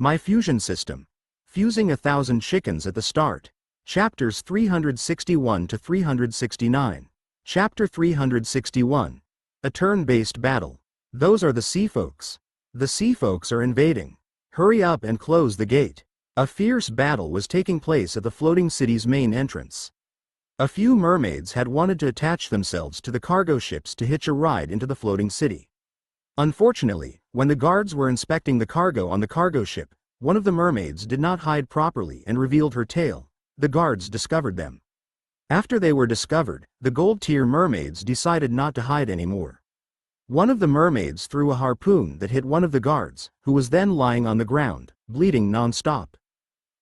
My fusion system. Fusing 1,000 chickens at the start. Chapters 361 to 369. Chapter 361. A turn-based battle. Those are the sea folks. The sea folks are invading. Hurry up and close the gate. A fierce battle was taking place at the floating city's main entrance. A few mermaids had wanted to attach themselves to the cargo ships to hitch a ride into the floating city. Unfortunately, when the guards were inspecting the cargo on the cargo ship, one of the mermaids did not hide properly and revealed her tail. The guards discovered them. After they were discovered, the gold-tier mermaids decided not to hide anymore. One of the mermaids threw a harpoon that hit one of the guards, who was then lying on the ground, bleeding non-stop.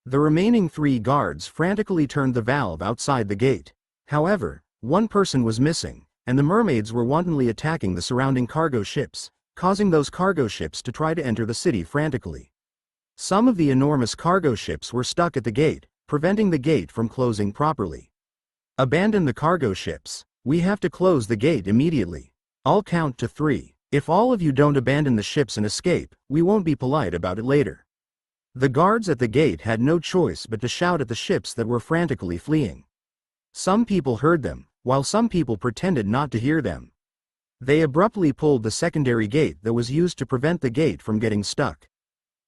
The remaining 3 guards frantically turned the valve outside the gate. However, one person was missing, and the mermaids were wantonly attacking the surrounding cargo ships, causing those cargo ships to try to enter the city frantically. Some of the enormous cargo ships were stuck at the gate, preventing the gate from closing properly. Abandon the cargo ships. We have to close the gate immediately. I'll count to 3. If all of you don't abandon the ships and escape, we won't be polite about it later. The guards at the gate had no choice but to shout at the ships that were frantically fleeing. Some people heard them, while some people pretended not to hear them. They abruptly pulled the secondary gate that was used to prevent the gate from getting stuck.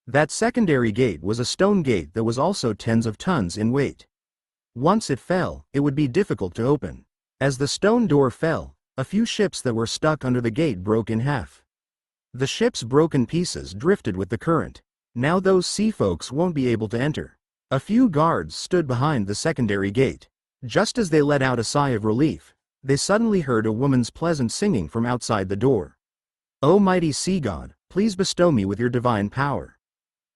That secondary gate was a stone gate that was also tens of tons in weight. Once it fell, it would be difficult to open. As the stone door fell, a few ships that were stuck under the gate broke in half. The ships' broken pieces drifted with the current. Now those sea folks won't be able to enter. A few guards stood behind the secondary gate. Just as they let out a sigh of relief, they suddenly heard a woman's pleasant singing from outside the door. "O mighty sea god, please bestow me with your divine power.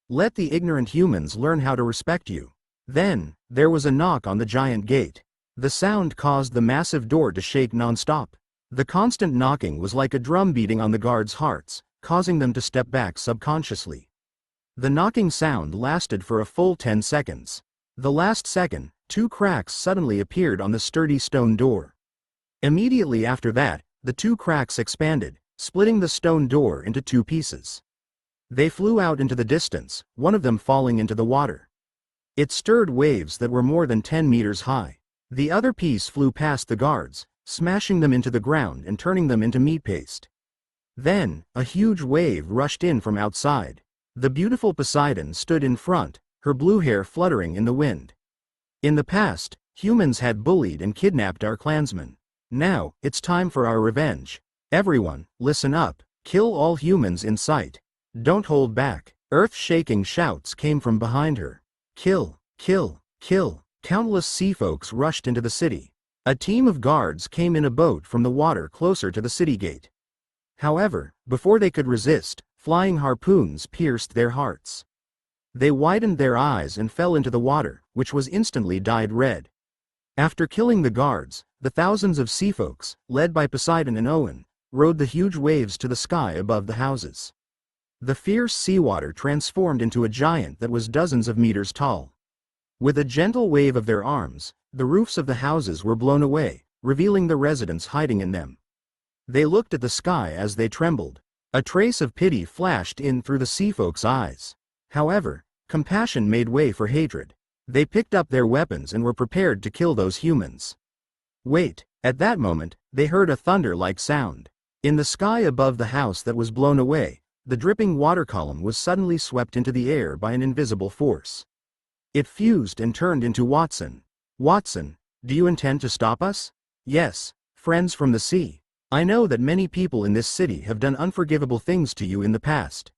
Let the ignorant humans learn how to respect you." Then, there was a knock on the giant gate. The sound caused the massive door to shake non-stop. The constant knocking was like a drum beating on the guards' hearts, causing them to step back subconsciously. The knocking sound lasted for a full 10 seconds. The last second, 2 cracks suddenly appeared on the sturdy stone door. Immediately after that, the 2 cracks expanded, splitting the stone door into 2 pieces. They flew out into the distance, one of them falling into the water. It stirred waves that were more than 10 meters high. The other piece flew past the guards, smashing them into the ground and turning them into meat paste. Then, a huge wave rushed in from outside. The beautiful Poseidon stood in front, her blue hair fluttering in the wind. In the past, humans had bullied and kidnapped our clansmen. Now, it's time for our revenge. Everyone, listen up. Kill all humans in sight. Don't hold back. Earth-shaking shouts came from behind her. Kill, kill, kill. Countless sea folks rushed into the city. A team of guards came in a boat from the water closer to the city gate. However, before they could resist, flying harpoons pierced their hearts. They widened their eyes and fell into the water, which was instantly dyed red. After killing the guards, the thousands of sea folks, led by Poseidon and Owen, rode the huge waves to the sky above the houses. The fierce seawater transformed into a giant that was dozens of meters tall. With a gentle wave of their arms, the roofs of the houses were blown away, revealing the residents hiding in them. They looked at the sky as they trembled. A trace of pity flashed in through the sea folks' eyes. However, compassion made way for hatred. They picked up their weapons and were prepared to kill those humans. Wait, at that moment, they heard a thunder-like sound. In the sky above the house that was blown away, the dripping water column was suddenly swept into the air by an invisible force. It fused and turned into Watson. "Watson, do you intend to stop us?" "Yes, friends from the sea. I know that many people in this city have done unforgivable things to you in the past.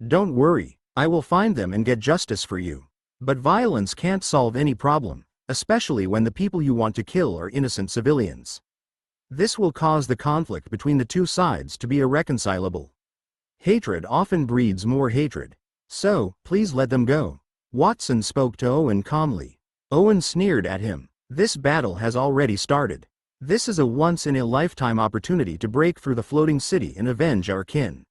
Don't worry, I will find them and get justice for you. But violence can't solve any problem, especially when the people you want to kill are innocent civilians. This will cause the conflict between the two sides to be irreconcilable. Hatred often breeds more hatred. So, please let them go." Watson spoke to Owen calmly. Owen sneered at him. "This battle has already started. This is a once-in-a-lifetime opportunity to break through the floating city and avenge our kin.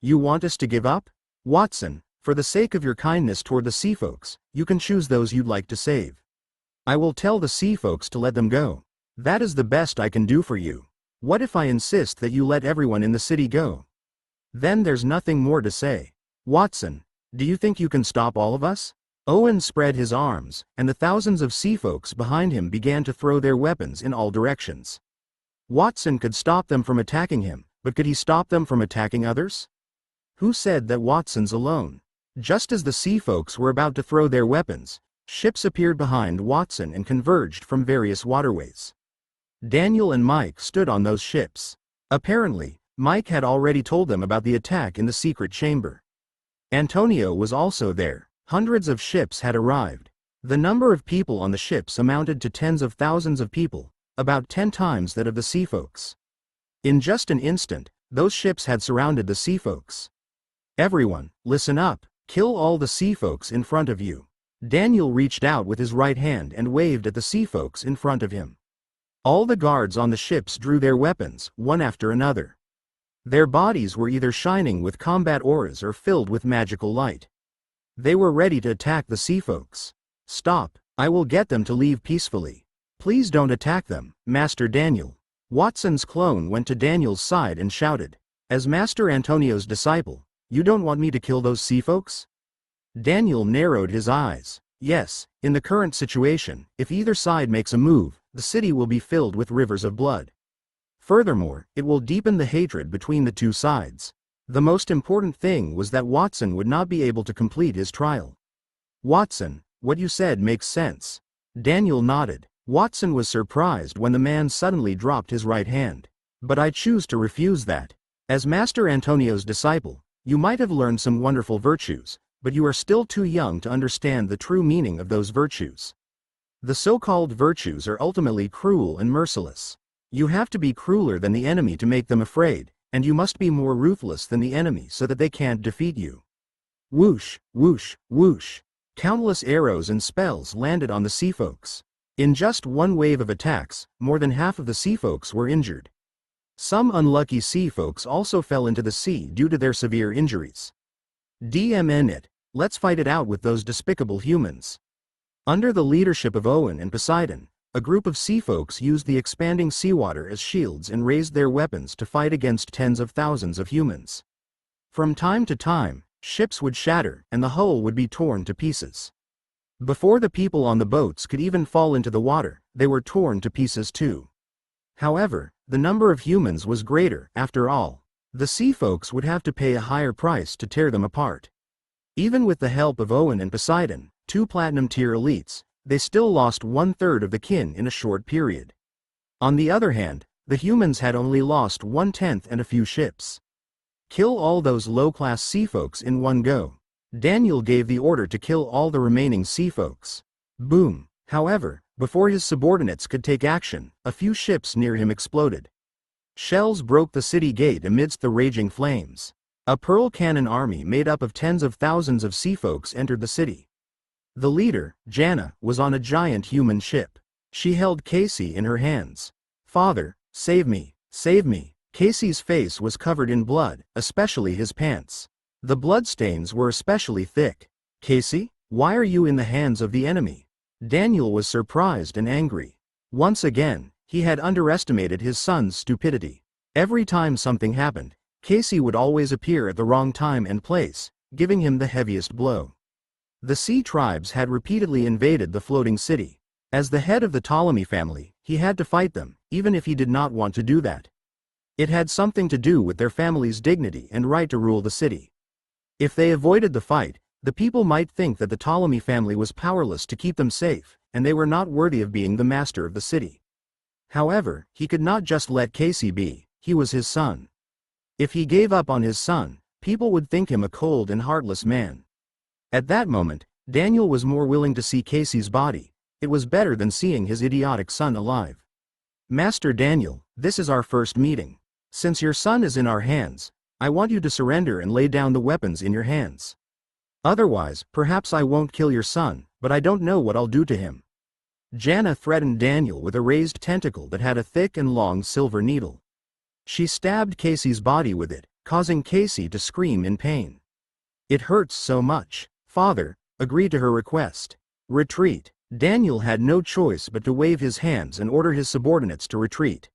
You want us to give up? Watson, for the sake of your kindness toward the sea folks, you can choose those you'd like to save. I will tell the sea folks to let them go. That is the best I can do for you. What if I insist that you let everyone in the city go? Then there's nothing more to say. Watson, Do you think you can stop all of us? Owen spread his arms, and the thousands of sea folks behind him began to throw their weapons in all directions. Watson could stop them from attacking him, but could he stop them from attacking others? Who said that Watson's alone? Just as the sea folks were about to throw their weapons, ships appeared behind Watson and converged from various waterways. Daniel and Mike stood on those ships. Apparently, Mike had already told them about the attack in the secret chamber. Antonio was also there. Hundreds of ships had arrived. The number of people on the ships amounted to tens of thousands of people, about 10 times that of the sea folks. In just an instant, those ships had surrounded the sea folks. Everyone, listen up. Kill all the sea folks in front of you. Daniel reached out with his right hand and waved at the sea folks in front of him. All the guards on the ships drew their weapons, one after another. Their bodies were either shining with combat auras or filled with magical light. They were ready to attack the sea folks. Stop, I will get them to leave peacefully. Please don't attack them, Master Daniel. Watson's clone went to Daniel's side and shouted, as Master Antonio's disciple, you don't want me to kill those sea folks? Daniel narrowed his eyes. Yes, in the current situation, if either side makes a move, the city will be filled with rivers of blood. Furthermore, it will deepen the hatred between the two sides. The most important thing was that Watson would not be able to complete his trial. Watson, what you said makes sense. Daniel nodded. Watson was surprised when the man suddenly dropped his right hand. But I choose to refuse that. As Master Antonio's disciple, you might have learned some wonderful virtues, but you are still too young to understand the true meaning of those virtues. The so-called virtues are ultimately cruel and merciless. You have to be crueler than the enemy to make them afraid, and you must be more ruthless than the enemy so that they can't defeat you. Whoosh, whoosh, whoosh. Countless arrows and spells landed on the sea folks. In just one wave of attacks, more than half of the sea folks were injured. Some unlucky sea folks also fell into the sea due to their severe injuries. DMN it, let's fight it out with those despicable humans. Under the leadership of Owen and Poseidon, a group of sea folks used the expanding seawater as shields and raised their weapons to fight against tens of thousands of humans. From time to time, ships would shatter and the hull would be torn to pieces. Before the people on the boats could even fall into the water, they were torn to pieces too. However, the number of humans was greater, after all. The sea folks would have to pay a higher price to tear them apart. Even with the help of Owen and Poseidon, 2 platinum-tier elites, they still lost 1/3 of the kin in a short period. On the other hand, the humans had only lost 1/10 and a few ships. Kill all those low-class sea folks in one go. Daniel gave the order to kill all the remaining sea folks. Boom. However, before his subordinates could take action, a few ships near him exploded. Shells broke the city gate amidst the raging flames. A pearl cannon army made up of tens of thousands of sea folks entered the city. The leader, Jana, was on a giant human ship. She held Casey in her hands. Father, save me, save me. Casey's face was covered in blood, especially his pants. The bloodstains were especially thick. Casey, why are you in the hands of the enemy? Daniel was surprised and angry. Once again, he had underestimated his son's stupidity. Every time something happened, Casey would always appear at the wrong time and place, giving him the heaviest blow. The sea tribes had repeatedly invaded the floating city. As the head of the Ptolemy family, he had to fight them, even if he did not want to do that. It had something to do with their family's dignity and right to rule the city. If they avoided the fight, the people might think that the Ptolemy family was powerless to keep them safe, and they were not worthy of being the master of the city. However, he could not just let Casey be. He was his son. If he gave up on his son, people would think him a cold and heartless man. At that moment, Daniel was more willing to see Casey's body. It was better than seeing his idiotic son alive. Master Daniel, this is our first meeting. Since your son is in our hands, I want you to surrender and lay down the weapons in your hands. Otherwise, perhaps I won't kill your son, but I don't know what I'll do to him. Jana threatened Daniel with a raised tentacle that had a thick and long silver needle. She stabbed Casey's body with it, causing Casey to scream in pain. It hurts so much. Father, agree to her request. Retreat. Daniel had no choice but to wave his hands and order his subordinates to retreat.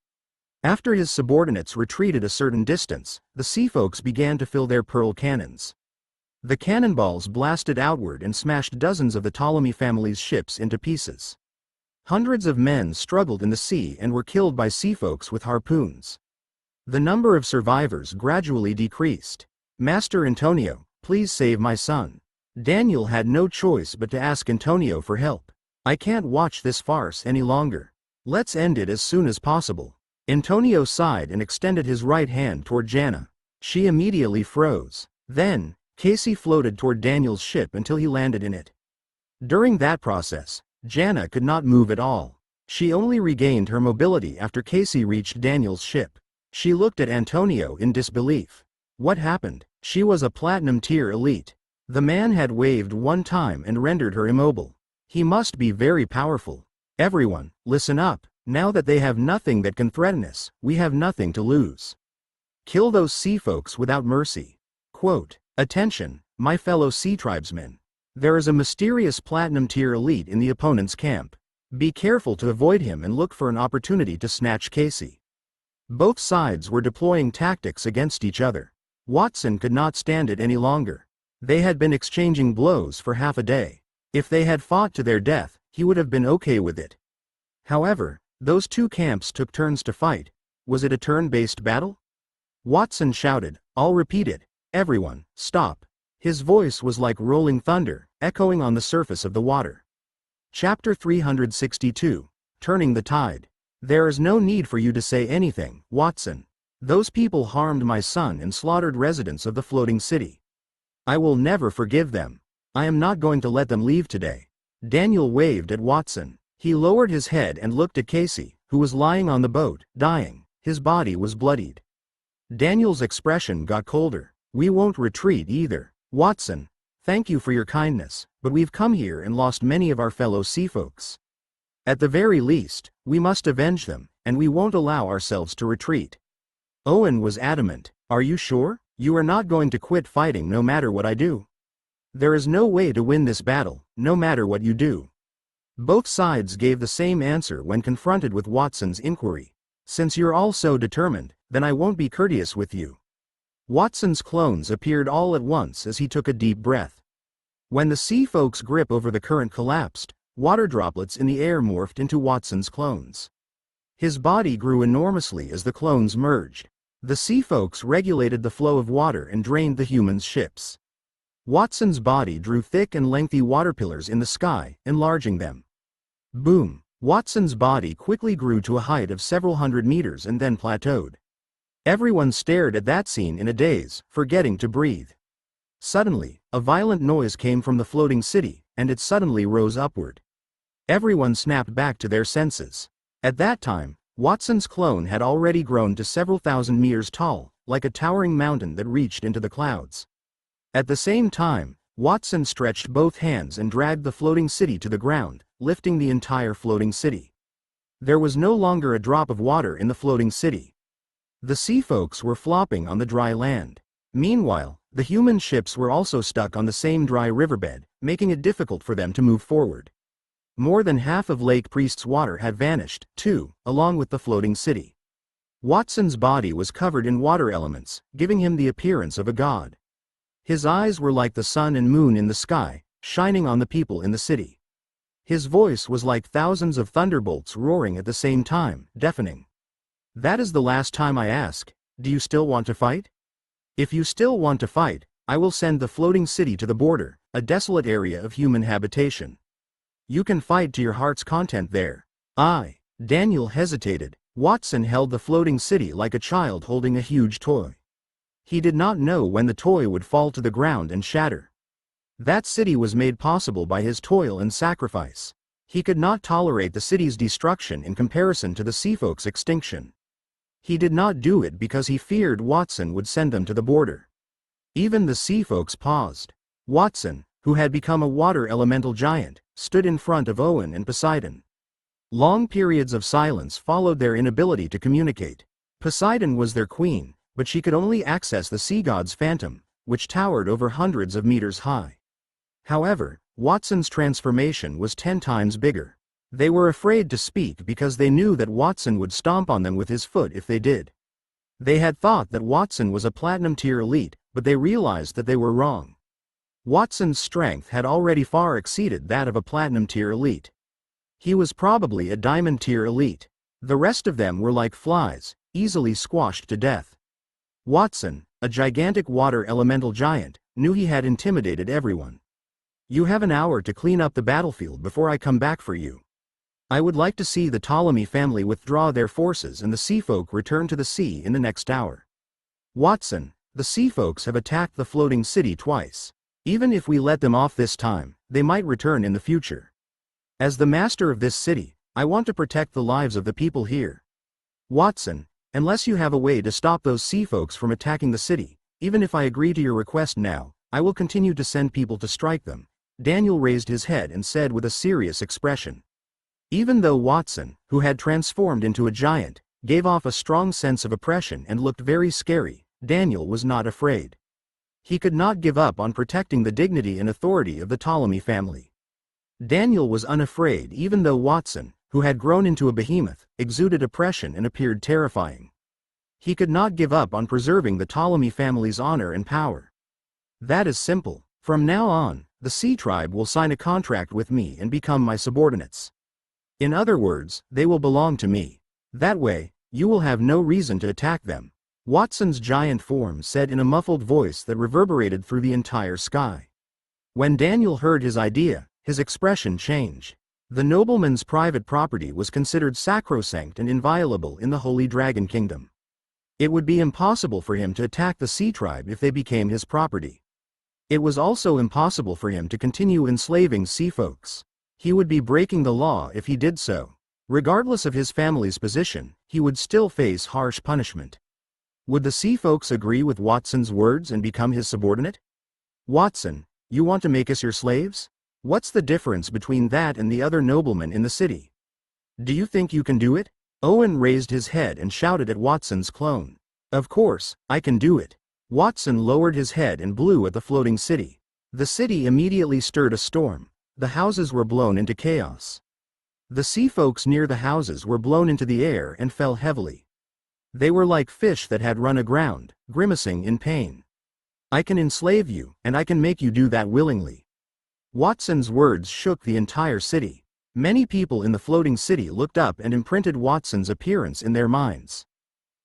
After his subordinates retreated a certain distance, the sea folks began to fill their pearl cannons. The cannonballs blasted outward and smashed dozens of the Ptolemy family's ships into pieces. Hundreds of men struggled in the sea and were killed by seafolks with harpoons. The number of survivors gradually decreased. "Master Antonio, please save my son." Daniel had no choice but to ask Antonio for help. "I can't watch this farce any longer. Let's end it as soon as possible." Antonio sighed and extended his right hand toward Jana. She immediately froze. Then, Casey floated toward Daniel's ship until he landed in it. During that process, Jana could not move at all. She only regained her mobility after Casey reached Daniel's ship. She looked at Antonio in disbelief. What happened? She was a platinum tier elite. The man had waved one time and rendered her immobile. He must be very powerful. "Everyone, listen up. Now that they have nothing that can threaten us, we have nothing to lose. Kill those sea folks without mercy." Quote, "Attention, my fellow sea tribesmen. There is a mysterious platinum tier elite in the opponent's camp. Be careful to avoid him and look for an opportunity to snatch Casey." Both sides were deploying tactics against each other. Watson could not stand it any longer. They had been exchanging blows for half a day. If they had fought to their death, he would have been okay with it. However, those two camps took turns to fight. Was it a turn-based battle? Watson shouted, "I'll repeat it. Everyone, stop." His voice was like rolling thunder, echoing on the surface of the water. Chapter 362, Turning the Tide. "There is no need for you to say anything, Watson. Those people harmed my son and slaughtered residents of the floating city. I will never forgive them. I am not going to let them leave today." Daniel waved at Watson. He lowered his head and looked at Casey, who was lying on the boat, dying. His body was bloodied. Daniel's expression got colder. "We won't retreat either. Watson, thank you for your kindness, but we've come here and lost many of our fellow seafolks. At the very least, we must avenge them, and we won't allow ourselves to retreat." Owen was adamant. "Are you sure? You are not going to quit fighting no matter what I do? There is no way to win this battle, no matter what you do." Both sides gave the same answer when confronted with Watson's inquiry. "Since you're all so determined, then I won't be courteous with you." Watson's clones appeared all at once as he took a deep breath. When the sea folk's grip over the current collapsed, water droplets in the air morphed into Watson's clones. His body grew enormously as the clones merged. The sea folks regulated the flow of water and drained the humans' ships. Watson's body drew thick and lengthy water pillars in the sky, enlarging them. Boom! Watson's body quickly grew to a height of several hundred meters and then plateaued. Everyone stared at that scene in a daze, forgetting to breathe. Suddenly, a violent noise came from the floating city, and it suddenly rose upward. Everyone snapped back to their senses. At that time, Watson's clone had already grown to several thousand meters tall, like a towering mountain that reached into the clouds. At the same time, Watson stretched both hands and dragged the floating city to the ground, lifting the entire floating city. There was no longer a drop of water in the floating city. The sea folks were flopping on the dry land. Meanwhile, the human ships were also stuck on the same dry riverbed, making it difficult for them to move forward. More than half of Lake Priest's water had vanished, too, along with the floating city. Watson's body was covered in water elements, giving him the appearance of a god. His eyes were like the sun and moon in the sky, shining on the people in the city. His voice was like thousands of thunderbolts roaring at the same time, deafening. "That is the last time I ask, do you still want to fight? If you still want to fight, I will send the floating city to the border, a desolate area of human habitation. You can fight to your heart's content there." Daniel hesitated. Watson held the floating city like a child holding a huge toy. He did not know when the toy would fall to the ground and shatter. That city was made possible by his toil and sacrifice. He could not tolerate the city's destruction in comparison to the seafolk's extinction. He did not do it because he feared Watson would send them to the border. Even the sea folks paused. Watson, who had become a water elemental giant, stood in front of Owen and Poseidon. Long periods of silence followed their inability to communicate. Poseidon was their queen, but she could only access the sea god's phantom, which towered over hundreds of meters high. However, Watson's transformation was 10 times bigger. They were afraid to speak because they knew that Watson would stomp on them with his foot if they did. They had thought that Watson was a platinum tier elite, but they realized that they were wrong. Watson's strength had already far exceeded that of a platinum tier elite. He was probably a diamond tier elite. The rest of them were like flies, easily squashed to death. Watson, a gigantic water elemental giant, knew he had intimidated everyone. You have an hour to clean up the battlefield before I come back for you. I would like to see the Ptolemy family withdraw their forces and the sea folk return to the sea in the next hour. Watson, the sea folks have attacked the floating city twice. Even if we let them off this time, they might return in the future. As the master of this city, I want to protect the lives of the people here. Watson, unless you have a way to stop those sea folks from attacking the city, even if I agree to your request now, I will continue to send people to strike them. Daniel raised his head and said with a serious expression. Even though Watson, who had transformed into a giant, gave off a strong sense of oppression and looked very scary, Daniel was not afraid. He could not give up on protecting the dignity and authority of the Ptolemy family. Daniel was unafraid even though Watson, who had grown into a behemoth, exuded oppression and appeared terrifying. He could not give up on preserving the Ptolemy family's honor and power. That is simple. From now on, the Sea Tribe will sign a contract with me and become my subordinates. In other words, they will belong to me. That way, you will have no reason to attack them. Watson's giant form said in a muffled voice that reverberated through the entire sky. When Daniel heard his idea, his expression changed. The nobleman's private property was considered sacrosanct and inviolable in the Holy Dragon Kingdom. It would be impossible for him to attack the Sea Tribe if they became his property. It was also impossible for him to continue enslaving sea folks. He would be breaking the law if he did so. Regardless of his family's position, he would still face harsh punishment. Would the sea folks agree with Watson's words and become his subordinate? Watson, you want to make us your slaves? What's the difference between that and the other noblemen in the city? Do you think you can do it? Owen raised his head and shouted at Watson's clone. Of course, I can do it. Watson lowered his head and blew at the floating city. The city immediately stirred a storm. The houses were blown into chaos. The sea folks near the houses were blown into the air and fell heavily. They were like fish that had run aground, grimacing in pain. I can enslave you, and I can make you do that willingly. Watson's words shook the entire city. Many people in the floating city looked up and imprinted Watson's appearance in their minds.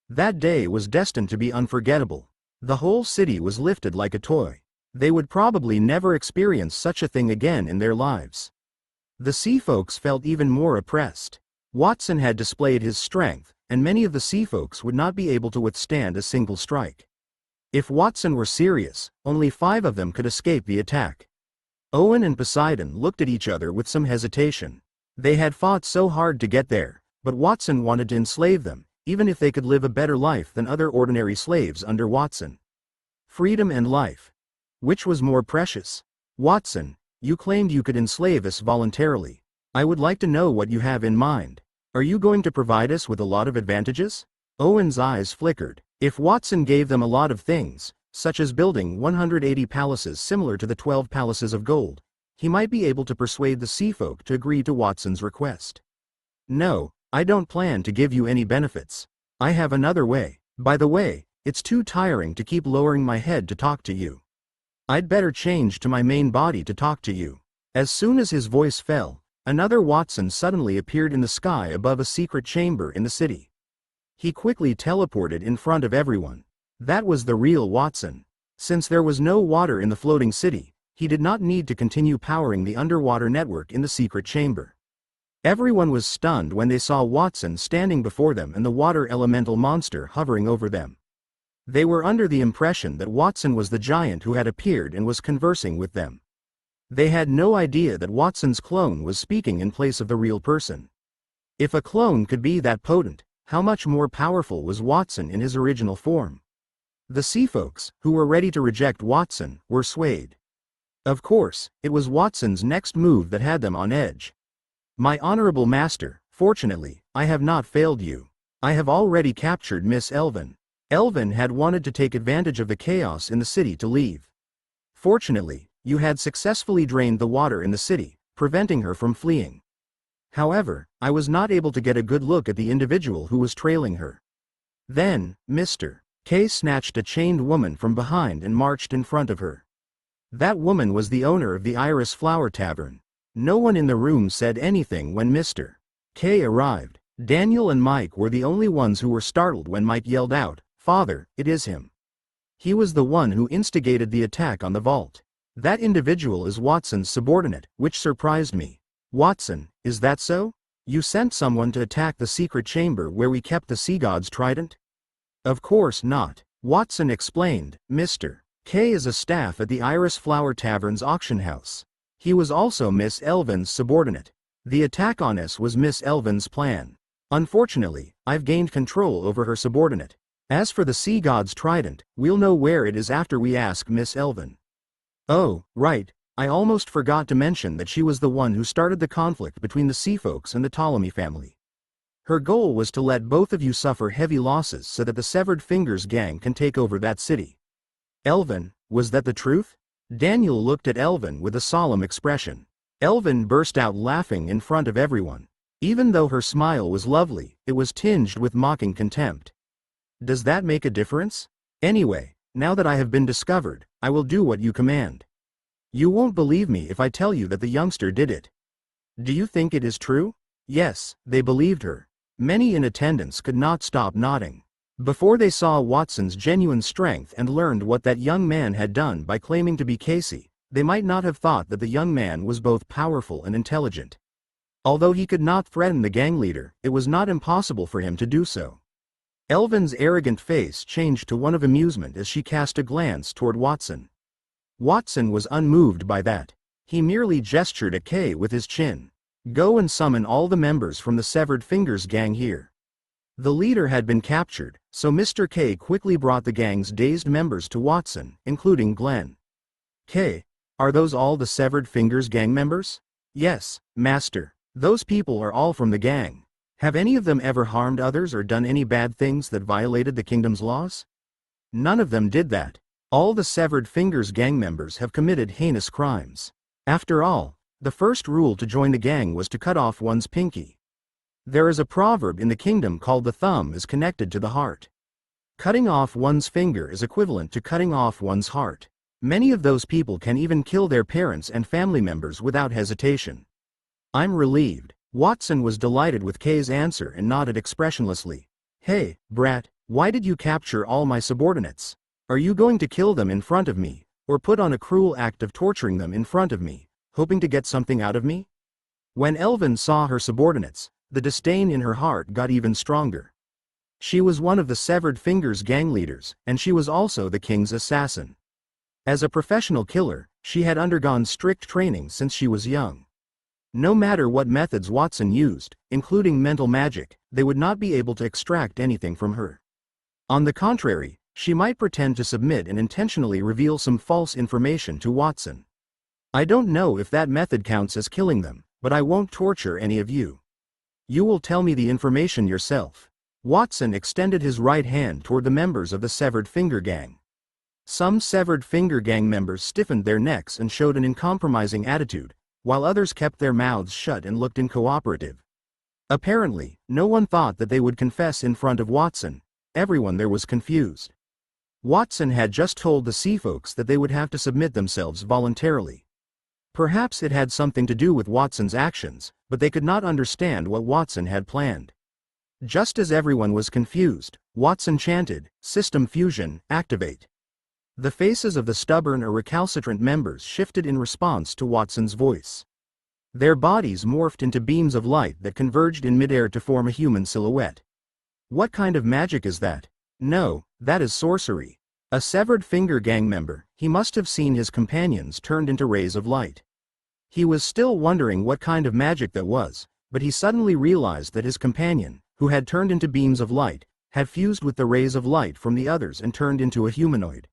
That day was destined to be unforgettable. The whole city was lifted like a toy. They would probably never experience such a thing again in their lives. The sea folks felt even more oppressed. Watson had displayed his strength, and many of the sea folks would not be able to withstand a single strike. If Watson were serious, only 5 of them could escape the attack. Owen and Poseidon looked at each other with some hesitation. They had fought so hard to get there, but Watson wanted to enslave them, even if they could live a better life than other ordinary slaves under Watson. Freedom and life. Which was more precious? Watson, you claimed you could enslave us voluntarily. I would like to know what you have in mind. Are you going to provide us with a lot of advantages? Owen's eyes flickered. If Watson gave them a lot of things, such as building 180 palaces similar to the 12 palaces of gold, he might be able to persuade the sea folk to agree to Watson's request. No, I don't plan to give you any benefits. I have another way. By the way, it's too tiring to keep lowering my head to talk to you. I'd better change to my main body to talk to you. As soon as his voice fell, another Watson suddenly appeared in the sky above a secret chamber in the city. He quickly teleported in front of everyone. That was the real Watson. Since there was no water in the floating city, he did not need to continue powering the underwater network in the secret chamber. Everyone was stunned when they saw Watson standing before them and the water elemental monster hovering over them. They were under the impression that Watson was the giant who had appeared and was conversing with them. They had no idea that Watson's clone was speaking in place of the real person. If a clone could be that potent, how much more powerful was Watson in his original form? The sea folks, who were ready to reject Watson, were swayed. Of course, it was Watson's next move that had them on edge. My honorable master, fortunately, I have not failed you. I have already captured Miss Elvin. Elvin had wanted to take advantage of the chaos in the city to leave. Fortunately, you had successfully drained the water in the city, preventing her from fleeing. However, I was not able to get a good look at the individual who was trailing her. Then, Mr. K snatched a chained woman from behind and marched in front of her. That woman was the owner of the Iris Flower Tavern. No one in the room said anything when Mr. K arrived. Daniel and Mike were the only ones who were startled when Mike yelled out, "Father, it is him." He was the one who instigated the attack on the vault. That individual is Watson's subordinate, which surprised me. Watson, is that so? You sent someone to attack the secret chamber where we kept the sea god's trident? Of course not. Watson explained. Mr. K is a staff at the Iris Flower Tavern's auction house. He was also Miss Elvin's subordinate. The attack on us was Miss Elvin's plan. Unfortunately, I've gained control over her subordinate. As for the sea god's trident, we'll know where it is after we ask Miss Elvin. Oh, right, I almost forgot to mention that she was the one who started the conflict between the sea folks and the Ptolemy family. Her goal was to let both of you suffer heavy losses so that the Severed Fingers gang can take over that city. Elvin, was that the truth? Daniel looked at Elvin with a solemn expression. Elvin burst out laughing in front of everyone. Even though her smile was lovely, it was tinged with mocking contempt. Does that make a difference? Anyway, now that I have been discovered, I will do what you command. You won't believe me if I tell you that the youngster did it. Do you think it is true? Yes, they believed her. Many in attendance could not stop nodding. Before they saw Watson's genuine strength and learned what that young man had done by claiming to be Casey, they might not have thought that the young man was both powerful and intelligent. Although he could not threaten the gang leader, it was not impossible for him to do so. Elvin's arrogant face changed to one of amusement as she cast a glance toward Watson. Watson was unmoved by that. He merely gestured at Kay with his chin. Go and summon all the members from the Severed Fingers gang here. The leader had been captured, so Mr. K quickly brought the gang's dazed members to Watson, including Glenn. K, are those all the Severed Fingers gang members? Yes, Master. Those people are all from the gang. Have any of them ever harmed others or done any bad things that violated the kingdom's laws? None of them did that. All the Severed Fingers gang members have committed heinous crimes. After all, the first rule to join the gang was to cut off one's pinky. There is a proverb in the kingdom called the thumb is connected to the heart. Cutting off one's finger is equivalent to cutting off one's heart. Many of those people can even kill their parents and family members without hesitation. I'm relieved. Watson was delighted with Kay's answer and nodded expressionlessly. Hey, brat, why did you capture all my subordinates? Are you going to kill them in front of me, or put on a cruel act of torturing them in front of me, hoping to get something out of me? When Elvin saw her subordinates, the disdain in her heart got even stronger. She was one of the Severed Fingers gang leaders, and she was also the king's assassin. As a professional killer, she had undergone strict training since she was young. No matter what methods Watson used, including mental magic, they would not be able to extract anything from her. On the contrary, she might pretend to submit and intentionally reveal some false information to Watson. I don't know if that method counts as killing them, but I won't torture any of you. You will tell me the information yourself. Watson extended his right hand toward the members of the Severed Finger Gang. Some Severed Finger Gang members stiffened their necks and showed an uncompromising attitude, while others kept their mouths shut and looked incooperative. Apparently, no one thought that they would confess in front of Watson. Everyone there was confused. Watson had just told the sea folks that they would have to submit themselves voluntarily. Perhaps it had something to do with Watson's actions, but they could not understand what Watson had planned. Just as everyone was confused, Watson chanted, "System fusion, activate." The faces of the stubborn or recalcitrant members shifted in response to Watson's voice. Their bodies morphed into beams of light that converged in midair to form a human silhouette. What kind of magic is that? No, that is sorcery. A Severed Finger Gang member, he must have seen his companions turned into rays of light. He was still wondering what kind of magic that was, but he suddenly realized that his companion, who had turned into beams of light, had fused with the rays of light from the others and turned into a humanoid.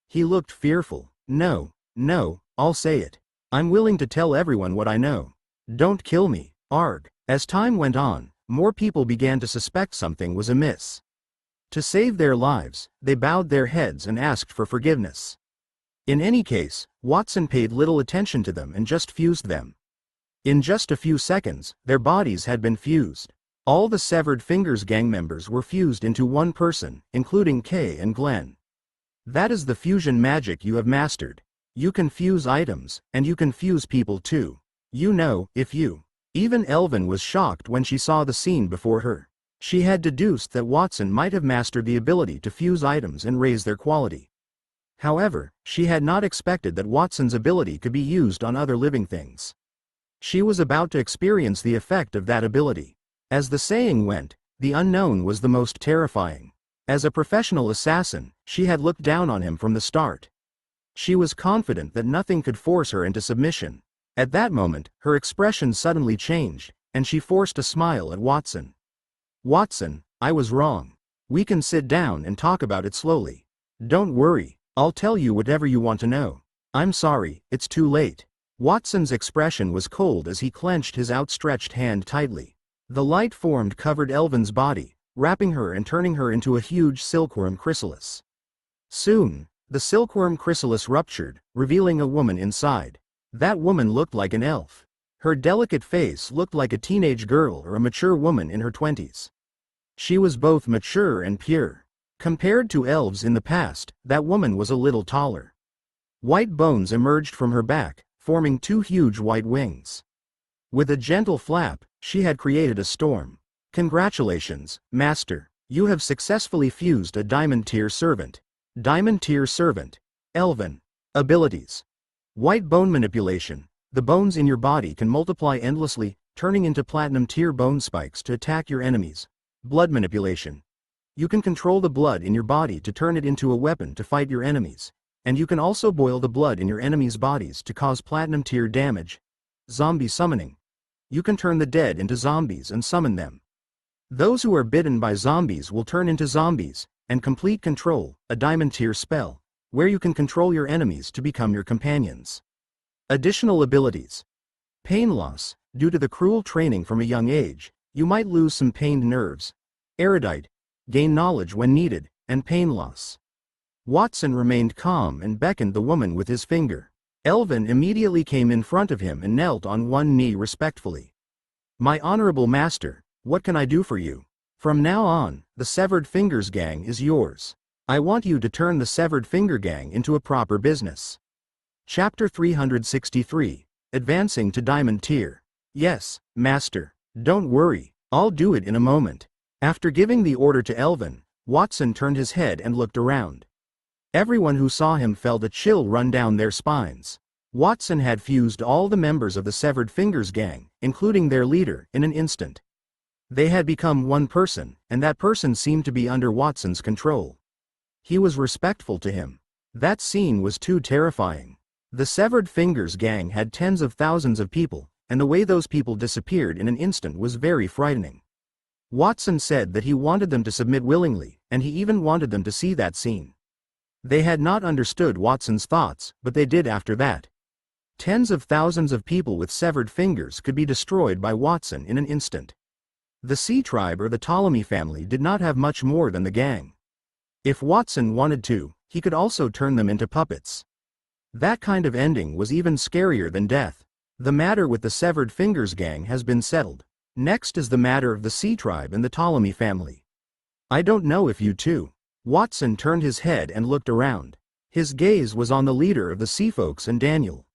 He looked fearful. No, I'll say it. I'm willing to tell everyone what I know. Don't kill me, arg. As time went on, more people began to suspect something was amiss. To save their lives, they bowed their heads and asked for forgiveness. In any case, Watson paid little attention to them and just fused them. In just a few seconds, their bodies had been fused. All the Severed Fingers gang members were fused into one person, including Kay and Glenn. That is the fusion magic you have mastered. You can fuse items, and you can fuse people too. You know, if you. Even Elvin was shocked when she saw the scene before her. She had deduced that Watson might have mastered the ability to fuse items and raise their quality. However, she had not expected that Watson's ability could be used on other living things. She was about to experience the effect of that ability. As the saying went, the unknown was the most terrifying. As a professional assassin, she had looked down on him from the start. She was confident that nothing could force her into submission. At that moment, her expression suddenly changed, and she forced a smile at Watson. Watson, I was wrong. We can sit down and talk about it slowly. Don't worry, I'll tell you whatever you want to know. I'm sorry, it's too late. Watson's expression was cold as he clenched his outstretched hand tightly. The light formed covered Elvin's body, wrapping her and turning her into a huge silkworm chrysalis. Soon, the silkworm chrysalis ruptured, revealing a woman inside. That woman looked like an elf. Her delicate face looked like a teenage girl or a mature woman in her 20s. She was both mature and pure. Compared to elves in the past, that woman was a little taller. White bones emerged from her back, forming two huge white wings. With a gentle flap, she had created a storm. Congratulations, Master. You have successfully fused a Diamond Tier Servant. Diamond Tier Servant. Elven. Abilities. White bone manipulation. The bones in your body can multiply endlessly, turning into Platinum Tier bone spikes to attack your enemies. Blood manipulation. You can control the blood in your body to turn it into a weapon to fight your enemies. And you can also boil the blood in your enemies' bodies to cause Platinum Tier damage. Zombie summoning. You can turn the dead into zombies and summon them. Those who are bitten by zombies will turn into zombies. And Complete Control, a Diamond Tier spell, where you can control your enemies to become your companions. Additional abilities. Pain loss. Due to the cruel training from a young age, you might lose some pained nerves. Erudite. Gain knowledge when needed, and pain loss. Watson remained calm and beckoned the woman with his finger. Elvin immediately came in front of him and knelt on one knee respectfully. My honorable master, what can I do for you? From now on, the Severed Fingers Gang is yours. I want you to turn the Severed Finger Gang into a proper business. Chapter 363. Advancing to Diamond Tier. Yes, Master. Don't worry, I'll do it in a moment. After giving the order to Elvin, Watson turned his head and looked around. Everyone who saw him felt a chill run down their spines. Watson had fused all the members of the Severed Fingers Gang, including their leader, in an instant. They had become one person, and that person seemed to be under Watson's control. He was respectful to him. That scene was too terrifying. The Severed Fingers Gang had tens of thousands of people, and the way those people disappeared in an instant was very frightening. Watson said that he wanted them to submit willingly, and he even wanted them to see that scene. They had not understood Watson's thoughts, but they did after that. Tens of thousands of people with severed fingers could be destroyed by Watson in an instant. The Sea Tribe or the Ptolemy family did not have much more than the gang. If Watson wanted to, he could also turn them into puppets. That kind of ending was even scarier than death. The matter with the Severed Fingers Gang has been settled. Next is the matter of the Sea Tribe and the Ptolemy family. I don't know if you two. Watson turned his head and looked around. His gaze was on the leader of the Sea Folks and Daniel.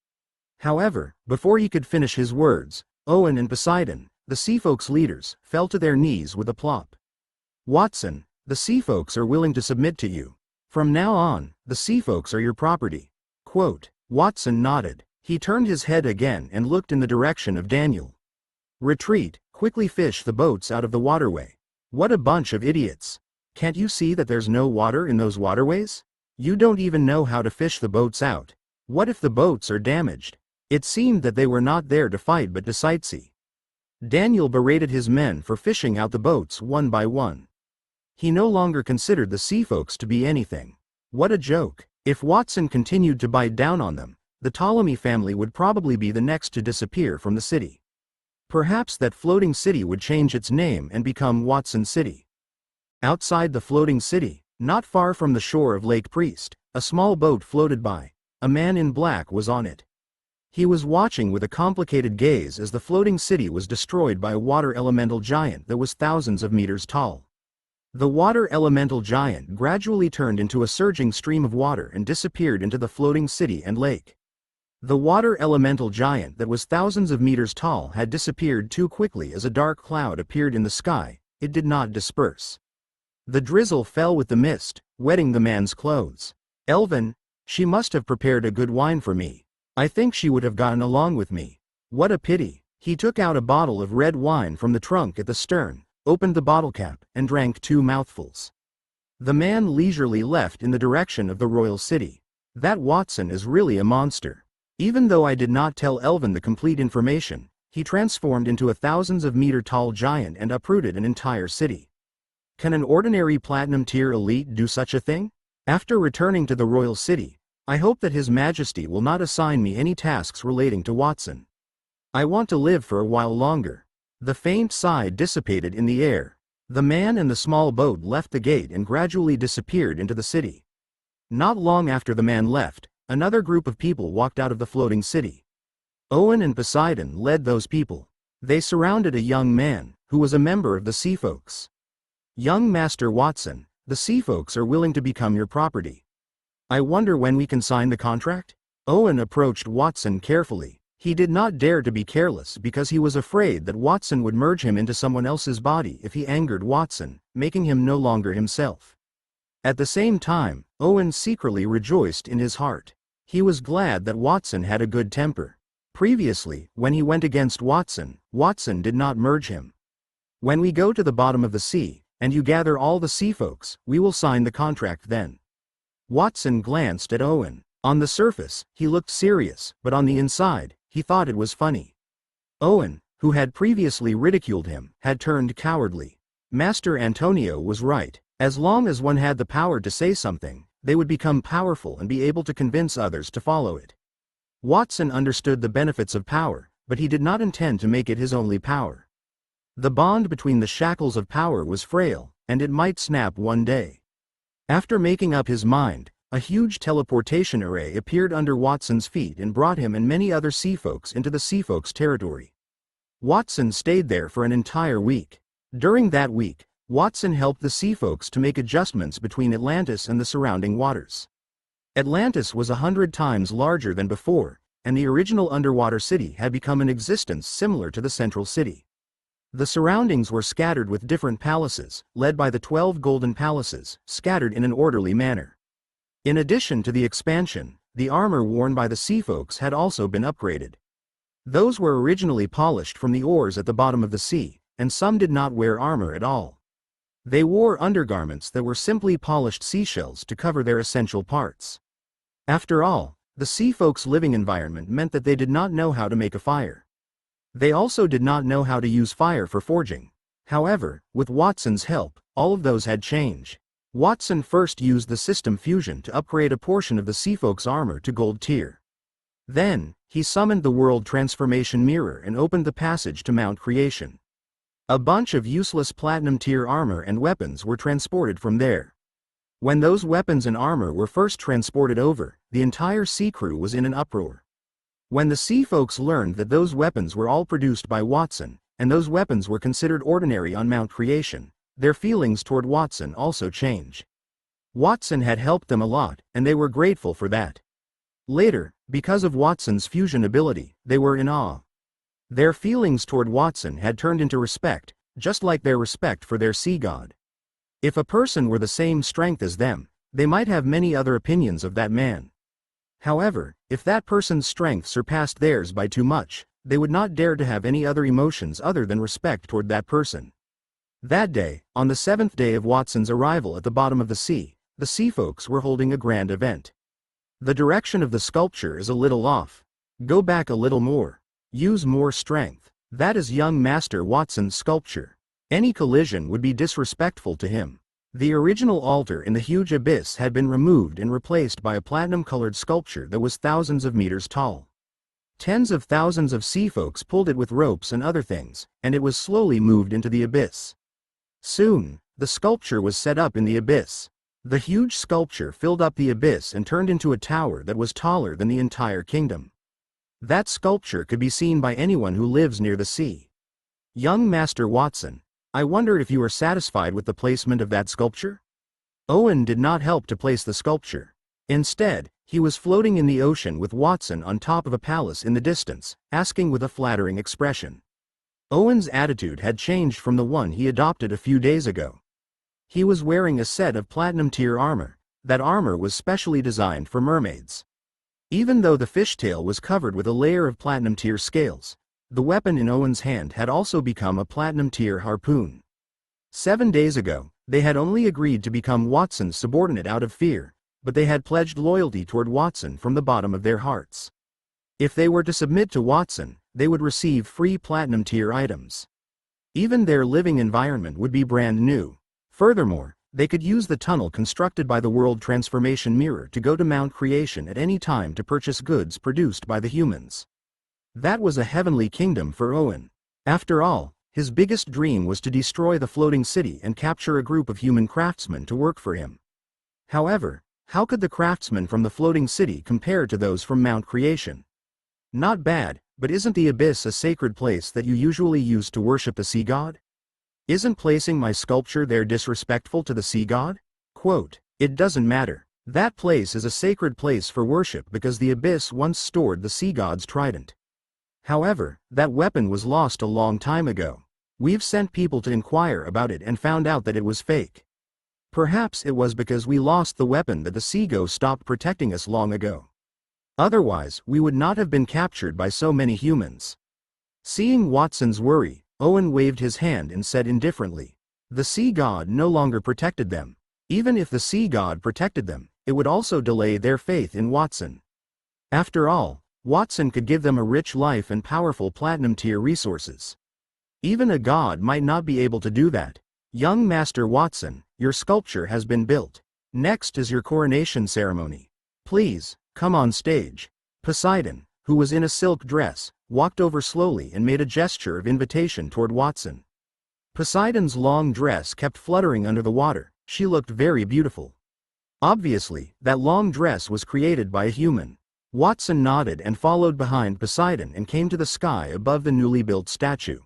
However, before he could finish his words, Owen and Poseidon, the Sea Folks leaders, fell to their knees with a plop. Watson, the Sea Folks are willing to submit to you. From now on, the Sea Folks are your property. Quote. Watson nodded. He turned his head again and looked in the direction of Daniel. Retreat, quickly fish the boats out of the waterway. What a bunch of idiots. Can't you see that there's no water in those waterways? You don't even know how to fish the boats out. What if the boats are damaged? It seemed that they were not there to fight but to sightsee. Daniel berated his men for fishing out the boats one by one. He no longer considered the Sea Folks to be anything. What a joke. If Watson continued to bite down on them, the Ptolemy family would probably be the next to disappear from the city. Perhaps that floating city would change its name and become Watson City. Outside the floating city, not far from the shore of Lake Priest, a small boat floated by. A man in black was on it. He was watching with a complicated gaze as the floating city was destroyed by a water elemental giant that was thousands of meters tall. The water elemental giant gradually turned into a surging stream of water and disappeared into the floating city and lake. The water elemental giant that was thousands of meters tall had disappeared too quickly. As a dark cloud appeared in the sky, it did not disperse. The drizzle fell with the mist, wetting the man's clothes. Elvin, she must have prepared a good wine for me. I think she would have gotten along with me. What a pity. He took out a bottle of red wine from the trunk at the stern, opened the bottle cap, and drank 2 mouthfuls. The man leisurely left in the direction of the royal city. That Watson is really a monster. Even though I did not tell Elvin the complete information, he transformed into a thousands of meter tall giant and uprooted an entire city. Can an ordinary platinum tier elite do such a thing? After returning to the royal city, I hope that His Majesty will not assign me any tasks relating to Watson. I want to live for a while longer. The faint sigh dissipated in the air. The man and the small boat left the gate and gradually disappeared into the city. Not long after the man left, another group of people walked out of the floating city. Owen and Poseidon led those people. They surrounded a young man, who was a member of the Sea Folks. Young Master Watson, the Sea Folks are willing to become your property. I wonder when we can sign the contract? Owen approached Watson carefully. He did not dare to be careless because he was afraid that Watson would merge him into someone else's body if he angered Watson, making him no longer himself. At the same time, Owen secretly rejoiced in his heart. He was glad that Watson had a good temper. Previously, when he went against Watson, Watson did not merge him. When we go to the bottom of the sea, and you gather all the Sea Folks, we will sign the contract then. Watson glanced at Owen. On the surface, he looked serious, but on the inside, he thought it was funny. Owen, who had previously ridiculed him, had turned cowardly. Master Antonio was right. As long as one had the power to say something, they would become powerful and be able to convince others to follow it. Watson understood the benefits of power, but he did not intend to make it his only power. The bond between the shackles of power was frail, and it might snap one day. After making up his mind, a huge teleportation array appeared under Watson's feet and brought him and many other Sea Folks into the Sea Folks territory. Watson stayed there for an entire week. During that week, Watson helped the Sea Folks to make adjustments between Atlantis and the surrounding waters. Atlantis was 100 times larger than before, and the original underwater city had become an existence similar to the central city. The surroundings were scattered with different palaces, led by the 12 golden palaces, scattered in an orderly manner. In addition to the expansion, the armor worn by the Sea Folks had also been upgraded. Those were originally polished from the ores at the bottom of the sea, and some did not wear armor at all. They wore undergarments that were simply polished seashells to cover their essential parts. After all, the Sea Folks' living environment meant that they did not know how to make a fire. They also did not know how to use fire for forging. However, with Watson's help, all of those had changed. Watson first used the system fusion to upgrade a portion of the Sea Folks' armor to gold tier. Then, he summoned the World Transformation Mirror and opened the passage to Mount Creation. A bunch of useless platinum tier armor and weapons were transported from there. When those weapons and armor were first transported over, the entire sea crew was in an uproar. When the Sea Folks learned that those weapons were all produced by Watson, and those weapons were considered ordinary on Mount Creation, their feelings toward Watson also changed. Watson had helped them a lot, and they were grateful for that. Later, because of Watson's fusion ability, they were in awe. Their feelings toward Watson had turned into respect, just like their respect for their sea god. If a person were the same strength as them, they might have many other opinions of that man. However, if that person's strength surpassed theirs by too much, they would not dare to have any other emotions other than respect toward that person. That day, on the 7th day of Watson's arrival at the bottom of the sea, the Sea Folks were holding a grand event. The direction of the sculpture is a little off. Go back a little more. Use more strength. That is young Master Watson's sculpture. Any collision would be disrespectful to him. The original altar in the huge abyss had been removed and replaced by a platinum-colored sculpture that was thousands of meters tall. Tens of thousands of Sea Folks pulled it with ropes and other things, and it was slowly moved into the abyss. Soon, the sculpture was set up in the abyss. The huge sculpture filled up the abyss and turned into a tower that was taller than the entire kingdom. That sculpture could be seen by anyone who lives near the sea. Young Master Watson, I wonder if you are satisfied with the placement of that sculpture? Owen did not help to place the sculpture. Instead, he was floating in the ocean with Watson on top of a palace in the distance, asking with a flattering expression. Owen's attitude had changed from the one he adopted a few days ago. He was wearing a set of platinum-tier armor. That armor was specially designed for mermaids. Even though the fishtail was covered with a layer of platinum-tier scales, the weapon in Owen's hand had also become a platinum-tier harpoon. 7 days ago, they had only agreed to become Watson's subordinate out of fear, but they had pledged loyalty toward Watson from the bottom of their hearts. If they were to submit to Watson, they would receive free platinum-tier items. Even their living environment would be brand new. Furthermore, they could use the tunnel constructed by the World Transformation Mirror to go to Mount Creation at any time to purchase goods produced by the humans. That was a heavenly kingdom for Owen. After all, his biggest dream was to destroy the floating city and capture a group of human craftsmen to work for him. However, how could the craftsmen from the floating city compare to those from Mount Creation? Not bad, but isn't the abyss a sacred place that you usually use to worship the sea god? Isn't placing my sculpture there disrespectful to the sea god? Quote, it doesn't matter. That place is a sacred place for worship because the abyss once stored the sea god's trident. However, that weapon was lost a long time ago. We've sent people to inquire about it and found out that it was fake. Perhaps it was because we lost the weapon that the sea god stopped protecting us long ago. Otherwise, we would not have been captured by so many humans. Seeing Watson's worry, Owen waved his hand and said indifferently, the sea god no longer protected them. Even if the sea god protected them, it would also delay their faith in Watson. After all, Watson could give them a rich life and powerful platinum-tier resources. Even a god might not be able to do that. Young Master Watson, your sculpture has been built. Next is your coronation ceremony. Please, come on stage. Poseidon, who was in a silk dress, walked over slowly and made a gesture of invitation toward Watson. Poseidon's long dress kept fluttering under the water. She looked very beautiful. Obviously, that long dress was created by a human. Watson nodded and followed behind Poseidon and came to the sky above the newly built statue.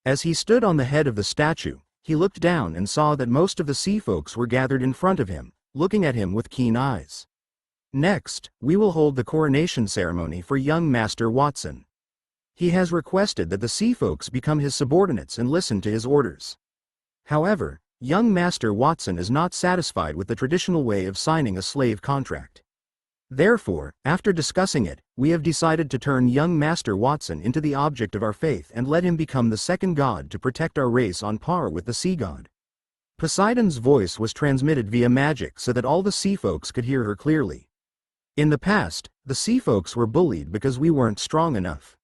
As he stood on the head of the statue, he looked down and saw that most of the sea folks were gathered in front of him, looking at him with keen eyes. Next, we will hold the coronation ceremony for young Master Watson. He has requested that the sea folks become his subordinates and listen to his orders. However, young Master Watson is not satisfied with the traditional way of signing a slave contract. Therefore, after discussing it, we have decided to turn young Master Watson into the object of our faith and let him become the second god to protect our race on par with the sea god. Poseidon's voice was transmitted via magic so that all the sea folks could hear her clearly. In the past, the sea folks were bullied because we weren't strong enough.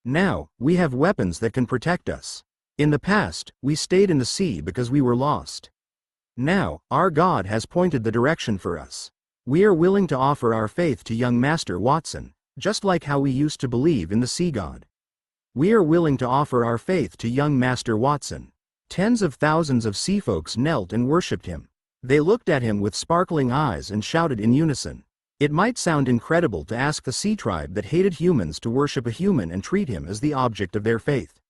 Now, we have weapons that can protect us. In the past, we stayed in the sea because we were lost. Now, our God has pointed the direction for us. We are willing to offer our faith to young Master Watson, just like how we used to believe in the sea god. We are willing to offer our faith to young Master Watson. Tens of thousands of sea folks knelt and worshipped him. They looked at him with sparkling eyes and shouted in unison. It might sound incredible to ask the sea tribe that hated humans to worship a human and treat him as the object of their faith.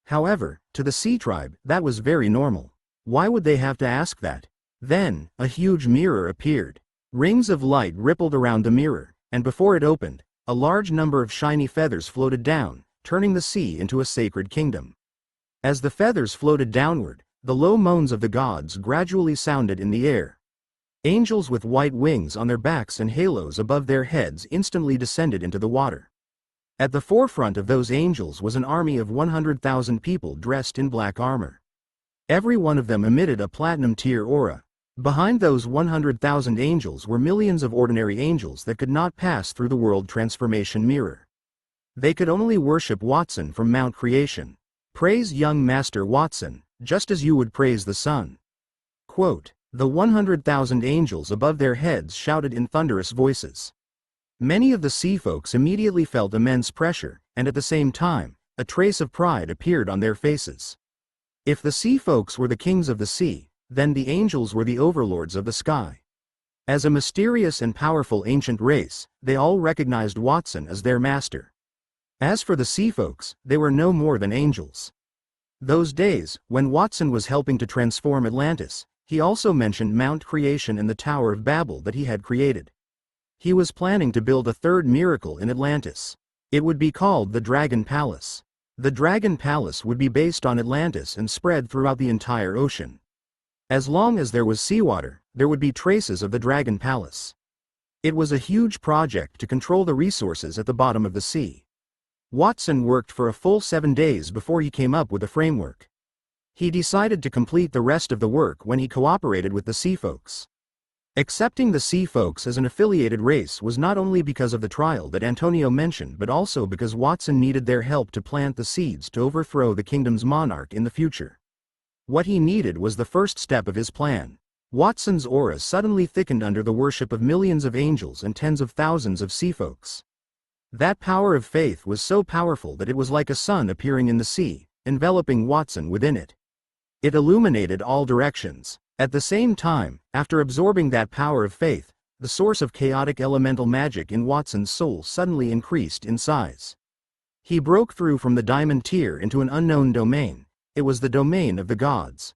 However, to the sea tribe, that was very normal. Why would they have to ask that? Then, a huge mirror appeared. Rings of light rippled around the mirror, and before it opened, a large number of shiny feathers floated down, turning the sea into a sacred kingdom. As the feathers floated downward, the low moans of the gods gradually sounded in the air. Angels with white wings on their backs and halos above their heads instantly descended into the water. At the forefront of those angels was an army of 100,000 people dressed in black armor. Every one of them emitted a platinum-tier aura. Behind those 100,000 angels were millions of ordinary angels that could not pass through the World Transformation Mirror. They could only worship Watson from Mount Creation. Praise young Master Watson, just as you would praise the sun. Quote, the 100,000 angels above their heads shouted in thunderous voices. Many of the sea folks immediately felt immense pressure, and at the same time, a trace of pride appeared on their faces. If the sea folks were the kings of the sea, then the angels were the overlords of the sky. As a mysterious and powerful ancient race, they all recognized Watson as their master. As for the sea folks, they were no more than angels. Those days, when Watson was helping to transform Atlantis, he also mentioned Mount Creation and the Tower of Babel that he had created. He was planning to build a third miracle in Atlantis. It would be called the Dragon Palace. The Dragon Palace would be based on Atlantis and spread throughout the entire ocean. As long as there was seawater, there would be traces of the Dragon Palace. It was a huge project to control the resources at the bottom of the sea. Watson worked for a full 7 days before he came up with a framework. He decided to complete the rest of the work when he cooperated with the Sea Folks. Accepting the Sea Folks as an affiliated race was not only because of the trial that Antonio mentioned but also because Watson needed their help to plant the seeds to overthrow the kingdom's monarch in the future. What he needed was the first step of his plan. Watson's aura suddenly thickened under the worship of millions of angels and tens of thousands of Sea Folks. That power of faith was so powerful that it was like a sun appearing in the sea, enveloping Watson within it. It illuminated all directions. At the same time, after absorbing that power of faith, the source of chaotic elemental magic in Watson's soul suddenly increased in size. He broke through from the diamond tier into an unknown domain. It was the domain of the gods.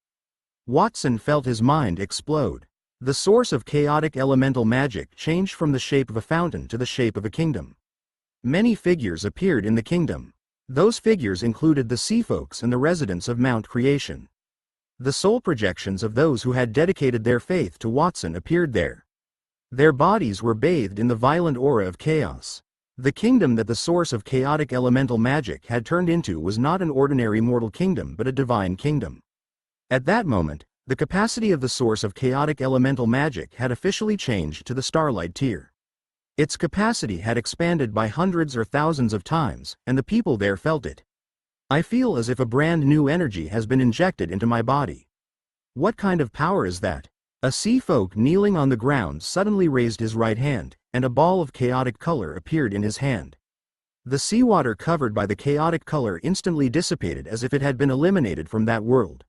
Watson felt his mind explode. The source of chaotic elemental magic changed from the shape of a fountain to the shape of a kingdom. Many figures appeared in the kingdom. Those figures included the Sea Folks and the residents of Mount Creation. The soul projections of those who had dedicated their faith to Watson appeared there. Their bodies were bathed in the violent aura of chaos. The kingdom that the source of chaotic elemental magic had turned into was not an ordinary mortal kingdom but a divine kingdom. At that moment, the capacity of the source of chaotic elemental magic had officially changed to the starlight tier. Its capacity had expanded by hundreds or thousands of times, and the people there felt it. I feel as if a brand new energy has been injected into my body. What kind of power is that? A sea folk kneeling on the ground suddenly raised his right hand, and a ball of chaotic color appeared in his hand. The seawater covered by the chaotic color instantly dissipated as if it had been eliminated from that world.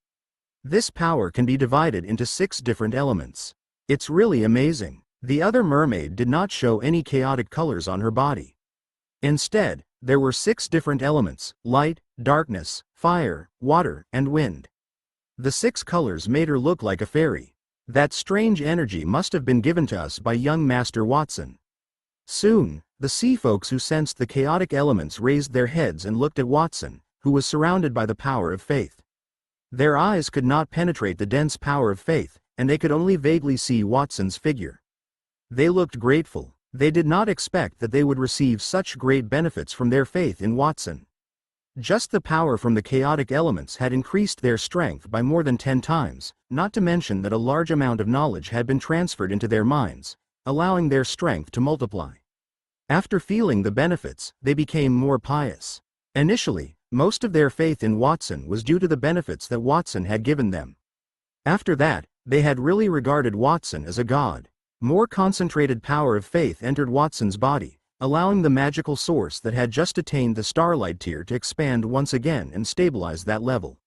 This power can be divided into 6 different elements. It's really amazing. The other mermaid did not show any chaotic colors on her body. Instead, there were 6 different elements: light, darkness, fire, water, and wind. The 6 colors made her look like a fairy. That strange energy must have been given to us by young Master Watson. Soon, the Sea Folks who sensed the chaotic elements raised their heads and looked at Watson, who was surrounded by the power of faith. Their eyes could not penetrate the dense power of faith, and they could only vaguely see Watson's figure. They looked grateful. They did not expect that they would receive such great benefits from their faith in Watson. Just the power from the chaotic elements had increased their strength by more than 10 times, not to mention that a large amount of knowledge had been transferred into their minds, allowing their strength to multiply. After feeling the benefits, they became more pious. Initially, most of their faith in Watson was due to the benefits that Watson had given them. After that, they had really regarded Watson as a god. More concentrated power of faith entered Watson's body, allowing the magical source that had just attained the starlight tier to expand once again and stabilize that level.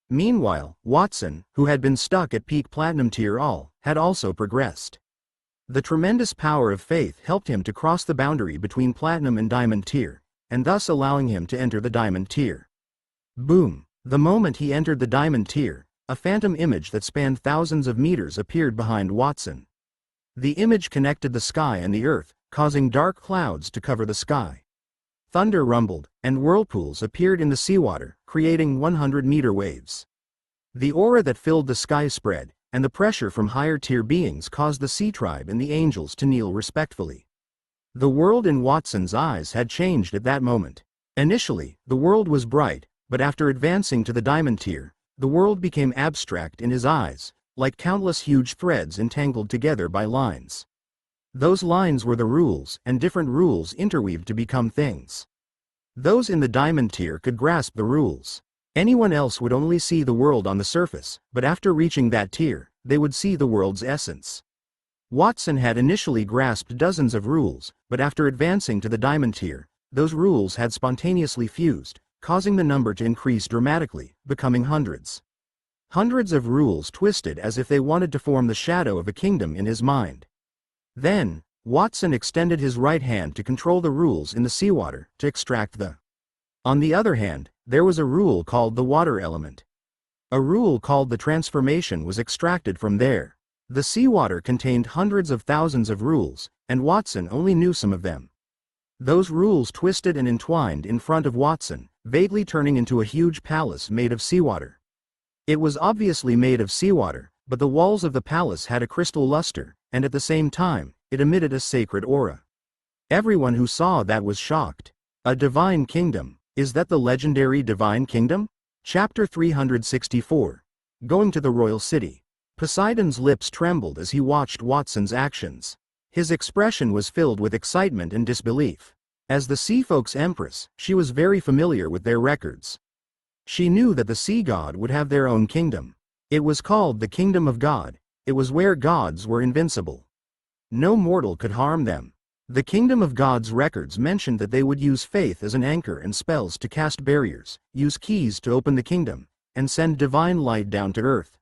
Meanwhile, Watson, who had been stuck at peak platinum tier had also progressed. The tremendous power of faith helped him to cross the boundary between platinum and diamond tier, and thus allowing him to enter the diamond tier. Boom! The moment he entered the diamond tier, a phantom image that spanned thousands of meters appeared behind Watson. The image connected the sky and the earth, causing dark clouds to cover the sky. Thunder rumbled, and whirlpools appeared in the seawater, creating 100-meter waves. The aura that filled the sky spread, and the pressure from higher-tier beings caused the sea tribe and the angels to kneel respectfully. The world in Watson's eyes had changed at that moment. Initially, the world was bright, but after advancing to the diamond tier, the world became abstract in his eyes, like countless huge threads entangled together by lines. Those lines were the rules, and different rules interweaved to become things. Those in the diamond tier could grasp the rules. Anyone else would only see the world on the surface, but after reaching that tier, they would see the world's essence. Watson had initially grasped dozens of rules, but after advancing to the diamond tier, those rules had spontaneously fused, causing the number to increase dramatically, becoming hundreds. Hundreds of rules twisted as if they wanted to form the shadow of a kingdom in his mind. Then, Watson extended his right hand to control the rules in the seawater, to extract the. On the other hand, There was a rule called the water element. A rule called the transformation was extracted from there. The seawater contained hundreds of thousands of rules, and Watson only knew some of them. Those rules twisted and entwined in front of Watson, vaguely turning into a huge palace made of seawater. It was obviously made of seawater, but the walls of the palace had a crystal luster, and at the same time, it emitted a sacred aura. Everyone who saw that was shocked. A divine kingdom. Is that the legendary divine kingdom? Chapter 364. Going to the royal city. Poseidon's lips trembled as he watched Watson's actions. His expression was filled with excitement and disbelief. As the sea folk's empress, she was very familiar with their records. She knew that the sea god would have their own kingdom. It was called the Kingdom of God. It was where gods were invincible. No mortal could harm them. The Kingdom of God's records mentioned that they would use faith as an anchor and spells to cast barriers, use keys to open the kingdom, and send divine light down to earth.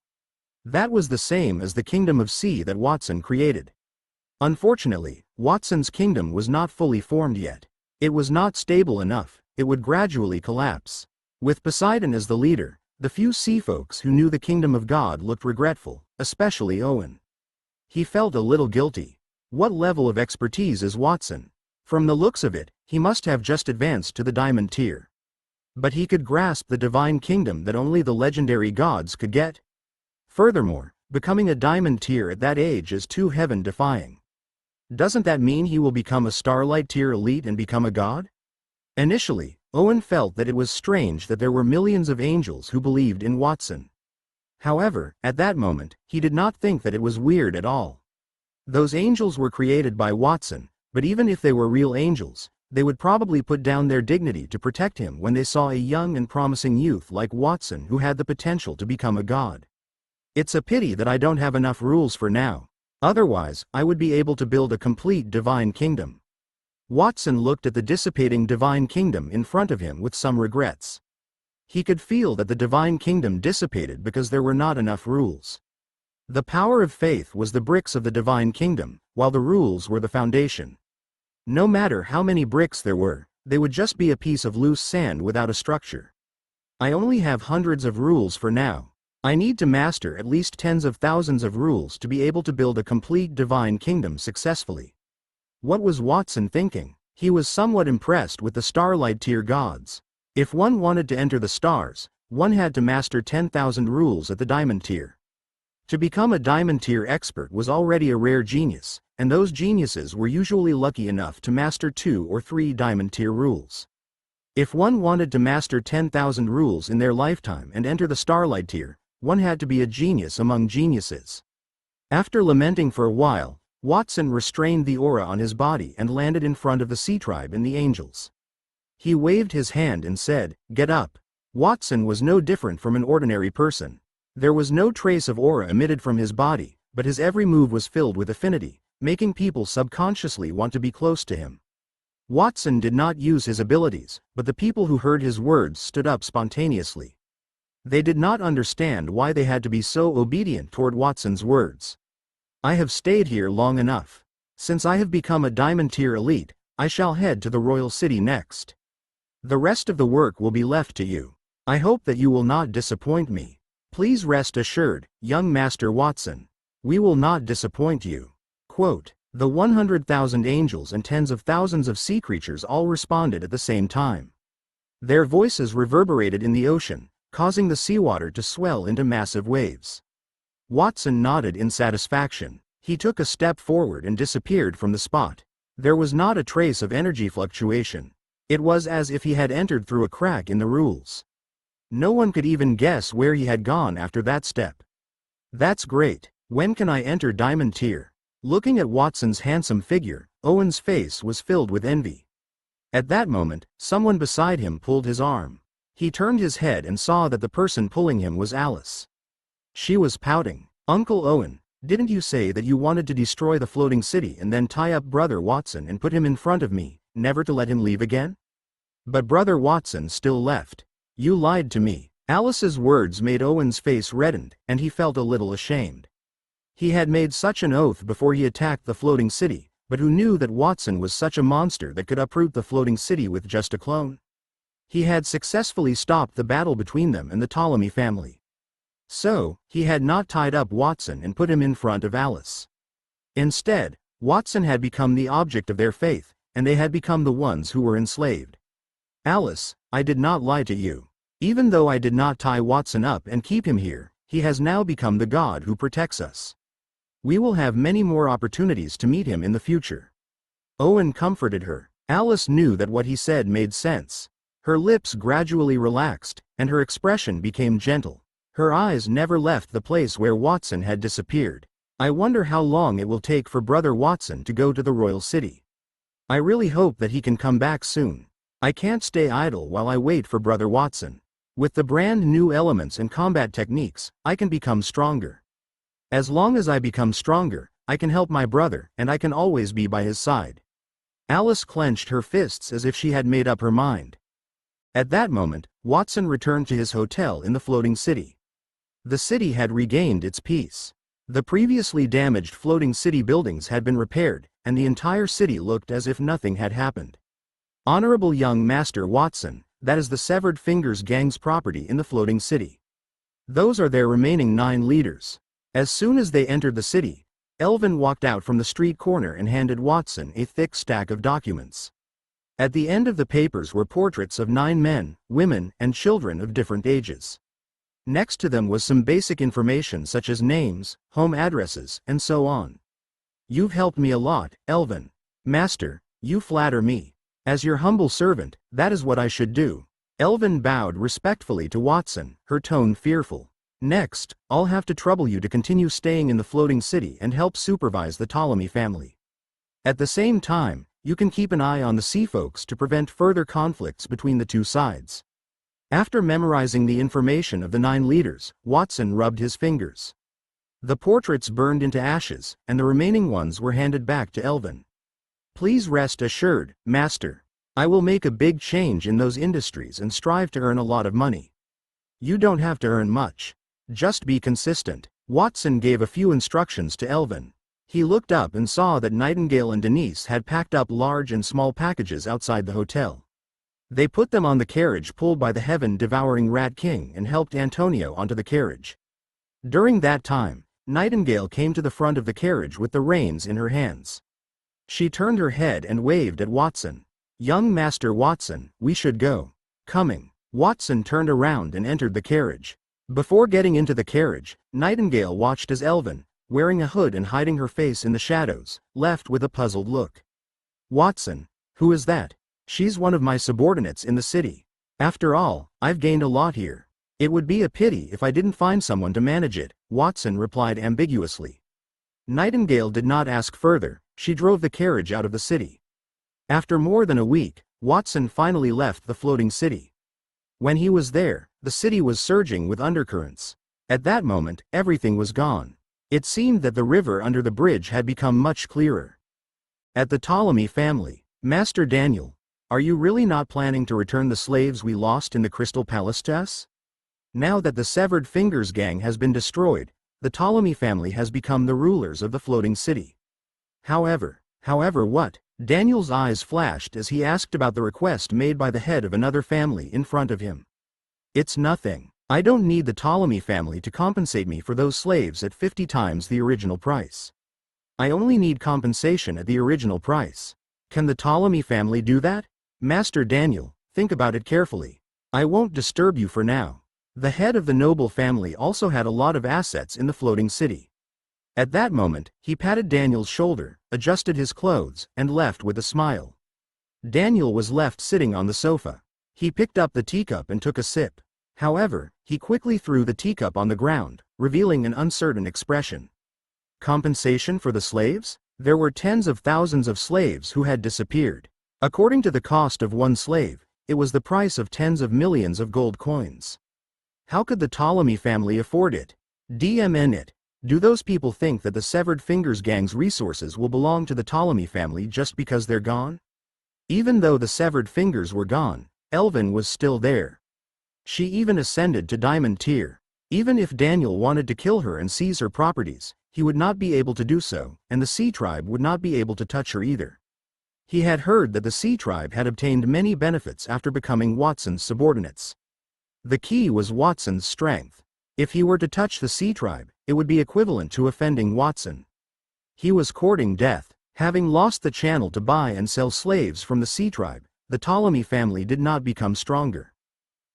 That was the same as the Kingdom of Sea that Watson created. Unfortunately, Watson's kingdom was not fully formed yet. It was not stable enough. It would gradually collapse. With Poseidon as the leader, the few sea folks who knew the Kingdom of God looked regretful, especially Owen. He felt a little guilty. What level of expertise is Watson? From the looks of it, he must have just advanced to the diamond tier. But he could grasp the divine kingdom that only the legendary gods could get. Furthermore, becoming a diamond tier at that age is too heaven-defying. Doesn't that mean he will become a starlight tier elite and become a god? Initially, Owen felt that it was strange that there were millions of angels who believed in Watson. However, at that moment, he did not think that it was weird at all. Those angels were created by Watson, but even if they were real angels, they would probably put down their dignity to protect him when they saw a young and promising youth like Watson who had the potential to become a god. It's a pity that I don't have enough rules for now. Otherwise, I would be able to build a complete divine kingdom. Watson looked at the dissipating divine kingdom in front of him with some regrets. He could feel that the divine kingdom dissipated because there were not enough rules. The power of faith was the bricks of the divine kingdom, while the rules were the foundation. No matter how many bricks there were, they would just be a piece of loose sand without a structure. I only have hundreds of rules for now. I need to master at least tens of thousands of rules to be able to build a complete divine kingdom successfully. What was Watson thinking? He was somewhat impressed with the starlight tier gods. If one wanted to enter the stars, one had to master 10,000 rules at the diamond tier. To become a diamond tier expert was already a rare genius, and those geniuses were usually lucky enough to master 2 or 3 diamond tier rules. If one wanted to master 10,000 rules in their lifetime and enter the starlight tier, one had to be a genius among geniuses. After lamenting for a while, Watson restrained the aura on his body and landed in front of the sea tribe and the angels. He waved his hand and said, "Get up." Watson was no different from an ordinary person. There was no trace of aura emitted from his body, but his every move was filled with affinity, making people subconsciously want to be close to him. Watson did not use his abilities, but the people who heard his words stood up spontaneously. They did not understand why they had to be so obedient toward Watson's words. "I have stayed here long enough. Since I have become a diamond tier elite, I shall head to the royal city next. The rest of the work will be left to you. I hope that you will not disappoint me. Please rest assured, young Master Watson. We will not disappoint you." Quote, the 100,000 angels and tens of thousands of sea creatures all responded at the same time. Their voices reverberated in the ocean, causing the seawater to swell into massive waves. Watson nodded in satisfaction. He took a step forward and disappeared from the spot. There was not a trace of energy fluctuation. It was as if he had entered through a crack in the rules. No one could even guess where he had gone after that step. "That's great. When can I enter diamond tier?" Looking at Watson's handsome figure, Owen's face was filled with envy. At that moment, someone beside him pulled his arm. He turned his head and saw that the person pulling him was Alice. She was pouting. "Uncle Owen, didn't you say that you wanted to destroy the floating city and then tie up Brother Watson and put him in front of me, never to let him leave again? But Brother Watson still left. You lied to me." Alice's words made Owen's face redden, and he felt a little ashamed. He had made such an oath before he attacked the floating city, but who knew that Watson was such a monster that could uproot the floating city with just a clone? He had successfully stopped the battle between them and the Ptolemy family. So, he had not tied up Watson and put him in front of Alice. Instead, Watson had become the object of their faith, and they had become the ones who were enslaved. Alice, I did not lie to you. Even though I did not tie Watson up and keep him here, he has now become the God who protects us. We will have many more opportunities to meet him in the future. Owen comforted her. Alice knew that what he said made sense. Her lips gradually relaxed, and her expression became gentle. Her eyes never left the place where Watson had disappeared. I wonder how long it will take for Brother Watson to go to the royal city. I really hope that he can come back soon. I can't stay idle while I wait for Brother Watson. With the brand new elements and combat techniques, I can become stronger. As long as I become stronger, I can help my brother, and I can always be by his side. Alice clenched her fists as if she had made up her mind. At that moment, Watson returned to his hotel in the floating city. The city had regained its peace. The previously damaged floating city buildings had been repaired, and the entire city looked as if nothing had happened. Honorable young Master Watson, that is the Severed Fingers Gang's property in the floating city. Those are their remaining 9 leaders. As soon as they entered the city, Elvin walked out from the street corner and handed Watson a thick stack of documents. At the end of the papers were portraits of 9 men, women, and children of different ages. Next to them was some basic information such as names, home addresses, and so on. You've helped me a lot, Elvin. Master, you flatter me. As your humble servant, that is what I should do. Elvin bowed respectfully to Watson, her tone fearful. Next, I'll have to trouble you to continue staying in the floating city and help supervise the Ptolemy family. At the same time, you can keep an eye on the sea folks to prevent further conflicts between the two sides. After memorizing the information of the 9 leaders, Watson rubbed his fingers. The portraits burned into ashes, and the remaining ones were handed back to Elvin. Please rest assured, Master. I will make a big change in those industries and strive to earn a lot of money. You don't have to earn much. Just be consistent. Watson gave a few instructions to Elvin. He looked up and saw that Nightingale and Denise had packed up large and small packages outside the hotel. They put them on the carriage pulled by the heaven-devouring Rat King and helped Antonio onto the carriage. During that time, Nightingale came to the front of the carriage with the reins in her hands. She turned her head and waved at Watson. Young Master Watson, we should go. Coming. Watson turned around and entered the carriage. Before getting into the carriage, Nightingale watched as Elvin, wearing a hood and hiding her face in the shadows, left with a puzzled look. Watson, who is that? She's one of my subordinates in the city. After all, I've gained a lot here. It would be a pity if I didn't find someone to manage it, Watson replied ambiguously. Nightingale did not ask further. She drove the carriage out of the city. After more than a week, Watson finally left the floating city. When he was there, the city was surging with undercurrents. At that moment, everything was gone. It seemed that the river under the bridge had become much clearer. At the Ptolemy family, Master Daniel, are you really not planning to return the slaves we lost in the Crystal Palace to us? Now that the Severed Fingers gang has been destroyed, the Ptolemy family has become the rulers of the floating city. However what? Daniel's eyes flashed as he asked about the request made by the head of another family in front of him. It's nothing. I don't need the Ptolemy family to compensate me for those slaves at 50 times the original price. I only need compensation at the original price. Can the Ptolemy family do that? Master Daniel, think about it carefully. I won't disturb you for now. The head of the noble family also had a lot of assets in the floating city. At that moment, he patted Daniel's shoulder, adjusted his clothes, and left with a smile. Daniel was left sitting on the sofa. He picked up the teacup and took a sip. However, he quickly threw the teacup on the ground, revealing an uncertain expression. Compensation for the slaves? There were tens of thousands of slaves who had disappeared. According to the cost of one slave, it was the price of tens of millions of gold coins. How could the Ptolemy family afford it? DMN it. Do those people think that the Severed Fingers gang's resources will belong to the Ptolemy family just because they're gone? Even though the Severed Fingers were gone, Elvin was still there. She even ascended to Diamond Tier. Even if Daniel wanted to kill her and seize her properties, he would not be able to do so, and the Sea Tribe would not be able to touch her either. He had heard that the Sea Tribe had obtained many benefits after becoming Watson's subordinates. The key was Watson's strength. If he were to touch the Sea Tribe, it would be equivalent to offending Watson. He was courting death. Having lost the channel to buy and sell slaves from the Sea Tribe, the Ptolemy family did not become stronger.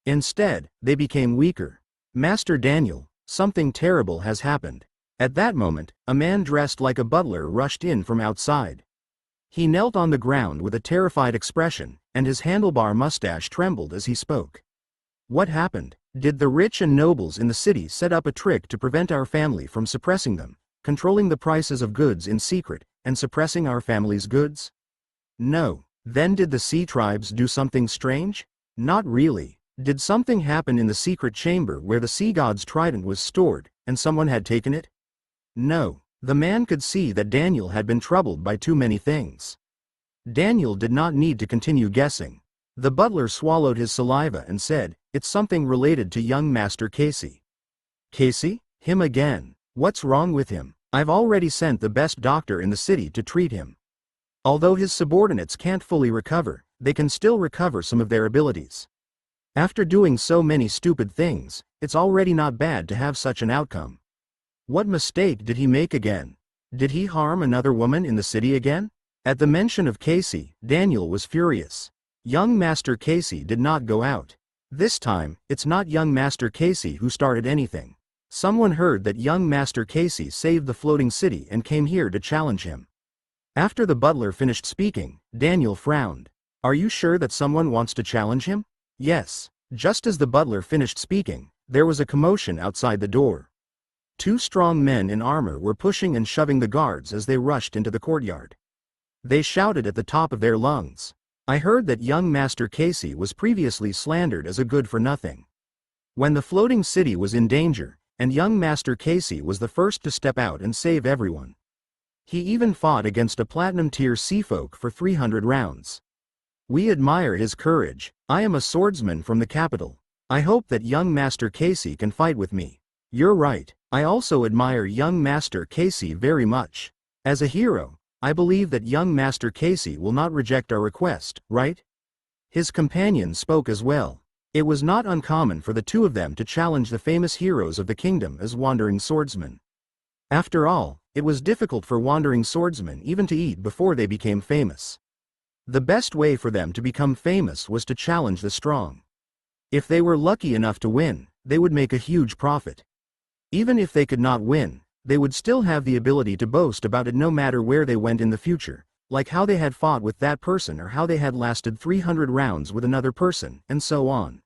Instead, they became weaker. Master Daniel, something terrible has happened. At that moment, a man dressed like a butler rushed in from outside. He knelt on the ground with a terrified expression, and his handlebar mustache trembled as he spoke. What happened? Did the rich and nobles in the city set up a trick to prevent our family from suppressing them, controlling the prices of goods in secret, and suppressing our family's goods? No. Then did the Sea Tribes do something strange? Not really. Did something happen in the secret chamber where the sea god's trident was stored, and someone had taken it? No. The man could see that Daniel had been troubled by too many things. Daniel did not need to continue guessing. The butler swallowed his saliva and said, "It's something related to young Master Casey." Casey? Him again. What's wrong with him? I've already sent the best doctor in the city to treat him. Although his subordinates can't fully recover, they can still recover some of their abilities. After doing so many stupid things, it's already not bad to have such an outcome. What mistake did he make again? Did he harm another woman in the city again? At the mention of Casey, Daniel was furious. Young Master Casey did not go out. This time, it's not young Master Casey who started anything. Someone heard that young Master Casey saved the floating city and came here to challenge him. After the butler finished speaking, Daniel frowned. Are you sure that someone wants to challenge him? Yes. Just as the butler finished speaking, there was a commotion outside the door. Two strong men in armor were pushing and shoving the guards as they rushed into the courtyard. They shouted at the top of their lungs. I heard that young Master Casey was previously slandered as a good-for-nothing. When the floating city was in danger, and young Master Casey was the first to step out and save everyone. He even fought against a platinum-tier seafolk for 300 rounds. We admire his courage. I am a swordsman from the capital. I hope that young Master Casey can fight with me. You're right. I also admire young Master Casey very much. As a hero, I believe that young Master Casey will not reject our request, right? His companion spoke as well. It was not uncommon for the two of them to challenge the famous heroes of the kingdom as wandering swordsmen. After all, it was difficult for wandering swordsmen even to eat before they became famous. The best way for them to become famous was to challenge the strong. If they were lucky enough to win, they would make a huge profit. Even if they could not win, they would still have the ability to boast about it no matter where they went in the future, like how they had fought with that person or how they had lasted 300 rounds with another person, and so on.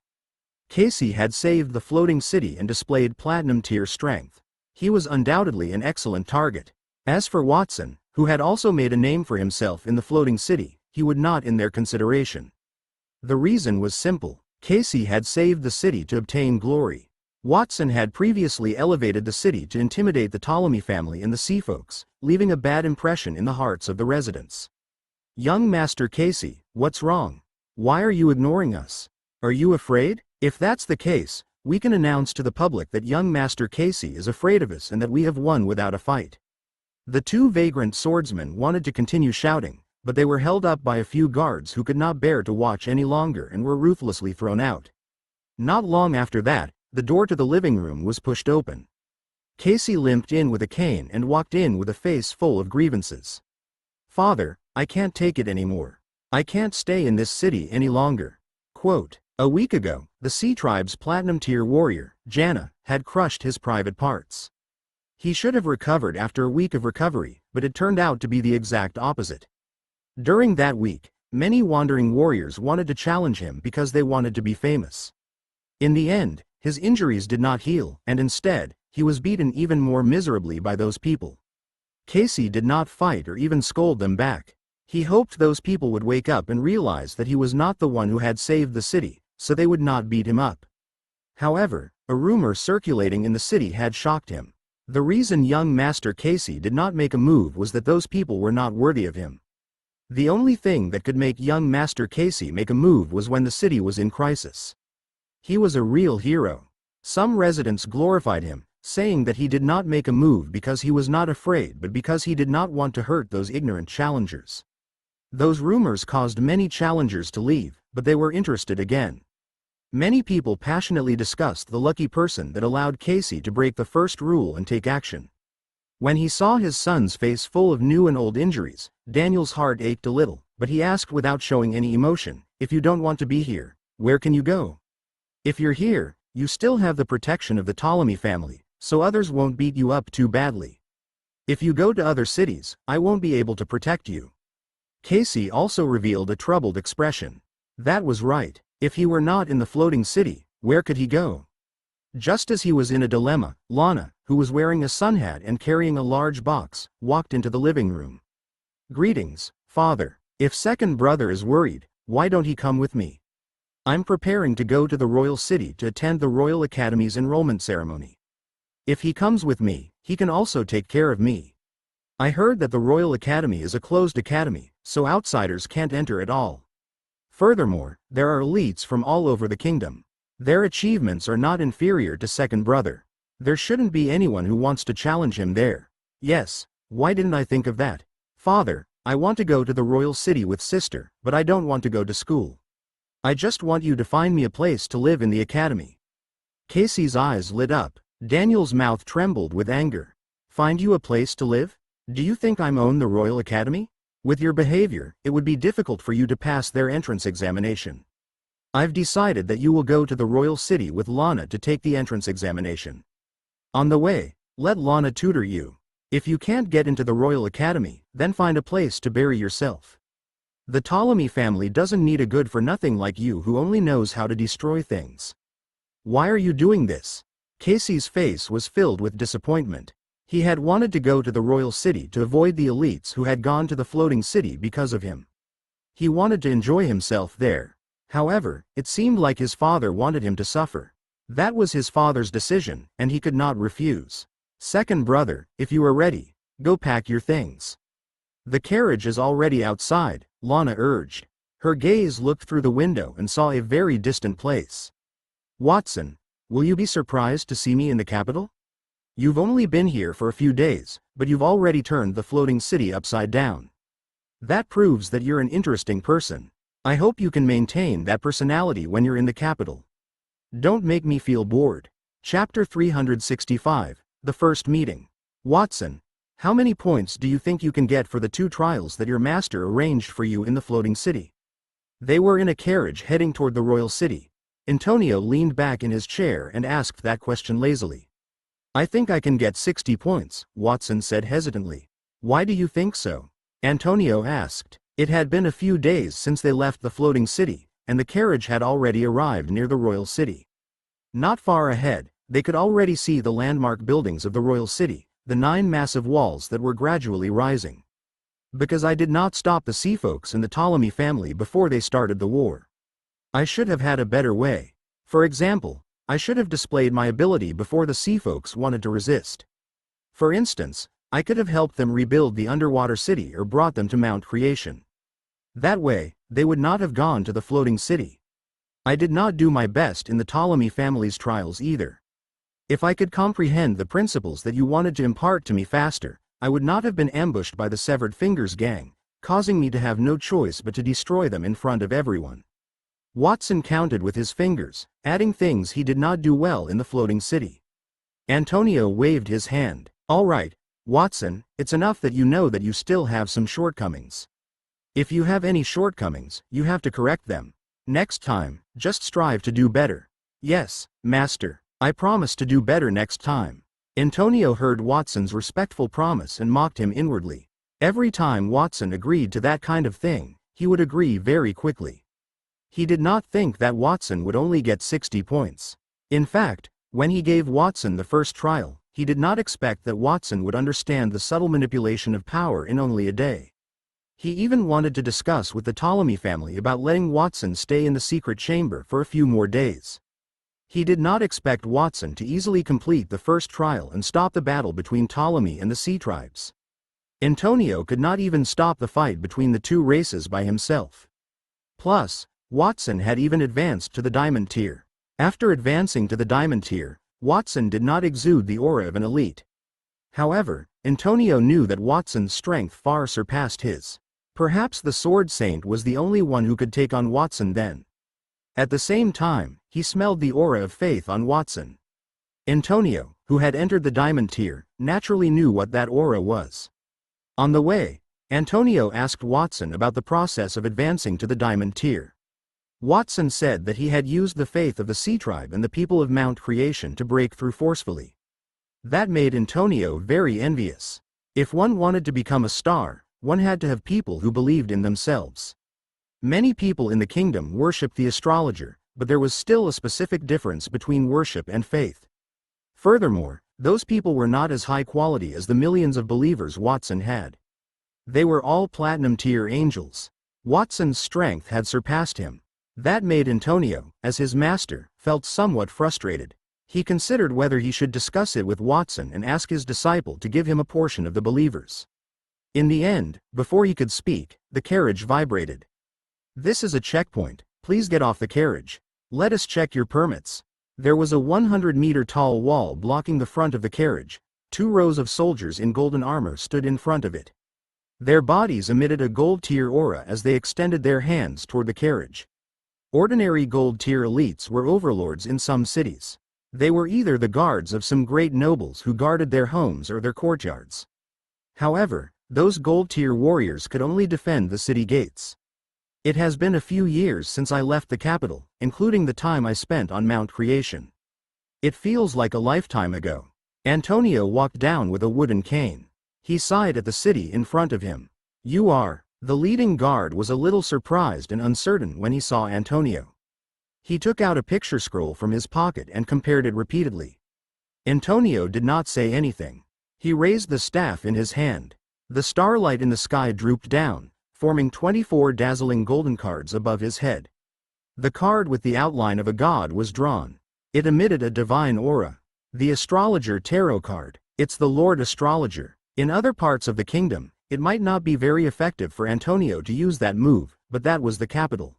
Casey had saved the floating city and displayed platinum-tier strength. He was undoubtedly an excellent target. As for Watson, who had also made a name for himself in the floating city, he would not in their consideration. The reason was simple. Casey had saved the city to obtain glory. Watson had previously elevated the city to intimidate the Ptolemy family and the seafolks, leaving a bad impression in the hearts of the residents. Young Master Casey, what's wrong? Why are you ignoring us? Are you afraid? If that's the case, we can announce to the public that young Master Casey is afraid of us and that we have won without a fight. The two vagrant swordsmen wanted to continue shouting, but they were held up by a few guards who could not bear to watch any longer and were ruthlessly thrown out. Not long after that, the door to the living room was pushed open. Casey limped in with a cane and walked in with a face full of grievances. Father, I can't take it anymore. I can't stay in this city any longer. Quote, a week ago, the Sea Tribe's platinum-tier warrior, Janna, had crushed his private parts. He should have recovered after a week of recovery, but it turned out to be the exact opposite. During that week, many wandering warriors wanted to challenge him because they wanted to be famous. In the end, his injuries did not heal, and instead, he was beaten even more miserably by those people. Casey did not fight or even scold them back. He hoped those people would wake up and realize that he was not the one who had saved the city, so they would not beat him up. However, a rumor circulating in the city had shocked him. The reason young Master Casey did not make a move was that those people were not worthy of him. The only thing that could make young Master Casey make a move was when the city was in crisis. He was a real hero. Some residents glorified him, saying that he did not make a move because he was not afraid but because he did not want to hurt those ignorant challengers. Those rumors caused many challengers to leave, but they were interested again. Many people passionately discussed the lucky person that allowed Casey to break the first rule and take action. When he saw his son's face full of new and old injuries, Daniel's heart ached a little, but he asked without showing any emotion, "If you don't want to be here, where can you go? If you're here, you still have the protection of the Ptolemy family, so others won't beat you up too badly. If you go to other cities, I won't be able to protect you." Casey also revealed a troubled expression. That was right. If he were not in the floating city, where could he go? Just as he was in a dilemma, Lana, who was wearing a sun hat and carrying a large box, walked into the living room. "Greetings, Father. If second brother is worried, why don't he come with me? I'm preparing to go to the royal city to attend the Royal Academy's enrollment ceremony. If he comes with me, he can also take care of me. I heard that the Royal Academy is a closed academy, so outsiders can't enter at all. Furthermore, there are elites from all over the kingdom. Their achievements are not inferior to second brother. There shouldn't be anyone who wants to challenge him there. Yes, why didn't I think of that? Father, I want to go to the royal city with sister, but I don't want to go to school. I just want you to find me a place to live in the academy." Casey's eyes lit up. Daniel's mouth trembled with anger. "Find you a place to live? Do you think I'm own the Royal Academy? With your behavior, it would be difficult for you to pass their entrance examination. I've decided that you will go to the royal city with Lana to take the entrance examination. On the way, let Lana tutor you. If you can't get into the Royal Academy, then find a place to bury yourself. The Ptolemy family doesn't need a good-for-nothing like you who only knows how to destroy things. Why are you doing this?" Casey's face was filled with disappointment. He had wanted to go to the royal city to avoid the elites who had gone to the floating city because of him. He wanted to enjoy himself there. However, it seemed like his father wanted him to suffer. That was his father's decision, and he could not refuse. "Second brother, if you are ready, go pack your things. The carriage is already outside," Lana urged. Her gaze looked through the window and saw a very distant place. "Watson, will you be surprised to see me in the capital? You've only been here for a few days, but you've already turned the floating city upside down. That proves that you're an interesting person. I hope you can maintain that personality when you're in the capital. Don't make me feel bored." Chapter 365, The First Meeting. "Watson, how many points do you think you can get for the 2 trials that your master arranged for you in the floating city?" They were in a carriage heading toward the royal city. Antonio leaned back in his chair and asked that question lazily. "I think I can get 60 points, Watson said hesitantly. "Why do you think so?" Antonio asked. It had been a few days since they left the floating city, and the carriage had already arrived near the royal city. Not far ahead, they could already see the landmark buildings of the royal city, the 9 massive walls that were gradually rising. "Because I did not stop the sea folks in the Ptolemy family before they started the war. I should have had a better way. For example, I should have displayed my ability before the sea folks wanted to resist. For instance, I could have helped them rebuild the underwater city or brought them to Mount Creation. That way, they would not have gone to the floating city. I did not do my best in the Ptolemy family's trials either. If I could comprehend the principles that you wanted to impart to me faster, I would not have been ambushed by the Severed Fingers gang, causing me to have no choice but to destroy them in front of everyone." Watson counted with his fingers, adding things he did not do well in the floating city. Antonio waved his hand. "All right, Watson, it's enough that you know that you still have some shortcomings. If you have any shortcomings, you have to correct them. Next time, just strive to do better." "Yes, Master, I promise to do better next time." Antonio heard Watson's respectful promise and mocked him inwardly. Every time Watson agreed to that kind of thing, he would agree very quickly. He did not think that Watson would only get 60 points. In fact, when he gave Watson the first trial, he did not expect that Watson would understand the subtle manipulation of power in only a day. He even wanted to discuss with the Ptolemy family about letting Watson stay in the secret chamber for a few more days. He did not expect Watson to easily complete the first trial and stop the battle between Ptolemy and the sea tribes. Antonio could not even stop the fight between the 2 races by himself. Plus, Watson had even advanced to the diamond tier. After advancing to the diamond tier, Watson did not exude the aura of an elite. However, Antonio knew that Watson's strength far surpassed his. Perhaps the sword saint was the only one who could take on Watson then. At the same time, he smelled the aura of faith on Watson. Antonio, who had entered the diamond tier, naturally knew what that aura was. On the way, Antonio asked Watson about the process of advancing to the diamond tier. Watson said that he had used the faith of the Sea Tribe and the people of Mount Creation to break through forcefully. That made Antonio very envious. If one wanted to become a star, one had to have people who believed in themselves. Many people in the kingdom worshipped the astrologer, but there was still a specific difference between worship and faith. Furthermore, those people were not as high quality as the millions of believers Watson had. They were all platinum tier angels. Watson's strength had surpassed him. That made Antonio, as his master, felt somewhat frustrated. He considered whether he should discuss it with Watson and ask his disciple to give him a portion of the believers. In the end, before he could speak, the carriage vibrated. "This is a checkpoint, please get off the carriage. Let us check your permits." There was a 100-meter tall wall blocking the front of the carriage. 2 rows of soldiers in golden armor stood in front of it. Their bodies emitted a gold tier aura as they extended their hands toward the carriage. Ordinary gold tier elites were overlords in some cities. They were either the guards of some great nobles who guarded their homes or their courtyards. However, those gold tier warriors could only defend the city gates. It has been a few years since I left the capital, including the time I spent on Mount Creation. It feels like a lifetime ago. Antonio walked down with a wooden cane. He sighed at the city in front of him. "You are." The leading guard was a little surprised and uncertain when he saw Antonio. He took out a picture scroll from his pocket and compared it repeatedly. Antonio did not say anything. He raised the staff in his hand. The starlight in the sky drooped down, forming 24 dazzling golden cards above his head. The card with the outline of a god was drawn. It emitted a divine aura. The astrologer tarot card. It's the Lord Astrologer. In other parts of the kingdom, it might not be very effective for Antonio to use that move, but that was the capital.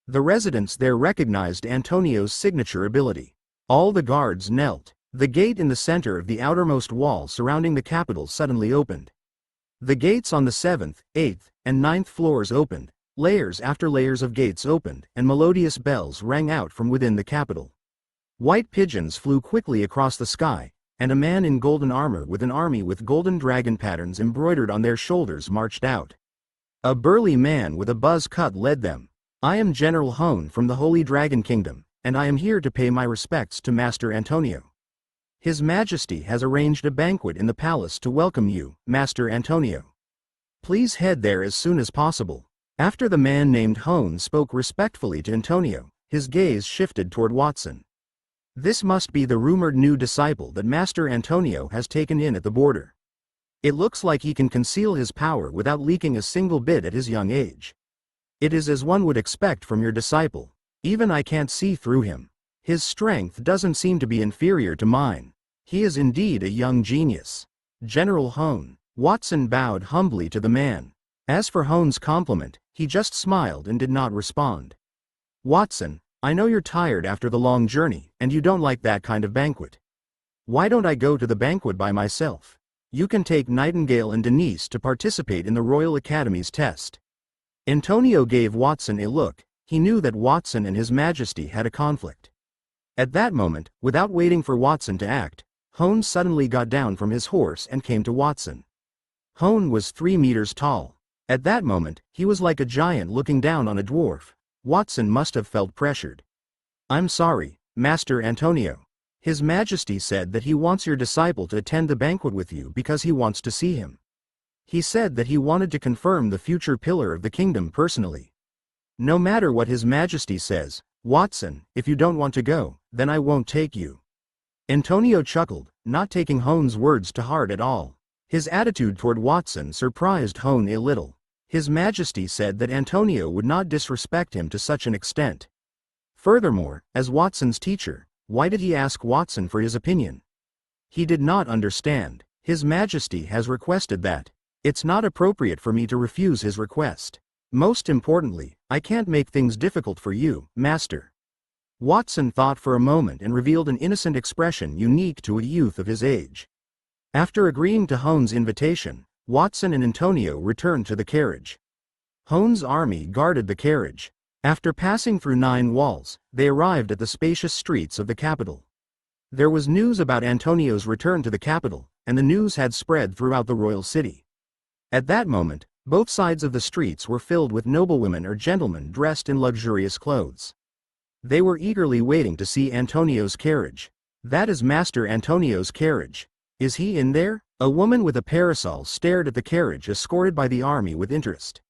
The residents there recognized Antonio's signature ability. All the guards knelt. The gate in the center of the outermost wall surrounding the capital suddenly opened. The gates on the 7th, 8th, and 9th floors opened, layers after layers of gates opened, and melodious bells rang out from within the capital. White pigeons flew quickly across the sky, and a man in golden armor with an army with golden dragon patterns embroidered on their shoulders marched out. A burly man with a buzz cut led them. "I am General Hone from the Holy Dragon Kingdom, and I am here to pay my respects to Master Antonio. His Majesty has arranged a banquet in the palace to welcome you, Master Antonio. Please head there as soon as possible." After the man named Hone spoke respectfully to Antonio, his gaze shifted toward Watson. This must be the rumored new disciple that Master Antonio has taken in at the border. It looks like he can conceal his power without leaking a single bit at his young age. It is as one would expect from your disciple. Even I can't see through him. His strength doesn't seem to be inferior to mine. He is indeed a young genius. General Hone. Watson bowed humbly to the man. As for Hone's compliment, he just smiled and did not respond. "Watson, I know you're tired after the long journey, and you don't like that kind of banquet. Why don't I go to the banquet by myself? You can take Nightingale and Denise to participate in the Royal Academy's test." Antonio gave Watson a look. He knew that Watson and His Majesty had a conflict. At that moment, without waiting for Watson to act, Hone suddenly got down from his horse and came to Watson. Hone was 3 meters tall. At that moment, he was like a giant looking down on a dwarf. Watson must have felt pressured. "I'm sorry, Master Antonio. His Majesty said that he wants your disciple to attend the banquet with you because he wants to see him. He said that he wanted to confirm the future pillar of the kingdom personally. No matter what His Majesty says, Watson, if you don't want to go, then I won't take you." Antonio chuckled, not taking Hone's words to heart at all. His attitude toward Watson surprised Hone a little. His Majesty said that Antonio would not disrespect him to such an extent. Furthermore, as Watson's teacher, why did he ask Watson for his opinion? He did not understand. His Majesty has requested that. It's not appropriate for me to refuse his request. Most importantly, I can't make things difficult for you, Master. Watson thought for a moment and revealed an innocent expression unique to a youth of his age. After agreeing to Hone's invitation, Watson and Antonio returned to the carriage. Hone's army guarded the carriage. After passing through 9 walls, they arrived at the spacious streets of the capital. There was news about Antonio's return to the capital, and the news had spread throughout the royal city. At that moment, both sides of the streets were filled with noblewomen or gentlemen dressed in luxurious clothes. They were eagerly waiting to see Antonio's carriage. "That is Master Antonio's carriage. Is he in there?" A woman with a parasol stared at the carriage escorted by the army with interest.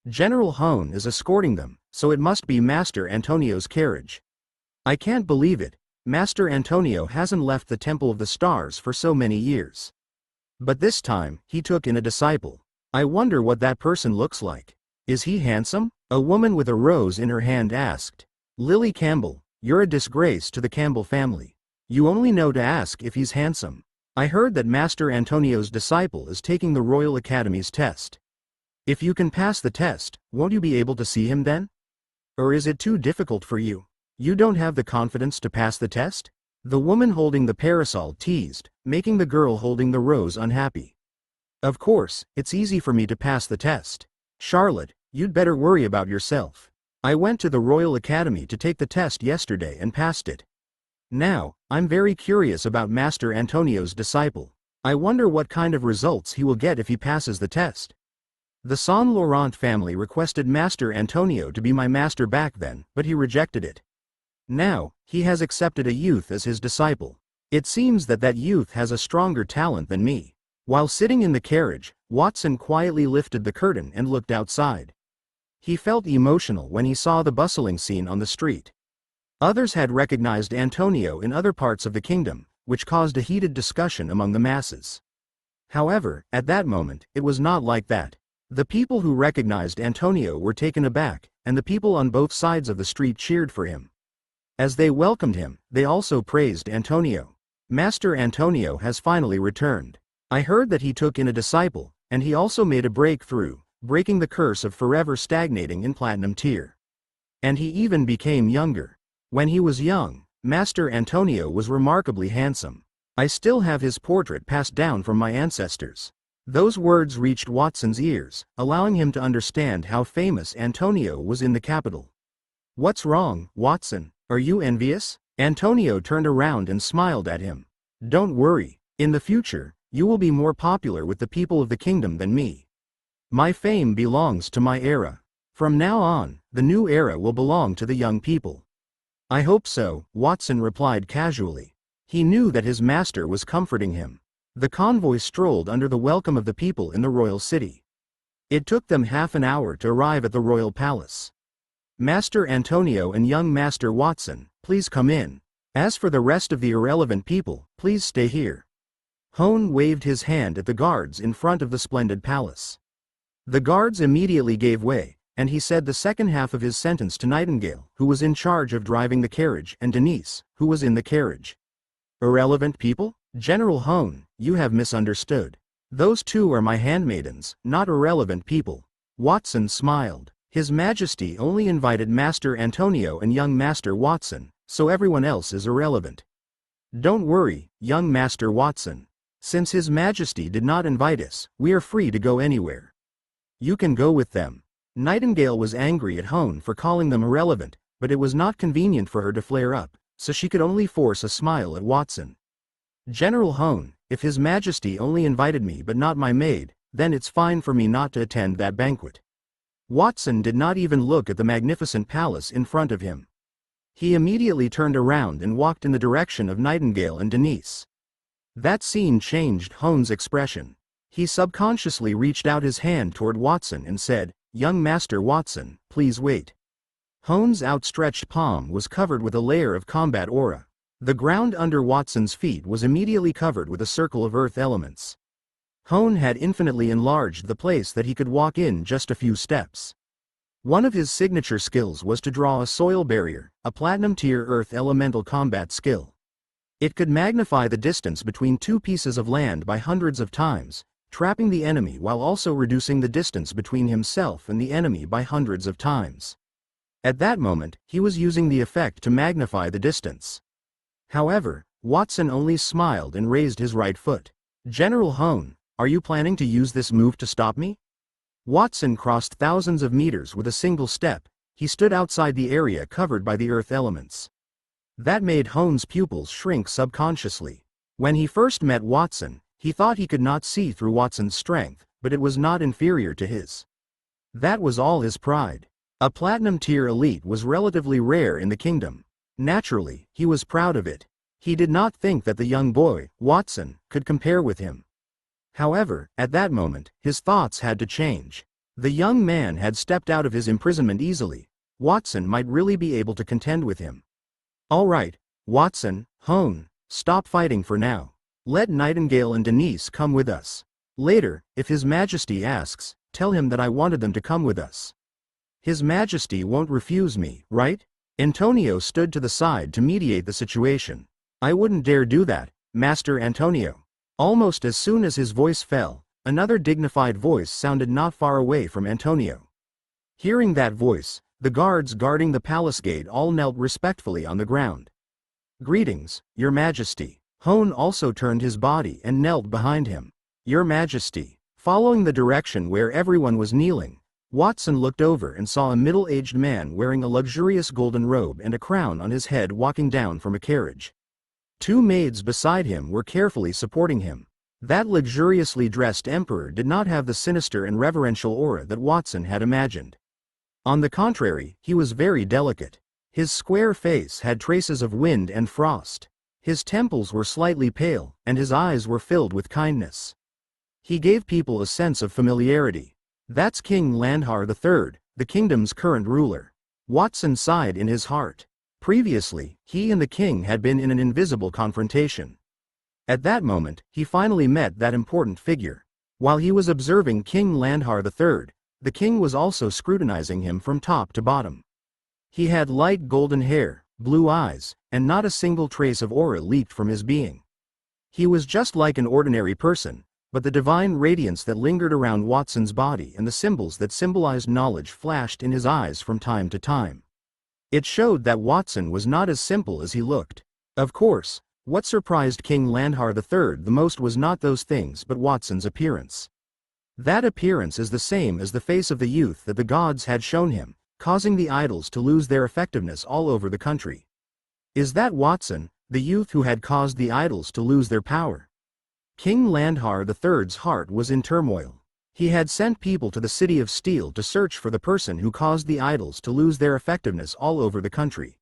"General Hone is escorting them, so it must be Master Antonio's carriage. I can't believe it. Master Antonio hasn't left the Temple of the Stars for so many years. But this time, he took in a disciple. I wonder what that person looks like. Is he handsome?" A woman with a rose in her hand asked. "Lily Campbell, you're a disgrace to the Campbell family. You only know to ask if he's handsome. I heard that Master Antonio's disciple is taking the Royal Academy's test. If you can pass the test, won't you be able to see him then? Or is it too difficult for you? You don't have the confidence to pass the test?" The woman holding the parasol teased, making the girl holding the rose unhappy. "Of course, it's easy for me to pass the test. Charlotte, you'd better worry about yourself. I went to the Royal Academy to take the test yesterday and passed it. Now, I'm very curious about Master Antonio's disciple. I wonder what kind of results he will get if he passes the test. The Saint Laurent family requested Master Antonio to be my master back then, but he rejected it. Now, he has accepted a youth as his disciple. It seems that that youth has a stronger talent than me." While sitting in the carriage, Watson quietly lifted the curtain and looked outside. He felt emotional when he saw the bustling scene on the street. Others had recognized Antonio in other parts of the kingdom, which caused a heated discussion among the masses. However, at that moment, it was not like that. The people who recognized Antonio were taken aback, and the people on both sides of the street cheered for him. As they welcomed him, they also praised Antonio. "Master Antonio has finally returned. I heard that he took in a disciple, and he also made a breakthrough, breaking the curse of forever stagnating in platinum tier. And he even became younger. When he was young, Master Antonio was remarkably handsome. I still have his portrait passed down from my ancestors." Those words reached Watson's ears, allowing him to understand how famous Antonio was in the capital. "What's wrong, Watson? Are you envious?" Antonio turned around and smiled at him. "Don't worry. In the future, you will be more popular with the people of the kingdom than me. My fame belongs to my era. From now on, the new era will belong to the young people." "I hope so," Watson replied casually. He knew that his master was comforting him. The convoy strolled under the welcome of the people in the royal city. It took them half an hour to arrive at the royal palace. "Master Antonio and young Master Watson, please come in. As for the rest of the irrelevant people, please stay here." Hone waved his hand at the guards in front of the splendid palace. The guards immediately gave way, and he said the second half of his sentence to Nightingale, who was in charge of driving the carriage, and Denise, who was in the carriage. "Irrelevant people? General Hone, you have misunderstood. Those two are my handmaidens, not irrelevant people." Watson smiled. His Majesty only invited Master Antonio and young Master Watson, so everyone else is irrelevant. "Don't worry, young Master Watson. Since His Majesty did not invite us, we are free to go anywhere. You can go with them." Nightingale was angry at Hone for calling them irrelevant, but it was not convenient for her to flare up, so she could only force a smile at Watson. "General Hone, if His Majesty only invited me but not my maid, then it's fine for me not to attend that banquet." Watson did not even look at the magnificent palace in front of him. He immediately turned around and walked in the direction of Nightingale and Denise. That scene changed Hone's expression. He subconsciously reached out his hand toward Watson and said, "Young Master Watson, please wait." Hone's outstretched palm was covered with a layer of combat aura. The ground under Watson's feet was immediately covered with a circle of earth elements. Hone had infinitely enlarged the place that he could walk in just a few steps. One of his signature skills was to draw a soil barrier, a platinum-tier earth elemental combat skill. It could magnify the distance between two pieces of land by hundreds of times, trapping the enemy while also reducing the distance between himself and the enemy by hundreds of times. At that moment, he was using the effect to magnify the distance. However, Watson only smiled and raised his right foot. "General Hone, are you planning to use this move to stop me?" Watson crossed thousands of meters with a single step. He stood outside the area covered by the earth elements. That made Hohn's pupils shrink subconsciously. When he first met Watson, he thought he could not see through Watson's strength, but it was not inferior to his. That was all his pride. A platinum-tier elite was relatively rare in the kingdom. Naturally, he was proud of it. He did not think that the young boy, Watson, could compare with him. However, at that moment, his thoughts had to change. The young man had stepped out of his imprisonment easily. Watson might really be able to contend with him. All right, Watson, Hohn, stop fighting for now. Let Nightingale and Denise come with us. Later, if His Majesty asks, tell him that I wanted them to come with us. His Majesty won't refuse me, right? Antonio stood to the side to mediate the situation. I wouldn't dare do that, Master Antonio. Almost as soon as his voice fell, another dignified voice sounded not far away from Antonio. Hearing that voice, the guards guarding the palace gate all knelt respectfully on the ground. Greetings, Your Majesty. Hohn also turned his body and knelt behind him. Your Majesty. Following the direction where everyone was kneeling, Watson looked over and saw a middle-aged man wearing a luxurious golden robe and a crown on his head walking down from a carriage. Two maids beside him were carefully supporting him. That luxuriously dressed emperor did not have the sinister and reverential aura that Watson had imagined. On the contrary, he was very delicate. His square face had traces of wind and frost. His temples were slightly pale, and his eyes were filled with kindness. He gave people a sense of familiarity. That's King Landhar III, the kingdom's current ruler. Watson sighed in his heart. Previously, he and the king had been in an invisible confrontation. At that moment, he finally met that important figure. While he was observing King Landhar III, the king was also scrutinizing him from top to bottom. He had light golden hair, blue eyes, and not a single trace of aura leaked from his being. He was just like an ordinary person, but the divine radiance that lingered around Watson's body and the symbols that symbolized knowledge flashed in his eyes from time to time. It showed that Watson was not as simple as he looked. Of course, what surprised King Landhar III the most was not those things but Watson's appearance. That appearance is the same as the face of the youth that the gods had shown him, causing the idols to lose their effectiveness all over the country. Is that Watson, the youth who had caused the idols to lose their power? King Landhar III's heart was in turmoil. He had sent people to the City of Steel to search for the person who caused the idols to lose their effectiveness all over the country.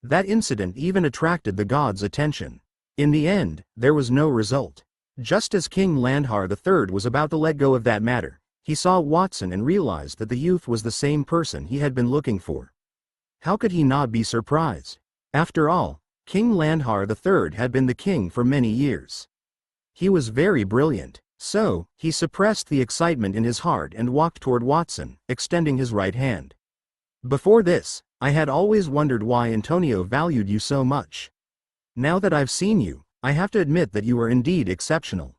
That incident even attracted the gods' attention. In the end, there was no result. Just as King Landhar III was about to let go of that matter, he saw Watson and realized that the youth was the same person he had been looking for. How could he not be surprised? After all, King Landhar III had been the king for many years. He was very brilliant. So, he suppressed the excitement in his heart and walked toward Watson, extending his right hand. Before this, I had always wondered why Antonio valued you so much. Now that I've seen you, I have to admit that you are indeed exceptional.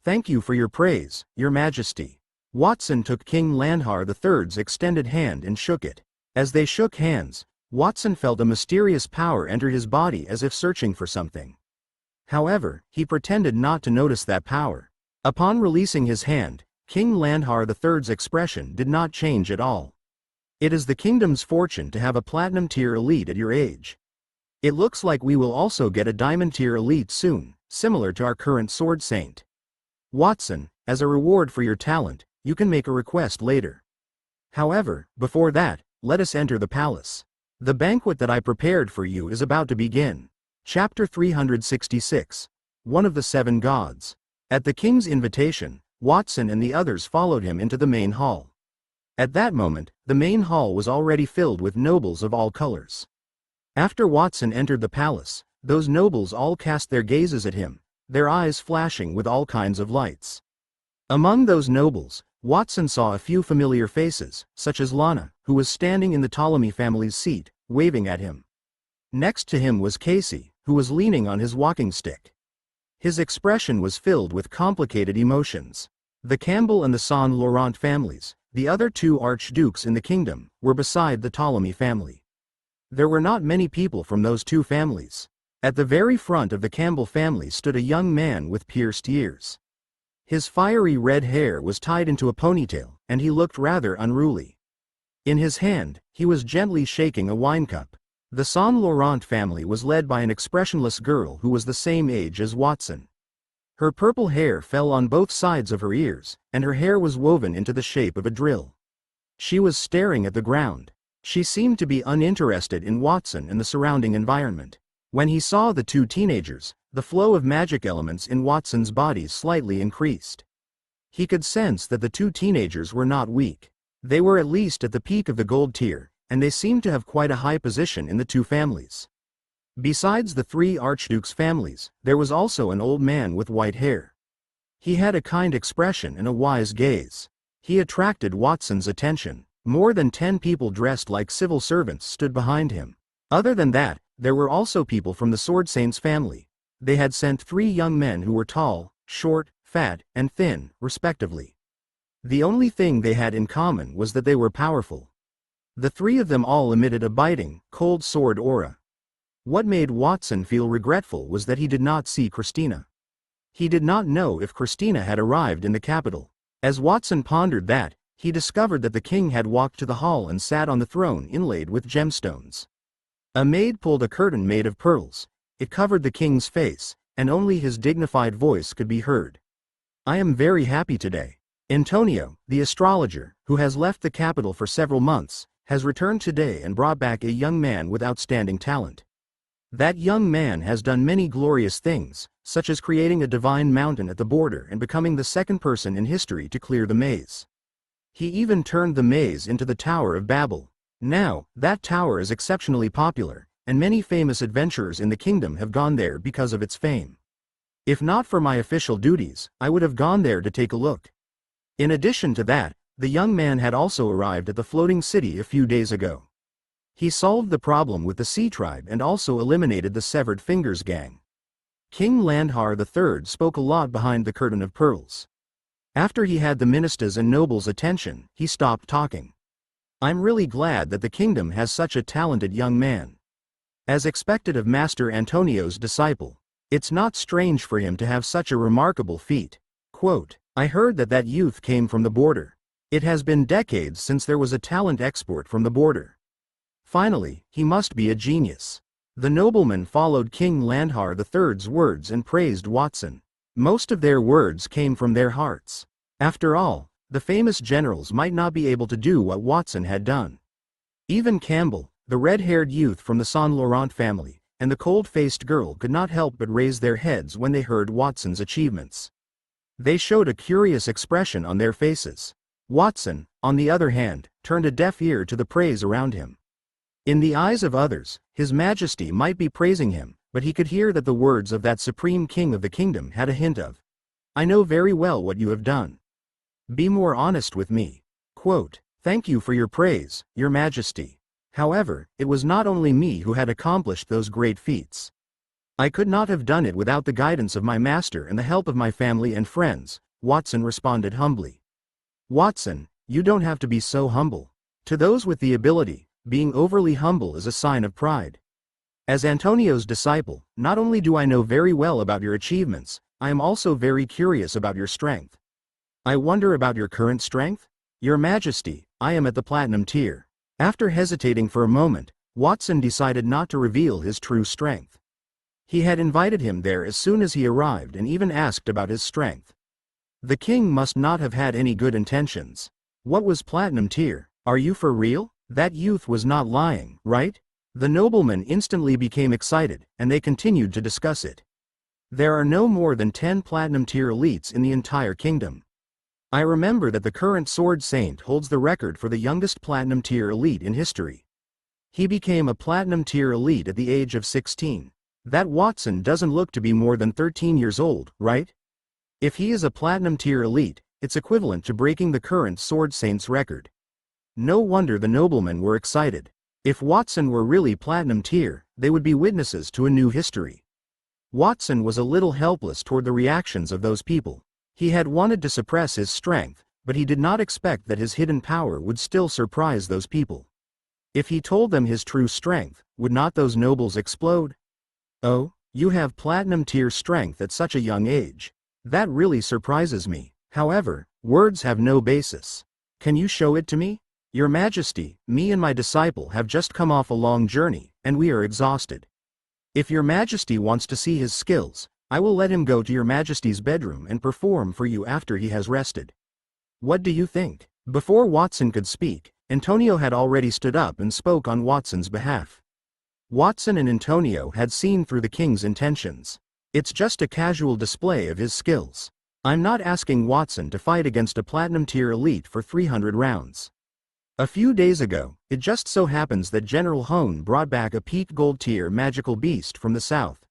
Thank you for your praise, Your Majesty. Watson took King Landhar III's extended hand and shook it. As they shook hands, Watson felt a mysterious power enter his body as if searching for something. However, he pretended not to notice that power. Upon releasing his hand, King Landhar III's expression did not change at all. It is the kingdom's fortune to have a platinum-tier elite at your age. It looks like we will also get a diamond-tier elite soon, similar to our current sword saint. Watson, as a reward for your talent, you can make a request later. However, before that, let us enter the palace. The banquet that I prepared for you is about to begin. Chapter 366. One of the Seven Gods. At the king's invitation, Watson and the others followed him into the main hall. At that moment, the main hall was already filled with nobles of all colors. After Watson entered the palace, those nobles all cast their gazes at him, their eyes flashing with all kinds of lights. Among those nobles, Watson saw a few familiar faces, such as Lana, who was standing in the Ptolemy family's seat, waving at him. Next to him was Casey, who was leaning on his walking stick. His expression was filled with complicated emotions. The Campbell and the Saint Laurent families, the other two archdukes in the kingdom, were beside the Ptolemy family. There were not many people from those two families. At the very front of the Campbell family stood a young man with pierced ears. His fiery red hair was tied into a ponytail, and he looked rather unruly. In his hand, he was gently shaking a wine cup. The Saint Laurent family was led by an expressionless girl who was the same age as Watson. Her purple hair fell on both sides of her ears, and her hair was woven into the shape of a drill. She was staring at the ground. She seemed to be uninterested in Watson and the surrounding environment. When he saw the two teenagers, the flow of magic elements in Watson's body slightly increased. He could sense that the two teenagers were not weak. They were at least at the peak of the gold tier, and they seemed to have quite a high position in the two families. Besides the three archdukes' families, there was also an old man with white hair. He had a kind expression and a wise gaze. He attracted Watson's attention. More than 10 people dressed like civil servants stood behind him. Other than that, there were also people from the Sword Saint's family. They had sent 3 young men who were tall, short, fat, and thin, respectively. The only thing they had in common was that they were powerful. The 3 of them all emitted a biting, cold sword aura. What made Watson feel regretful was that he did not see Christina. He did not know if Christina had arrived in the capital. As Watson pondered that, he discovered that the king had walked to the hall and sat on the throne inlaid with gemstones. A maid pulled a curtain made of pearls. It covered the king's face, and only his dignified voice could be heard. "I am very happy today. Antonio, the astrologer, who has left the capital for several months, has returned today and brought back a young man with outstanding talent. That young man has done many glorious things, such as creating a divine mountain at the border and becoming the second person in history to clear the maze. He even turned the maze into the Tower of Babel. Now, that tower is exceptionally popular, and many famous adventurers in the kingdom have gone there because of its fame. If not for my official duties, I would have gone there to take a look." In addition to that, the young man had also arrived at the floating city a few days ago. He solved the problem with the Sea Tribe and also eliminated the Severed Fingers gang. King Landhar III spoke a lot behind the curtain of pearls. After he had the ministers and nobles' attention, he stopped talking. "I'm really glad that the kingdom has such a talented young man. As expected of Master Antonio's disciple, it's not strange for him to have such a remarkable feat. Quote, I heard that that youth came from the border. It has been decades since there was a talent export from the border. Finally, he must be a genius." The nobleman followed King Landhar III's words and praised Watson. Most of their words came from their hearts. After all, the famous generals might not be able to do what Watson had done. Even Campbell, the red-haired youth from the Saint Laurent family, and the cold-faced girl could not help but raise their heads when they heard Watson's achievements. They showed a curious expression on their faces. Watson, on the other hand, turned a deaf ear to the praise around him. In the eyes of others, His Majesty might be praising him, but he could hear that the words of that supreme king of the kingdom had a hint of, "I know very well what you have done. Be more honest with me." Quote, "Thank you for your praise, Your Majesty. However, it was not only me who had accomplished those great feats. I could not have done it without the guidance of my master and the help of my family and friends," Watson responded humbly. "Watson, you don't have to be so humble. To those with the ability, being overly humble is a sign of pride. As Antonio's disciple, not only do I know very well about your achievements, I am also very curious about your strength." "I wonder about your current strength?" "Your Majesty, I am at the platinum tier." After hesitating for a moment, Watson decided not to reveal his true strength. He had invited him there as soon as he arrived and even asked about his strength. The king must not have had any good intentions. What was platinum tier? Are you for real? That youth was not lying, right? The nobleman instantly became excited, and they continued to discuss it. There are no more than 10 platinum tier elites in the entire kingdom. I remember that the current Sword Saint holds the record for the youngest platinum tier elite in history. He became a platinum tier elite at the age of 16. That Watson doesn't look to be more than 13 years old, right? If he is a platinum tier elite, it's equivalent to breaking the current Sword Saint's record. No wonder the noblemen were excited. If Watson were really platinum tier, they would be witnesses to a new history. Watson was a little helpless toward the reactions of those people. He had wanted to suppress his strength, but he did not expect that his hidden power would still surprise those people. If he told them his true strength, would not those nobles explode? "Oh, you have platinum tier strength at such a young age. That really surprises me. However, words have no basis. Can you show it to me? Your Majesty, me and my disciple have just come off a long journey, and we are exhausted. If your Majesty wants to see his skills, I will let him go to your Majesty's bedroom and perform for you after he has rested. What do you think? Before Watson could speak, Antonio had already stood up and spoke on Watson's behalf. Watson and Antonio had seen through the king's intentions. It's just a casual display of his skills. I'm not asking Watson to fight against a platinum-tier elite for 300 rounds. A few days ago, it just so happens that General Hone brought back a peak gold-tier magical beast from the south.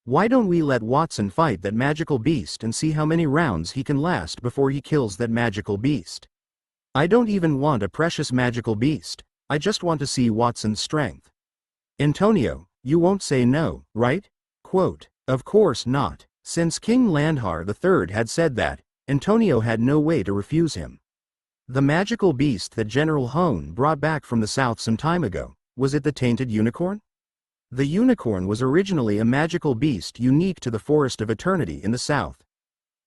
Why don't we let Watson fight that magical beast and see how many rounds he can last before he kills that magical beast? I don't even want a precious magical beast, I just want to see Watson's strength. Antonio, you won't say no, right? Quote, of course not. Since King Landhar III had said that, Antonio had no way to refuse him. The magical beast that General Hone brought back from the south some time ago, was it the tainted unicorn? The unicorn was originally a magical beast unique to the Forest of Eternity in the south.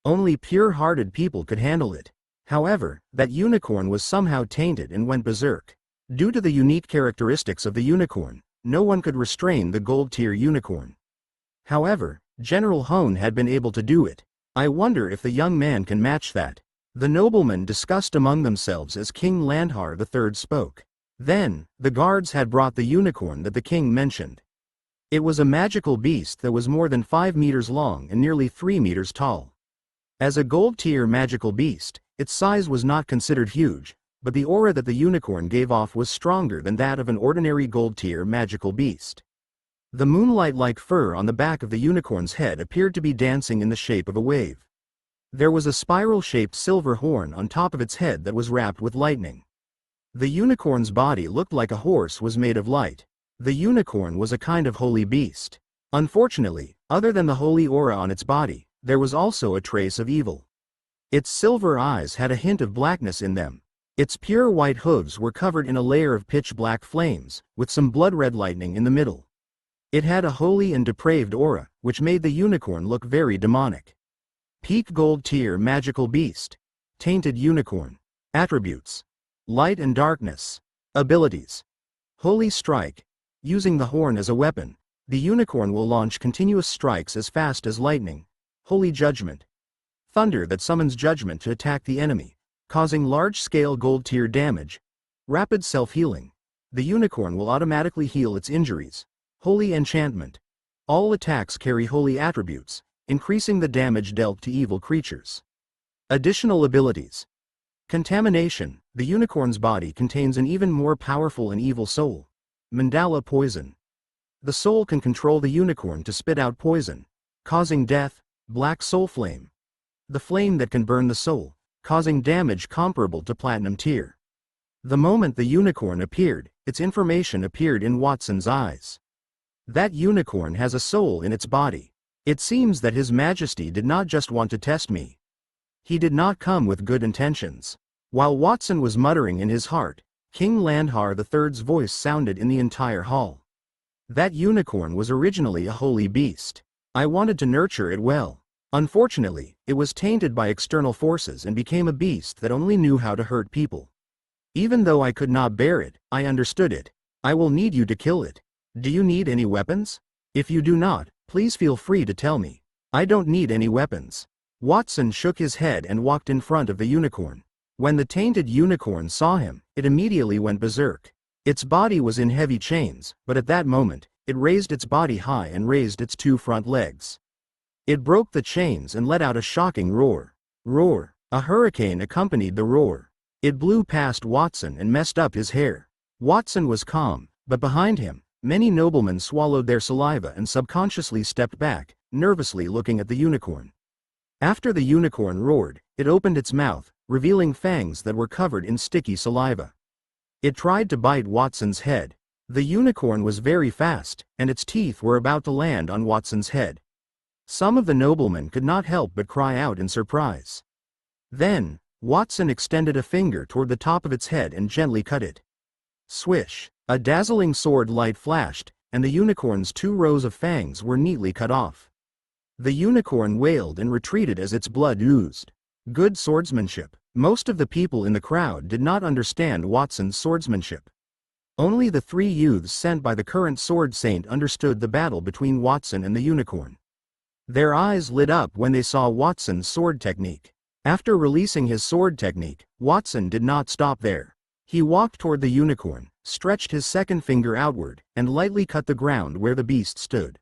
Only pure-hearted people could handle it. However, that unicorn was somehow tainted and went berserk. Due to the unique characteristics of the unicorn, no one could restrain the gold-tier unicorn. However, General Hone had been able to do it. I wonder if the young man can match that. The noblemen discussed among themselves as King Landhar III spoke. Then, the guards had brought the unicorn that the king mentioned. It was a magical beast that was more than 5 meters long and nearly 3 meters tall. As a gold-tier magical beast, its size was not considered huge, but the aura that the unicorn gave off was stronger than that of an ordinary gold-tier magical beast. The moonlight-like fur on the back of the unicorn's head appeared to be dancing in the shape of a wave. There was a spiral-shaped silver horn on top of its head that was wrapped with lightning. The unicorn's body looked like a horse was made of light. The unicorn was a kind of holy beast. Unfortunately, other than the holy aura on its body, there was also a trace of evil. Its silver eyes had a hint of blackness in them. Its pure white hooves were covered in a layer of pitch-black flames, with some blood-red lightning in the middle. It had a holy and depraved aura, which made the unicorn look very demonic. Peak gold-tier magical beast. Tainted unicorn. Attributes: light and darkness. Abilities: holy strike. Using the horn as a weapon, the unicorn will launch continuous strikes as fast as lightning. Holy judgment. Thunder that summons judgment to attack the enemy, causing large-scale gold-tier damage. Rapid self-healing. The unicorn will automatically heal its injuries. Holy enchantment. All attacks carry holy attributes, increasing the damage dealt to evil creatures. Additional abilities. Contamination. The unicorn's body contains an even more powerful and evil soul. Mandala poison. The soul can control the unicorn to spit out poison, causing death. Black soul flame. The flame that can burn the soul, causing damage comparable to platinum tier. The moment the unicorn appeared, its information appeared in Watson's eyes. That unicorn has a soul in its body. It seems that His Majesty did not just want to test me. He did not come with good intentions. While Watson was muttering in his heart, King Landhar III's voice sounded in the entire hall. That unicorn was originally a holy beast. I wanted to nurture it well. Unfortunately, it was tainted by external forces and became a beast that only knew how to hurt people. Even though I could not bear it, I understood it. I will need you to kill it. Do you need any weapons? If you do not, please feel free to tell me. I don't need any weapons. Watson shook his head and walked in front of the unicorn. When the tainted unicorn saw him, it immediately went berserk. Its body was in heavy chains, but at that moment, it raised its body high and raised its 2 front legs. It broke the chains and let out a shocking roar. Roar. A hurricane accompanied the roar. It blew past Watson and messed up his hair. Watson was calm, but behind him, many noblemen swallowed their saliva and subconsciously stepped back, nervously looking at the unicorn. After the unicorn roared, it opened its mouth, revealing fangs that were covered in sticky saliva. It tried to bite Watson's head. The unicorn was very fast, and its teeth were about to land on Watson's head. Some of the noblemen could not help but cry out in surprise. Then, Watson extended a finger toward the top of its head and gently cut it. Swish! A dazzling sword light flashed, and the unicorn's 2 rows of fangs were neatly cut off. The unicorn wailed and retreated as its blood oozed. Good swordsmanship. Most of the people in the crowd did not understand Watson's swordsmanship. Only the 3 youths sent by the current sword saint understood the battle between Watson and the unicorn. Their eyes lit up when they saw Watson's sword technique. After releasing his sword technique, Watson did not stop there. He walked toward the unicorn, stretched his second finger outward, and lightly cut the ground where the beast stood.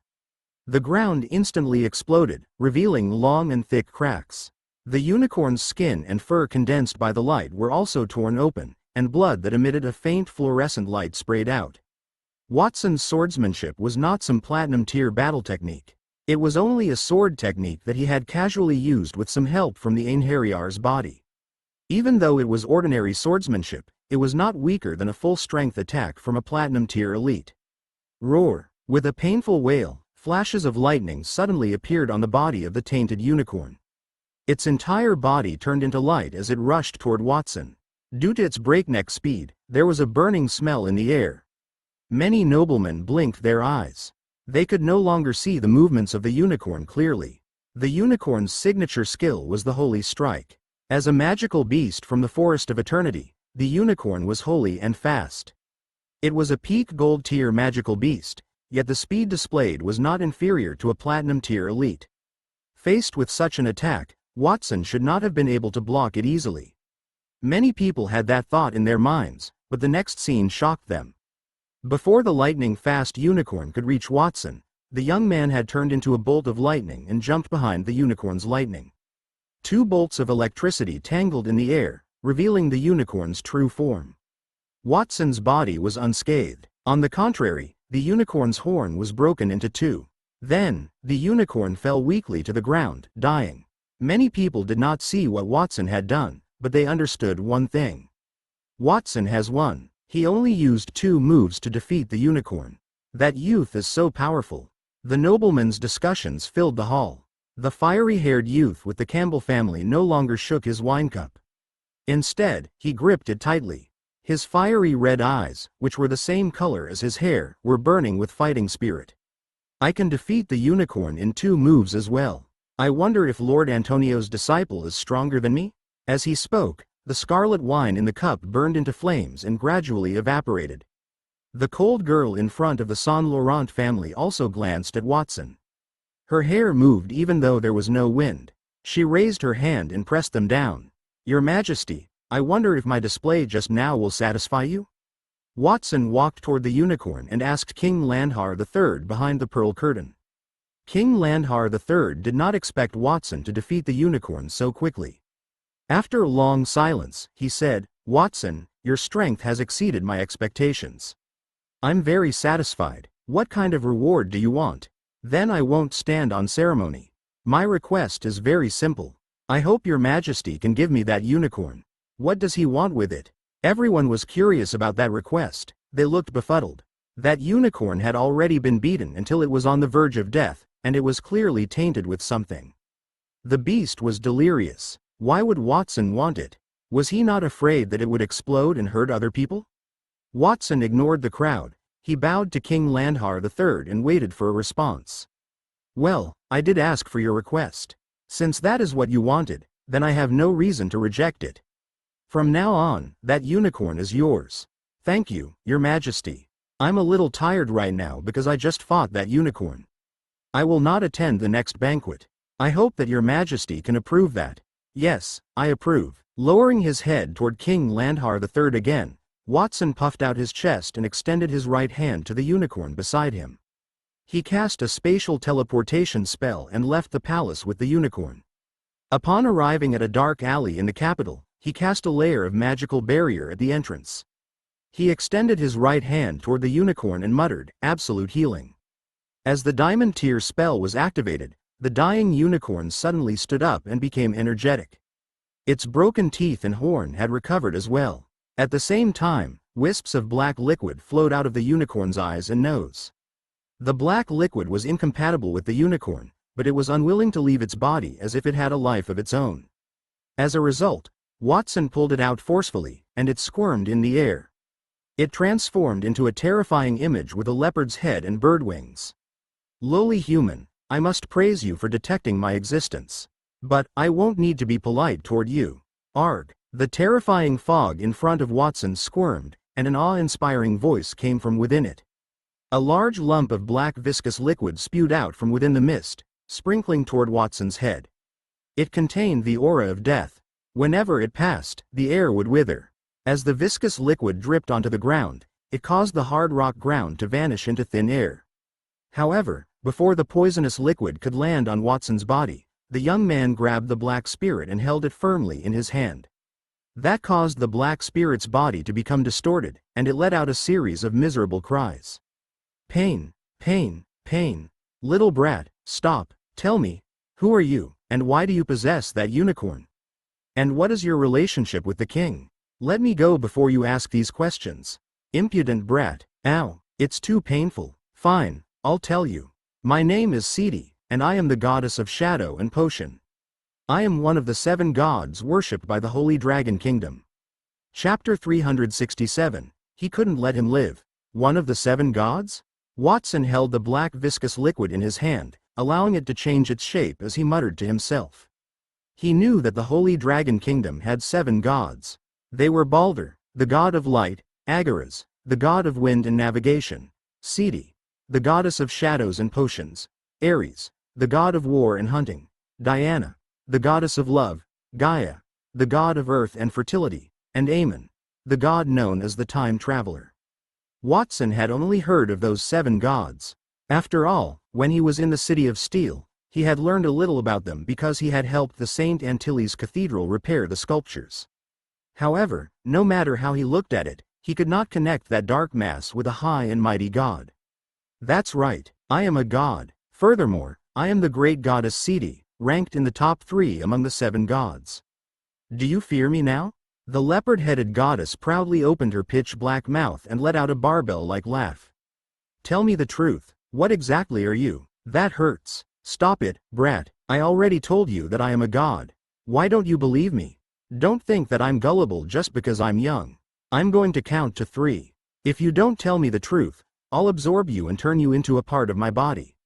The ground instantly exploded, revealing long and thick cracks. The unicorn's skin and fur condensed by the light were also torn open, and blood that emitted a faint fluorescent light sprayed out. Watson's swordsmanship was not some platinum-tier battle technique. It was only a sword technique that he had casually used with some help from the Einherjar's body. Even though it was ordinary swordsmanship, it was not weaker than a full-strength attack from a platinum-tier elite. Roar! With a painful wail, flashes of lightning suddenly appeared on the body of the tainted unicorn. Its entire body turned into light as it rushed toward Watson. Due to its breakneck speed, there was a burning smell in the air. Many noblemen blinked their eyes. They could no longer see the movements of the unicorn clearly. The unicorn's signature skill was the Holy Strike. As a magical beast from the Forest of Eternity, the unicorn was holy and fast. It was a peak gold tier magical beast, yet the speed displayed was not inferior to a platinum tier elite. Faced with such an attack, Watson should not have been able to block it easily. Many people had that thought in their minds, but the next scene shocked them. Before the lightning-fast unicorn could reach Watson, the young man had turned into a bolt of lightning and jumped behind the unicorn's lightning. 2 bolts of electricity tangled in the air, revealing the unicorn's true form. Watson's body was unscathed. On the contrary, the unicorn's horn was broken into 2. Then, the unicorn fell weakly to the ground, dying. Many people did not see what Watson had done, but they understood one thing. Watson has won. He only used 2 moves to defeat the unicorn. That youth is so powerful. The noblemen's discussions filled the hall. The fiery-haired youth with the Campbell family no longer shook his wine cup. Instead, he gripped it tightly. His fiery red eyes, which were the same color as his hair, were burning with fighting spirit. I can defeat the unicorn in 2 moves as well. I wonder if Lord Antonio's disciple is stronger than me? As he spoke, the scarlet wine in the cup burned into flames and gradually evaporated. The cold girl in front of the Saint Laurent family also glanced at Watson. Her hair moved even though there was no wind. She raised her hand and pressed them down. Your Majesty, I wonder if my display just now will satisfy you? Watson walked toward the unicorn and asked King Landhar III behind the pearl curtain. King Landhar III did not expect Watson to defeat the unicorn so quickly. After a long silence, he said, Watson, your strength has exceeded my expectations. I'm very satisfied. What kind of reward do you want? Then I won't stand on ceremony. My request is very simple. I hope your Majesty can give me that unicorn. What does he want with it? Everyone was curious about that request. They looked befuddled. That unicorn had already been beaten until it was on the verge of death, and it was clearly tainted with something. The beast was delirious. Why would Watson want it? Was he not afraid that it would explode and hurt other people? Watson ignored the crowd. He bowed to King Landhar III and waited for a response. Well, I did ask for your request. Since that is what you wanted, then I have no reason to reject it. From now on, that unicorn is yours. Thank you, Your Majesty. I'm a little tired right now because I just fought that unicorn. I will not attend the next banquet. I hope that Your Majesty can approve that. Yes, I approve. Lowering his head toward King Landhar III again, Watson puffed out his chest and extended his right hand to the unicorn beside him. He cast a spatial teleportation spell and left the palace with the unicorn. Upon arriving at a dark alley in the capital, he cast a layer of magical barrier at the entrance. He extended his right hand toward the unicorn and muttered, Absolute healing. As the diamond tier spell was activated, the dying unicorn suddenly stood up and became energetic. Its broken teeth and horn had recovered as well. At the same time, wisps of black liquid flowed out of the unicorn's eyes and nose. The black liquid was incompatible with the unicorn, but it was unwilling to leave its body as if it had a life of its own. As a result, Watson pulled it out forcefully, and it squirmed in the air. It transformed into a terrifying image with a leopard's head and bird wings. Lowly human, I must praise you for detecting my existence. But, I won't need to be polite toward you. Arg. The terrifying fog in front of Watson squirmed, and an awe-inspiring voice came from within it. A large lump of black viscous liquid spewed out from within the mist, sprinkling toward Watson's head. It contained the aura of death. Whenever it passed, the air would wither. As the viscous liquid dripped onto the ground, it caused the hard rock ground to vanish into thin air. However, before the poisonous liquid could land on Watson's body, the young man grabbed the black spirit and held it firmly in his hand. That caused the black spirit's body to become distorted, and it let out a series of miserable cries. Pain, pain, pain. Little brat, stop, tell me, who are you, and why do you possess that unicorn? And what is your relationship with the king? Let me go before you ask these questions. Impudent brat, ow, it's too painful. Fine, I'll tell you. My name is Sidi, and I am the goddess of shadow and potion. I am one of the 7 gods worshipped by the Holy Dragon Kingdom. Chapter 367, He couldn't let him live. One of the 7 gods? Watson held the black viscous liquid in his hand, allowing it to change its shape as he muttered to himself. He knew that the Holy Dragon Kingdom had 7 gods. They were Balder, the god of light, Agaras, the god of wind and navigation, Sidi, the goddess of shadows and potions, Ares, the god of war and hunting, Diana, the goddess of love, Gaia, the god of earth and fertility, and Ammon, the god known as the time traveler. Watson had only heard of those 7 gods. After all, when he was in the City of Steel, he had learned a little about them because he had helped the St. Antilles Cathedral repair the sculptures. However, no matter how he looked at it, he could not connect that dark mass with a high and mighty god. That's right, I am a god. Furthermore, I am the great goddess Sidi, ranked in the top 3 among the 7 gods. Do you fear me now? The leopard-headed goddess proudly opened her pitch-black mouth and let out a barbell-like laugh. Tell me the truth, what exactly are you? That hurts. Stop it, brat, I already told you that I am a god. Why don't you believe me? Don't think that I'm gullible just because I'm young. I'm going to count to 3. If you don't tell me the truth, I'll absorb you and turn you into a part of my body.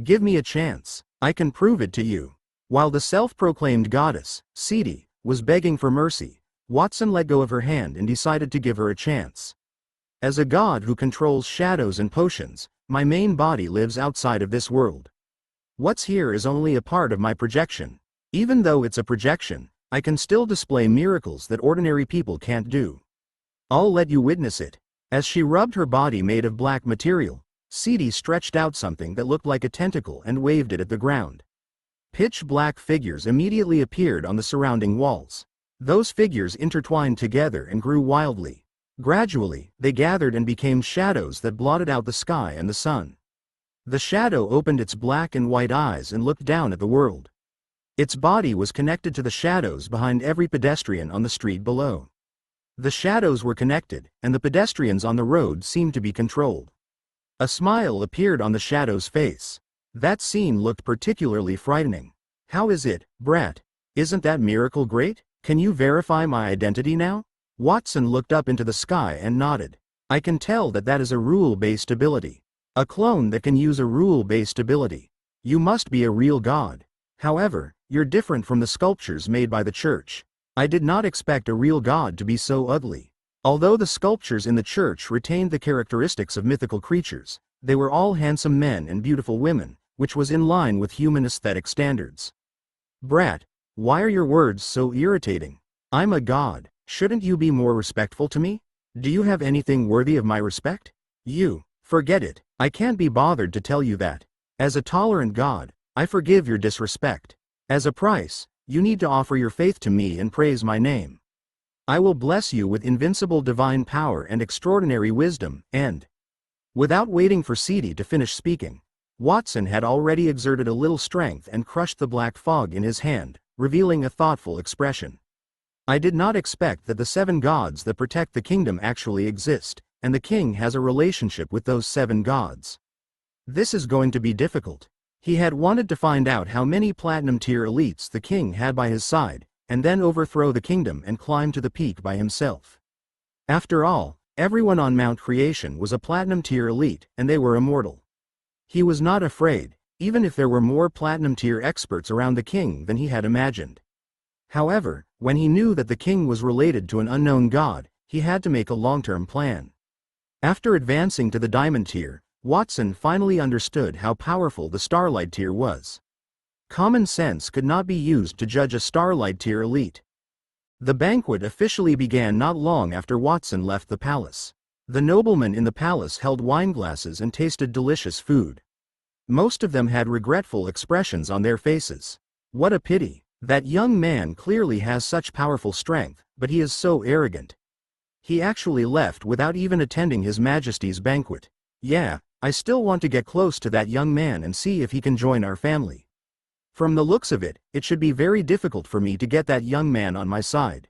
Give me a chance, I can prove it to you. While the self-proclaimed goddess, Sidi, was begging for mercy, Watson let go of her hand and decided to give her a chance. As a god who controls shadows and potions, my main body lives outside of this world. What's here is only a part of my projection. Even though it's a projection, I can still display miracles that ordinary people can't do. I'll let you witness it. As she rubbed her body made of black material, Sidi stretched out something that looked like a tentacle and waved it at the ground. Pitch-black figures immediately appeared on the surrounding walls. Those figures intertwined together and grew wildly. Gradually, they gathered and became shadows that blotted out the sky and the sun. The shadow opened its black and white eyes and looked down at the world. Its body was connected to the shadows behind every pedestrian on the street below. The shadows were connected, and the pedestrians on the road seemed to be controlled. A smile appeared on the shadow's face. That scene looked particularly frightening. How is it, brat? Isn't that miracle great? Can you verify my identity now? Watson looked up into the sky and nodded. I can tell that that is a rule-based ability. A clone that can use a rule-based ability. You must be a real god. However, you're different from the sculptures made by the church. I did not expect a real god to be so ugly. Although the sculptures in the church retained the characteristics of mythical creatures, they were all handsome men and beautiful women, which was in line with human aesthetic standards. Brat, why are your words so irritating? I'm a god. Shouldn't you be more respectful to me? Do you have anything worthy of my respect? Forget it. I can't be bothered to tell you that. As a tolerant god, I forgive your disrespect. As a price, you need to offer your faith to me and praise my name. I will bless you with invincible divine power and extraordinary wisdom, and... Without waiting for Sidi to finish speaking, Watson had already exerted a little strength and crushed the black fog in his hand, revealing a thoughtful expression. I did not expect that the 7 gods that protect the kingdom actually exist, and the king has a relationship with those 7 gods. This is going to be difficult. He had wanted to find out how many platinum-tier elites the king had by his side, and then overthrow the kingdom and climb to the peak by himself. After all, everyone on Mount Creation was a platinum-tier elite, and they were immortal. He was not afraid, even if there were more platinum-tier experts around the king than he had imagined. However, when he knew that the king was related to an unknown god, he had to make a long-term plan. After advancing to the diamond tier, Watson finally understood how powerful the starlight tier was. Common sense could not be used to judge a starlight tier elite. The banquet officially began not long after Watson left the palace. The noblemen in the palace held wineglasses and tasted delicious food. Most of them had regretful expressions on their faces. What a pity. That young man clearly has such powerful strength, but he is so arrogant. He actually left without even attending His Majesty's banquet. Yeah, I still want to get close to that young man and see if he can join our family. From the looks of it, it should be very difficult for me to get that young man on my side.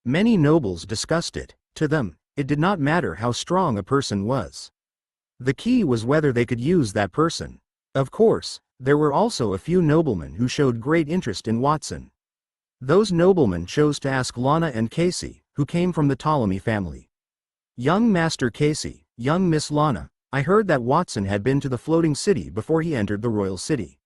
Many nobles discussed it. To them, it did not matter how strong a person was. The key was whether they could use that person. Of course, there were also a few noblemen who showed great interest in Watson. Those noblemen chose to ask Lana and Casey, who came from the Ptolemy family. Young Master Casey, young Miss Lana, I heard that Watson had been to the floating city before he entered the royal city.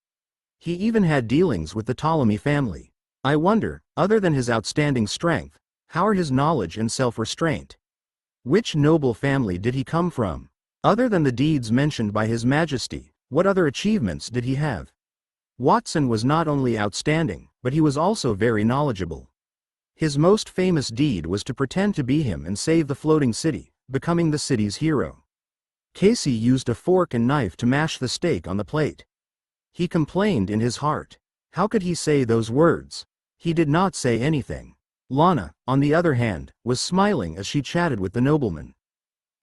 He even had dealings with the Ptolemy family. I wonder, other than his outstanding strength, how are his knowledge and self-restraint? Which noble family did he come from? Other than the deeds mentioned by His Majesty, what other achievements did he have? Watson was not only outstanding, but he was also very knowledgeable. His most famous deed was to pretend to be him and save the floating city, becoming the city's hero. Casey used a fork and knife to mash the steak on the plate. He complained in his heart. How could he say those words? He did not say anything. Lana, on the other hand, was smiling as she chatted with the nobleman.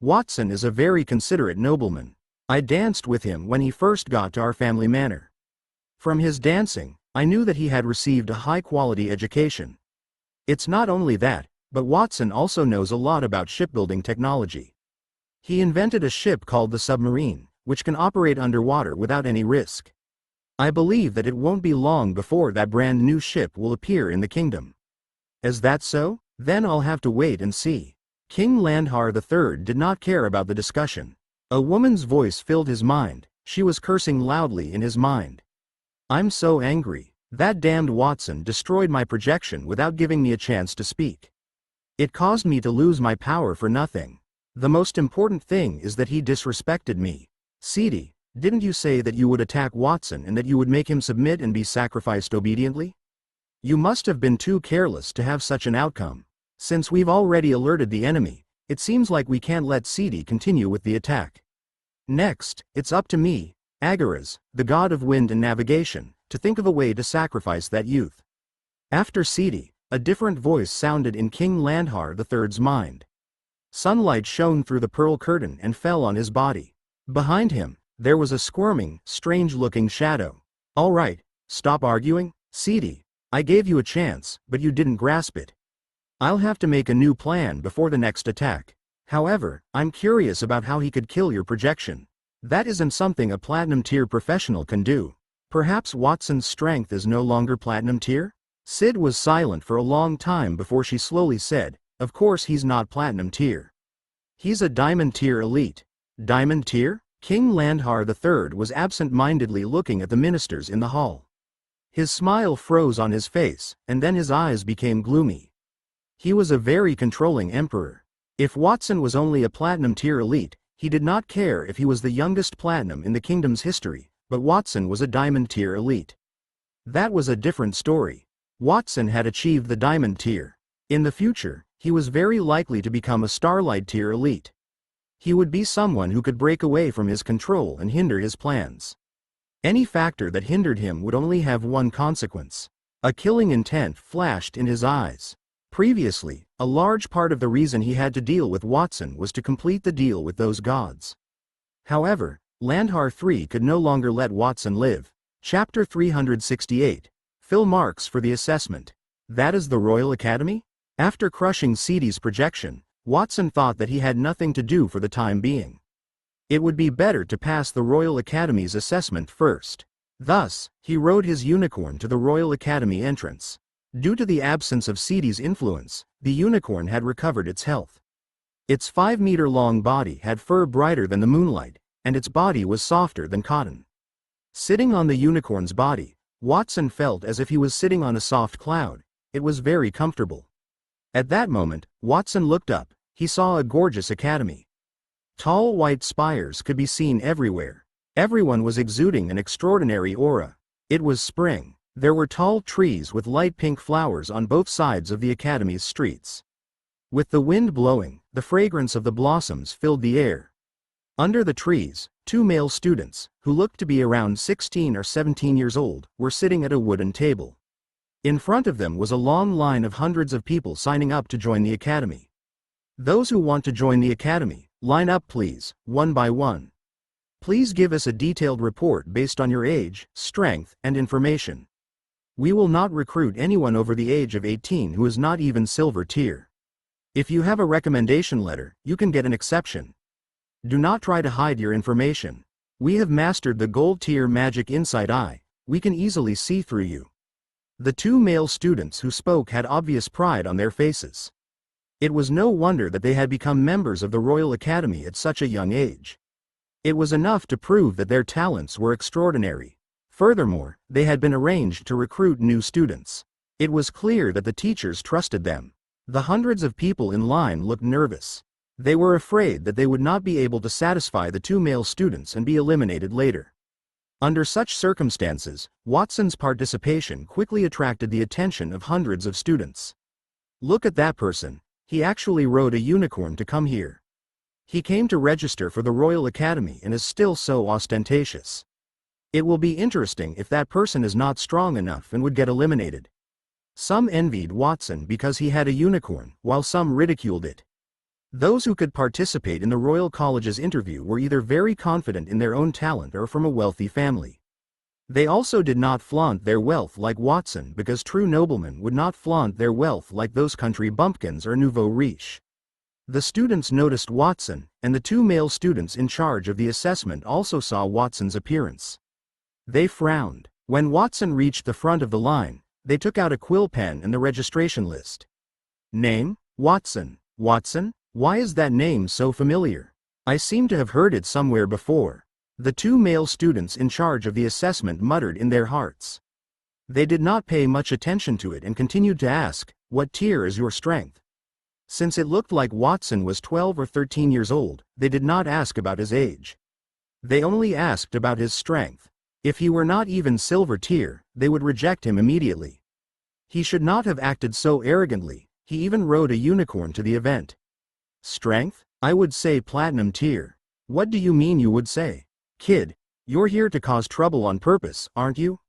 Watson is a very considerate nobleman. I danced with him when he first got to our family manor. From his dancing, I knew that he had received a high-quality education. It's not only that, but Watson also knows a lot about shipbuilding technology. He invented a ship called the submarine, which can operate underwater without any risk. I believe that it won't be long before that brand new ship will appear in the kingdom. Is that so? Then I'll have to wait and see. King Landhar III did not care about the discussion. A woman's voice filled his mind. She was cursing loudly in his mind. I'm so angry. That damned Watson destroyed my projection without giving me a chance to speak. It caused me to lose my power for nothing. The most important thing is that he disrespected me. Seedy, didn't you say that you would attack Watson and that you would make him submit and be sacrificed obediently? You must have been too careless to have such an outcome. Since we've already alerted the enemy, it seems like we can't let Seedy continue with the attack. Next, it's up to me, Agaras, the god of wind and navigation, to think of a way to sacrifice that youth. After Seedy, a different voice sounded in King Landhar III's mind. Sunlight shone through the pearl curtain and fell on his body. Behind him, there was a squirming, strange-looking shadow. All right, stop arguing, Seedy. I gave you a chance, but you didn't grasp it. I'll have to make a new plan before the next attack. However, I'm curious about how he could kill your projection. That isn't something a platinum tier professional can do. Perhaps Watson's strength is no longer platinum tier? Sid was silent for a long time before she slowly said, of course he's not platinum tier. He's a diamond tier elite. Diamond tier? King Landhar III was absent-mindedly looking at the ministers in the hall. His smile froze on his face, and then his eyes became gloomy. He was a very controlling emperor. If Watson was only a platinum tier elite, he did not care if he was the youngest platinum in the kingdom's history, but Watson was a diamond tier elite. That was a different story. Watson had achieved the diamond tier. In the future, he was very likely to become a starlight tier elite. He would be someone who could break away from his control and hinder his plans. Any factor that hindered him would only have one consequence. A killing intent flashed in his eyes. Previously, a large part of the reason he had to deal with Watson was to complete the deal with those gods. However, Landhar III could no longer let Watson live. Chapter 368. Fill marks for the assessment. That is the Royal Academy? After crushing Seedy's projection, Watson thought that he had nothing to do for the time being. It would be better to pass the Royal Academy's assessment first. Thus, he rode his unicorn to the Royal Academy entrance. Due to the absence of Seedy's influence, the unicorn had recovered its health. Its 5-meter-long body had fur brighter than the moonlight, and its body was softer than cotton. Sitting on the unicorn's body, Watson felt as if he was sitting on a soft cloud. It was very comfortable. At that moment, Watson looked up. He saw a gorgeous academy. Tall white spires could be seen everywhere. Everyone was exuding an extraordinary aura. It was spring. There were tall trees with light pink flowers on both sides of the academy's streets. With the wind blowing, the fragrance of the blossoms filled the air. Under the trees, 2 male students, who looked to be around 16 or 17 years old, were sitting at a wooden table. In front of them was a long line of hundreds of people signing up to join the academy. Those who want to join the academy, line up please, one by one. Please give us a detailed report based on your age, strength, and information. We will not recruit anyone over the age of 18 who is not even silver tier. If you have a recommendation letter, you can get an exception. Do not try to hide your information. We have mastered the gold tier magic inside eye. We can easily see through you. The 2 male students who spoke had obvious pride on their faces. It was no wonder that they had become members of the Royal Academy at such a young age. It was enough to prove that their talents were extraordinary. Furthermore, they had been arranged to recruit new students. It was clear that the teachers trusted them. The hundreds of people in line looked nervous. They were afraid that they would not be able to satisfy the 2 male students and be eliminated later. Under such circumstances, Watson's participation quickly attracted the attention of hundreds of students. Look at that person. He actually rode a unicorn to come here. He came to register for the Royal Academy and is still so ostentatious. It will be interesting if that person is not strong enough and would get eliminated. Some envied Watson because he had a unicorn, while some ridiculed it. Those who could participate in the Royal College's interview were either very confident in their own talent or from a wealthy family. They also did not flaunt their wealth like Watson because true noblemen would not flaunt their wealth like those country bumpkins or nouveau riche. The students noticed Watson, and the 2 male students in charge of the assessment also saw Watson's appearance. They frowned. When Watson reached the front of the line, they took out a quill pen and the registration list. Name? Watson. Watson? Why is that name so familiar? I seem to have heard it somewhere before. The 2 male students in charge of the assessment muttered in their hearts. They did not pay much attention to it and continued to ask, "What tier is your strength?" Since it looked like Watson was 12 or 13 years old, they did not ask about his age. They only asked about his strength. If he were not even silver tier, they would reject him immediately. He should not have acted so arrogantly. He even rode a unicorn to the event. Strength? I would say platinum tier. What do you mean you would say? Kid, you're here to cause trouble on purpose, aren't you?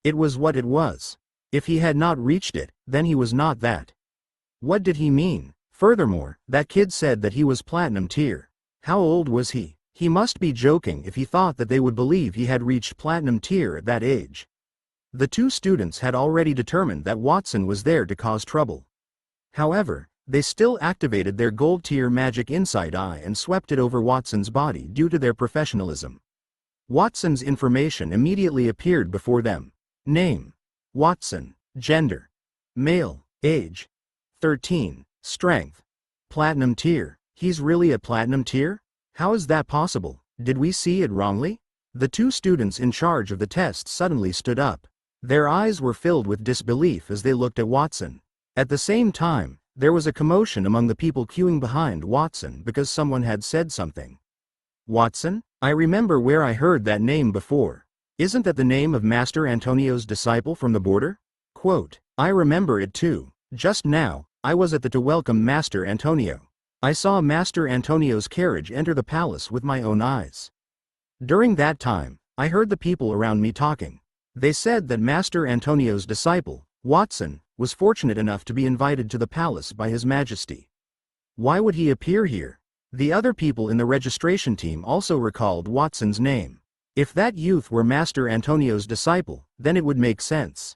It was what it was. If he had not reached it, then he was not that. What did he mean? Furthermore, that kid said that he was platinum tier. How old was he? He must be joking if he thought that they would believe he had reached platinum tier at that age. The 2 students had already determined that Watson was there to cause trouble. However, they still activated their gold tier magic inside eye and swept it over Watson's body due to their professionalism. Watson's information immediately appeared before them. Name: Watson. Gender: male. Age: 13. Strength: platinum tier. He's really a platinum tier? How is that possible? Did we see it wrongly? The 2 students in charge of the test suddenly stood up. Their eyes were filled with disbelief as they looked at Watson. At the same time, there was a commotion among the people queuing behind Watson because someone had said something. Watson? I remember where I heard that name before. Isn't that the name of Master Antonio's disciple from the border? Quote, I remember it too. Just now, I was at the to welcome Master Antonio. I saw Master Antonio's carriage enter the palace with my own eyes. During that time, I heard the people around me talking. They said that Master Antonio's disciple, Watson, was fortunate enough to be invited to the palace by His Majesty. Why would he appear here? The other people in the registration team also recalled Watson's name. If that youth were Master Antonio's disciple, then it would make sense.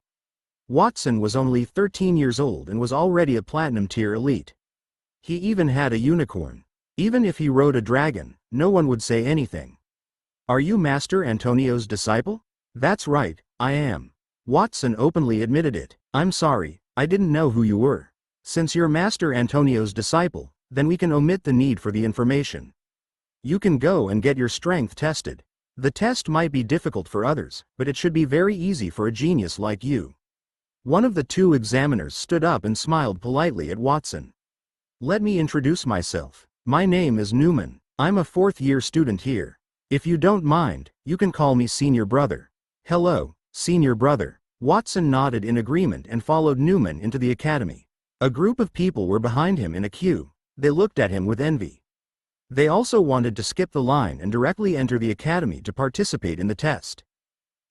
Watson was only 13 years old and was already a platinum tier elite. He even had a unicorn. Even if he rode a dragon, no one would say anything. Are you Master Antonio's disciple? That's right, I am. Watson openly admitted it. I'm sorry, I didn't know who you were. Since you're Master Antonio's disciple, then we can omit the need for the information. You can go and get your strength tested. The test might be difficult for others, but it should be very easy for a genius like you. One of the two examiners stood up and smiled politely at Watson. Let me introduce myself. My name is Newman. I'm a fourth-year student here. If you don't mind, you can call me Senior Brother. Hello, Senior Brother. Watson nodded in agreement and followed Newman into the academy. A group of people were behind him in a queue. They looked at him with envy. They also wanted to skip the line and directly enter the academy to participate in the test.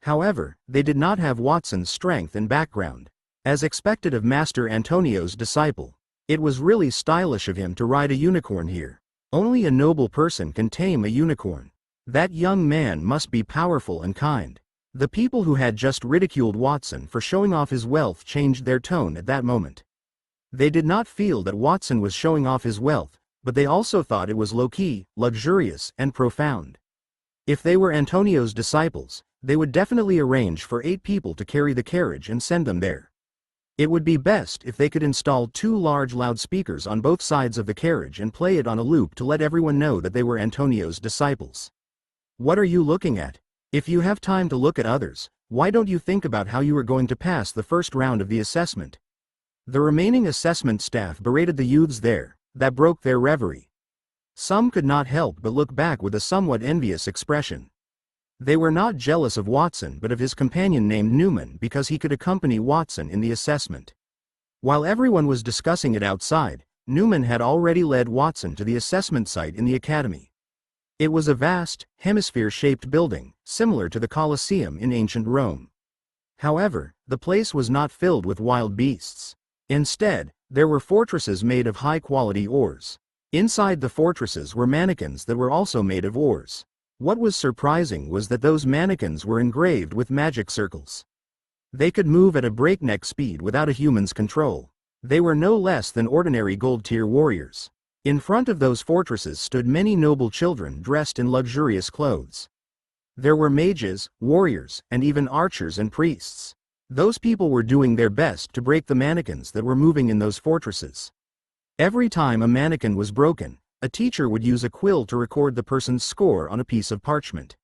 However, they did not have Watson's strength and background. As expected of Master Antonio's disciple, it was really stylish of him to ride a unicorn here. Only a noble person can tame a unicorn. That young man must be powerful and kind. The people who had just ridiculed Watson for showing off his wealth changed their tone at that moment. They did not feel that Watson was showing off his wealth, but they also thought it was low-key, luxurious, and profound. If they were Antonio's disciples, they would definitely arrange for 8 people to carry the carriage and send them there. It would be best if they could install 2 large loudspeakers on both sides of the carriage and play it on a loop to let everyone know that they were Antonio's disciples. What are you looking at? If you have time to look at others, why don't you think about how you are going to pass the first round of the assessment? The remaining assessment staff berated the youths there. That broke their reverie. Some could not help but look back with a somewhat envious expression. They were not jealous of Watson but of his companion named Newman because he could accompany Watson in the assessment. While everyone was discussing it outside, Newman had already led Watson to the assessment site in the academy. It was a vast, hemisphere-shaped building, similar to the Colosseum in ancient Rome. However, the place was not filled with wild beasts. Instead, there were fortresses made of high-quality ores. Inside the fortresses were mannequins that were also made of ores. What was surprising was that those mannequins were engraved with magic circles. They could move at a breakneck speed without a human's control. They were no less than ordinary gold-tier warriors. In front of those fortresses stood many noble children dressed in luxurious clothes. There were mages, warriors, and even archers and priests. Those people were doing their best to break the mannequins that were moving in those fortresses. Every time a mannequin was broken, a teacher would use a quill to record the person's score on a piece of parchment.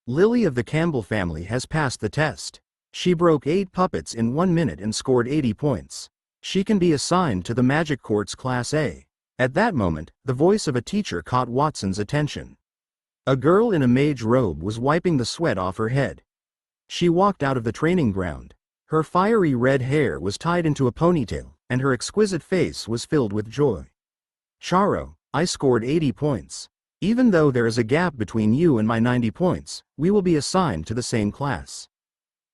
Lily of the Campbell family has passed the test. She broke 8 puppets in 1 minute and scored 80 points. She can be assigned to the Magic Courts Class A. At that moment, the voice of a teacher caught Watson's attention. A girl in a mage robe was wiping the sweat off her head. She walked out of the training ground. Her fiery red hair was tied into a ponytail, and her exquisite face was filled with joy. Charo, I scored 80 points. Even though there is a gap between you and my 90 points, we will be assigned to the same class.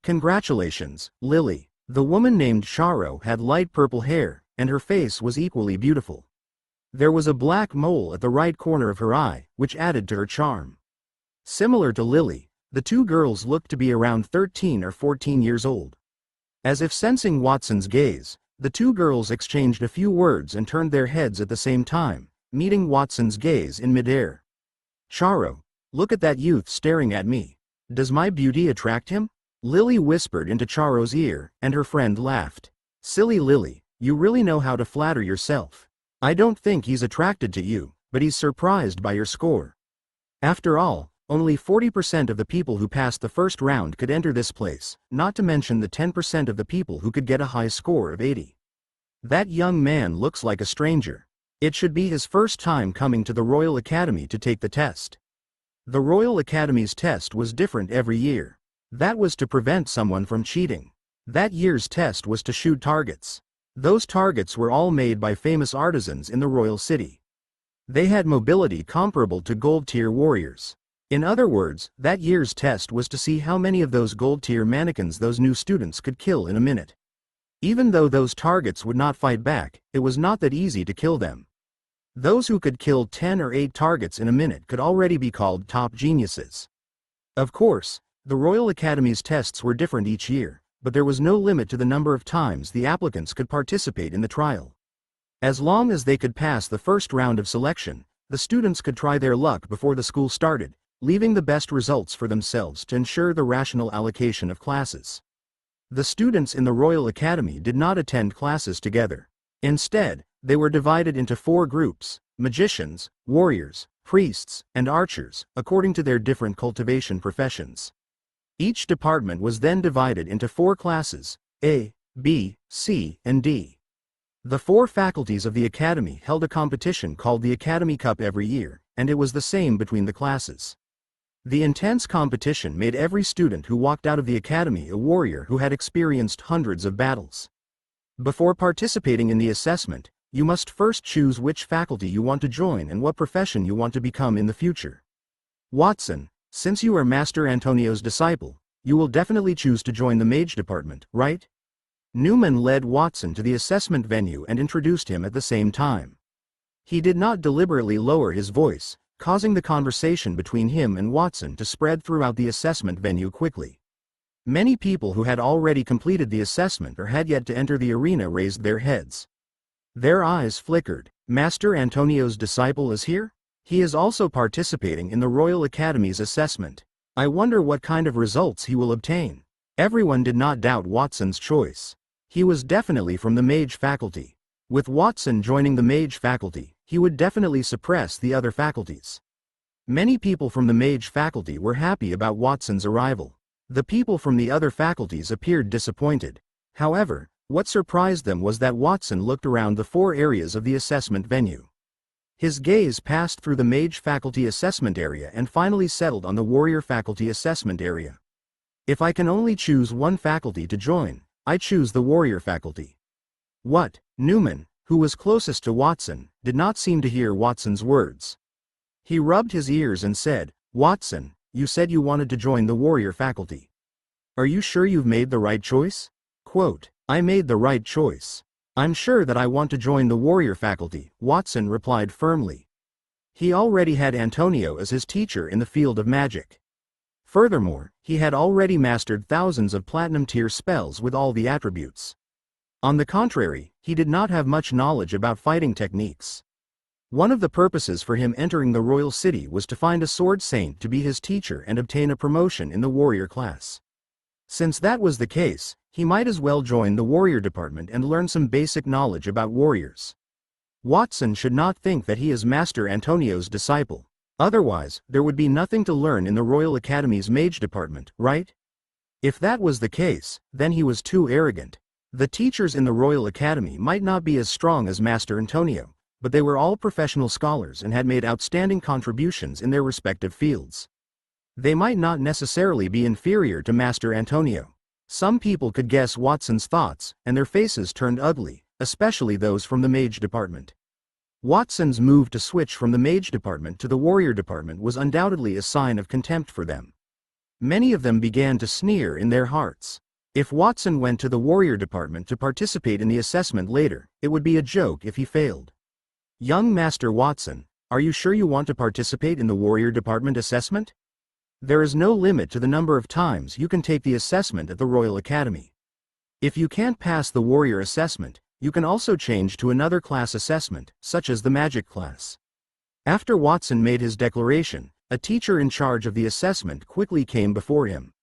Congratulations, Lily. The woman named Charo had light purple hair, and her face was equally beautiful. There was a black mole at the right corner of her eye, which added to her charm. Similar to Lily, the 2 girls looked to be around 13 or 14 years old. As if sensing Watson's gaze, the 2 girls exchanged a few words and turned their heads at the same time, meeting Watson's gaze in midair. Charo, look at that youth staring at me. Does my beauty attract him? Lily whispered into Charo's ear, and her friend laughed. Silly Lily, you really know how to flatter yourself. I don't think he's attracted to you, but he's surprised by your score. After all, only 40% of the people who passed the first round could enter this place, not to mention the 10% of the people who could get a high score of 80. That young man looks like a stranger. It should be his first time coming to the Royal Academy to take the test. The Royal Academy's test was different every year. That was to prevent someone from cheating. That year's test was to shoot targets. Those targets were all made by famous artisans in the royal city. They had mobility comparable to gold-tier warriors. In other words, that year's test was to see how many of those gold-tier mannequins those new students could kill in a minute. Even though those targets would not fight back, it was not that easy to kill them. Those who could kill 10 or 8 targets in a minute could already be called top geniuses. Of course, the Royal Academy's tests were different each year, but there was no limit to the number of times the applicants could participate in the trial. As long as they could pass the first round of selection, the students could try their luck before the school started, leaving the best results for themselves to ensure the rational allocation of classes. The students in the Royal Academy did not attend classes together. Instead, they were divided into 4 groups, magicians, warriors, priests, and archers, according to their different cultivation professions. Each department was then divided into 4 classes, A, B, C, and D. The 4 faculties of the academy held a competition called the Academy Cup every year, and it was the same between the classes. The intense competition made every student who walked out of the academy a warrior who had experienced hundreds of battles. Before participating in the assessment, you must first choose which faculty you want to join and what profession you want to become in the future. Watson, since you are Master Antonio's disciple, you will definitely choose to join the mage department, right? Newman led Watson to the assessment venue and introduced him at the same time. He did not deliberately lower his voice, causing the conversation between him and Watson to spread throughout the assessment venue quickly. Many people who had already completed the assessment or had yet to enter the arena raised their heads. Their eyes flickered. Master Antonio's disciple is here? He is also participating in the Royal Academy's assessment. I wonder what kind of results he will obtain. Everyone did not doubt Watson's choice. He was definitely from the mage faculty. With Watson joining the mage faculty, he would definitely suppress the other faculties. Many people from the mage faculty were happy about Watson's arrival. The people from the other faculties appeared disappointed. However, what surprised them was that Watson looked around the 4 areas of the assessment venue. His gaze passed through the mage faculty assessment area and finally settled on the warrior faculty assessment area. If I can only choose one faculty to join, I choose the warrior faculty. What? Newman, who was closest to Watson, did not seem to hear Watson's words. He rubbed his ears and said, Watson, you said you wanted to join the warrior faculty. Are you sure you've made the right choice? Quote, I made the right choice. I'm sure that I want to join the warrior faculty, Watson replied firmly. He already had Antonio as his teacher in the field of magic. Furthermore, he had already mastered thousands of platinum-tier spells with all the attributes. On the contrary, he did not have much knowledge about fighting techniques. One of the purposes for him entering the royal city was to find a sword saint to be his teacher and obtain a promotion in the warrior class. Since that was the case, he might as well join the warrior department and learn some basic knowledge about warriors. Watson should not think that he is Master Antonio's disciple. Otherwise, there would be nothing to learn in the Royal Academy's mage department, right? If that was the case, then he was too arrogant. The teachers in the Royal Academy might not be as strong as Master Antonio, but they were all professional scholars and had made outstanding contributions in their respective fields. They might not necessarily be inferior to Master Antonio. Some people could guess Watson's thoughts, and their faces turned ugly, especially those from the mage department. Watson's move to switch from the mage department to the warrior department was undoubtedly a sign of contempt for them. Many of them began to sneer in their hearts. If Watson went to the warrior department to participate in the assessment later, it would be a joke if he failed. Young Master Watson, are you sure you want to participate in the warrior department assessment? There is no limit to the number of times you can take the assessment at the Royal Academy. If you can't pass the warrior assessment, you can also change to another class assessment, such as the magic class. After Watson made his declaration, a teacher in charge of the assessment quickly came before him.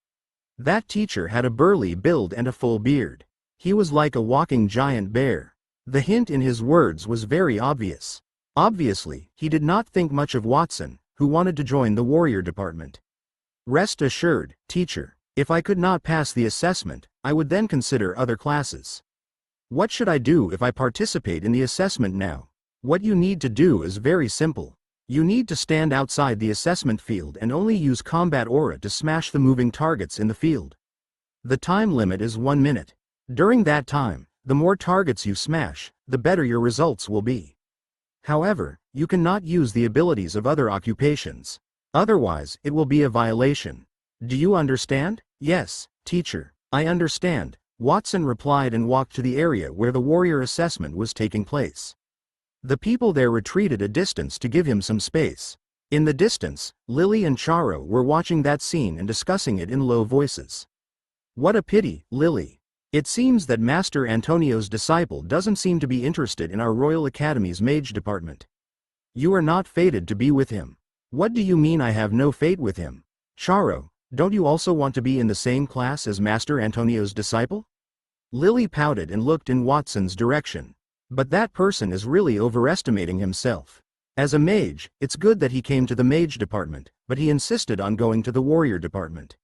That teacher had a burly build and a full beard. He was like a walking giant bear. The hint in his words was very obvious. Obviously, he did not think much of Watson, who wanted to join the warrior department. Rest assured, teacher, if I could not pass the assessment, I would then consider other classes. What should I do if I participate in the assessment now? What you need to do is very simple. You need to stand outside the assessment field and only use combat aura to smash the moving targets in the field. The time limit is 1 minute. During that time, the more targets you smash, the better your results will be. However, you cannot use the abilities of other occupations. Otherwise, it will be a violation. Do you understand? Yes, teacher, I understand, Watson replied and walked to the area where the warrior assessment was taking place. The people there retreated a distance to give him some space. In the distance, Lily and Charo were watching that scene and discussing it in low voices. What a pity, Lily. It seems that Master Antonio's disciple doesn't seem to be interested in our Royal Academy's mage department. You are not fated to be with him. What do you mean I have no fate with him? Charo, don't you also want to be in the same class as Master Antonio's disciple? Lily pouted and looked in Watson's direction. But that person is really overestimating himself. As a mage, it's good that he came to the mage department, but he insisted on going to the warrior department.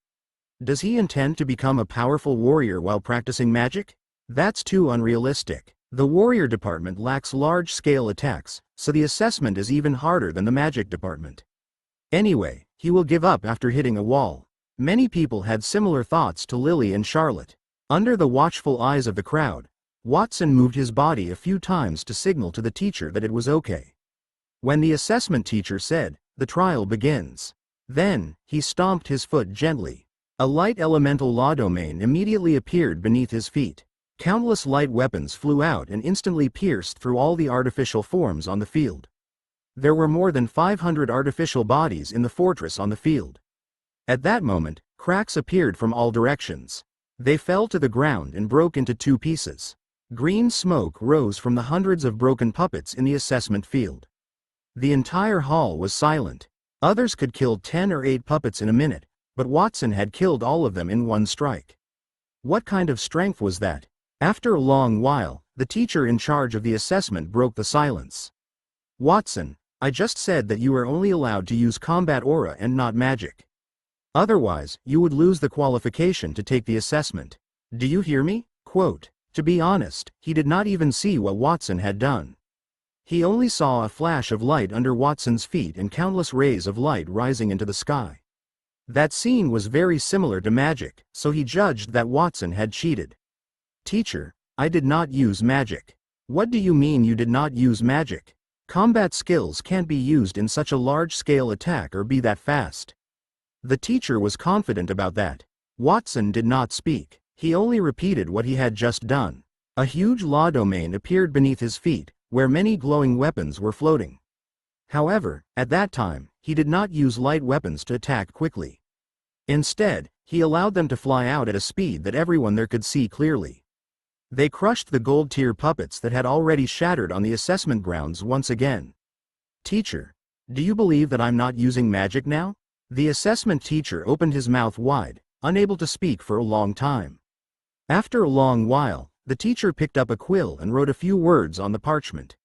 Does he intend to become a powerful warrior while practicing magic? That's too unrealistic. The warrior department lacks large-scale attacks, so the assessment is even harder than the magic department. Anyway, he will give up after hitting a wall. Many people had similar thoughts to Lily and Charlotte. Under the watchful eyes of the crowd, Watson moved his body a few times to signal to the teacher that it was okay. When the assessment teacher said, "The trial begins," then, he stomped his foot gently. A light elemental law domain immediately appeared beneath his feet. Countless light weapons flew out and instantly pierced through all the artificial forms on the field. There were more than 500 artificial bodies in the fortress on the field. At that moment, cracks appeared from all directions. They fell to the ground and broke into two pieces. Green smoke rose from the hundreds of broken puppets in the assessment field. The entire hall was silent. Others could kill 10 or 8 puppets in a minute, but Watson had killed all of them in one strike. What kind of strength was that? After a long while, the teacher in charge of the assessment broke the silence. "Watson, I just said that you are only allowed to use combat aura and not magic. Otherwise, you would lose the qualification to take the assessment. Do you hear me?" Quote. To be honest, he did not even see what Watson had done. He only saw a flash of light under Watson's feet and countless rays of light rising into the sky. That scene was very similar to magic, so he judged that Watson had cheated. "Teacher, I did not use magic." "What do you mean you did not use magic? Combat skills can't be used in such a large-scale attack or be that fast." The teacher was confident about that. Watson did not speak. He only repeated what he had just done. A huge law domain appeared beneath his feet, where many glowing weapons were floating. However, at that time, he did not use light weapons to attack quickly. Instead, he allowed them to fly out at a speed that everyone there could see clearly. They crushed the gold-tier puppets that had already shattered on the assessment grounds once again. "Teacher, do you believe that I'm not using magic now?" The assessment teacher opened his mouth wide, unable to speak for a long time. After a long while, the teacher picked up a quill and wrote a few words on the parchment.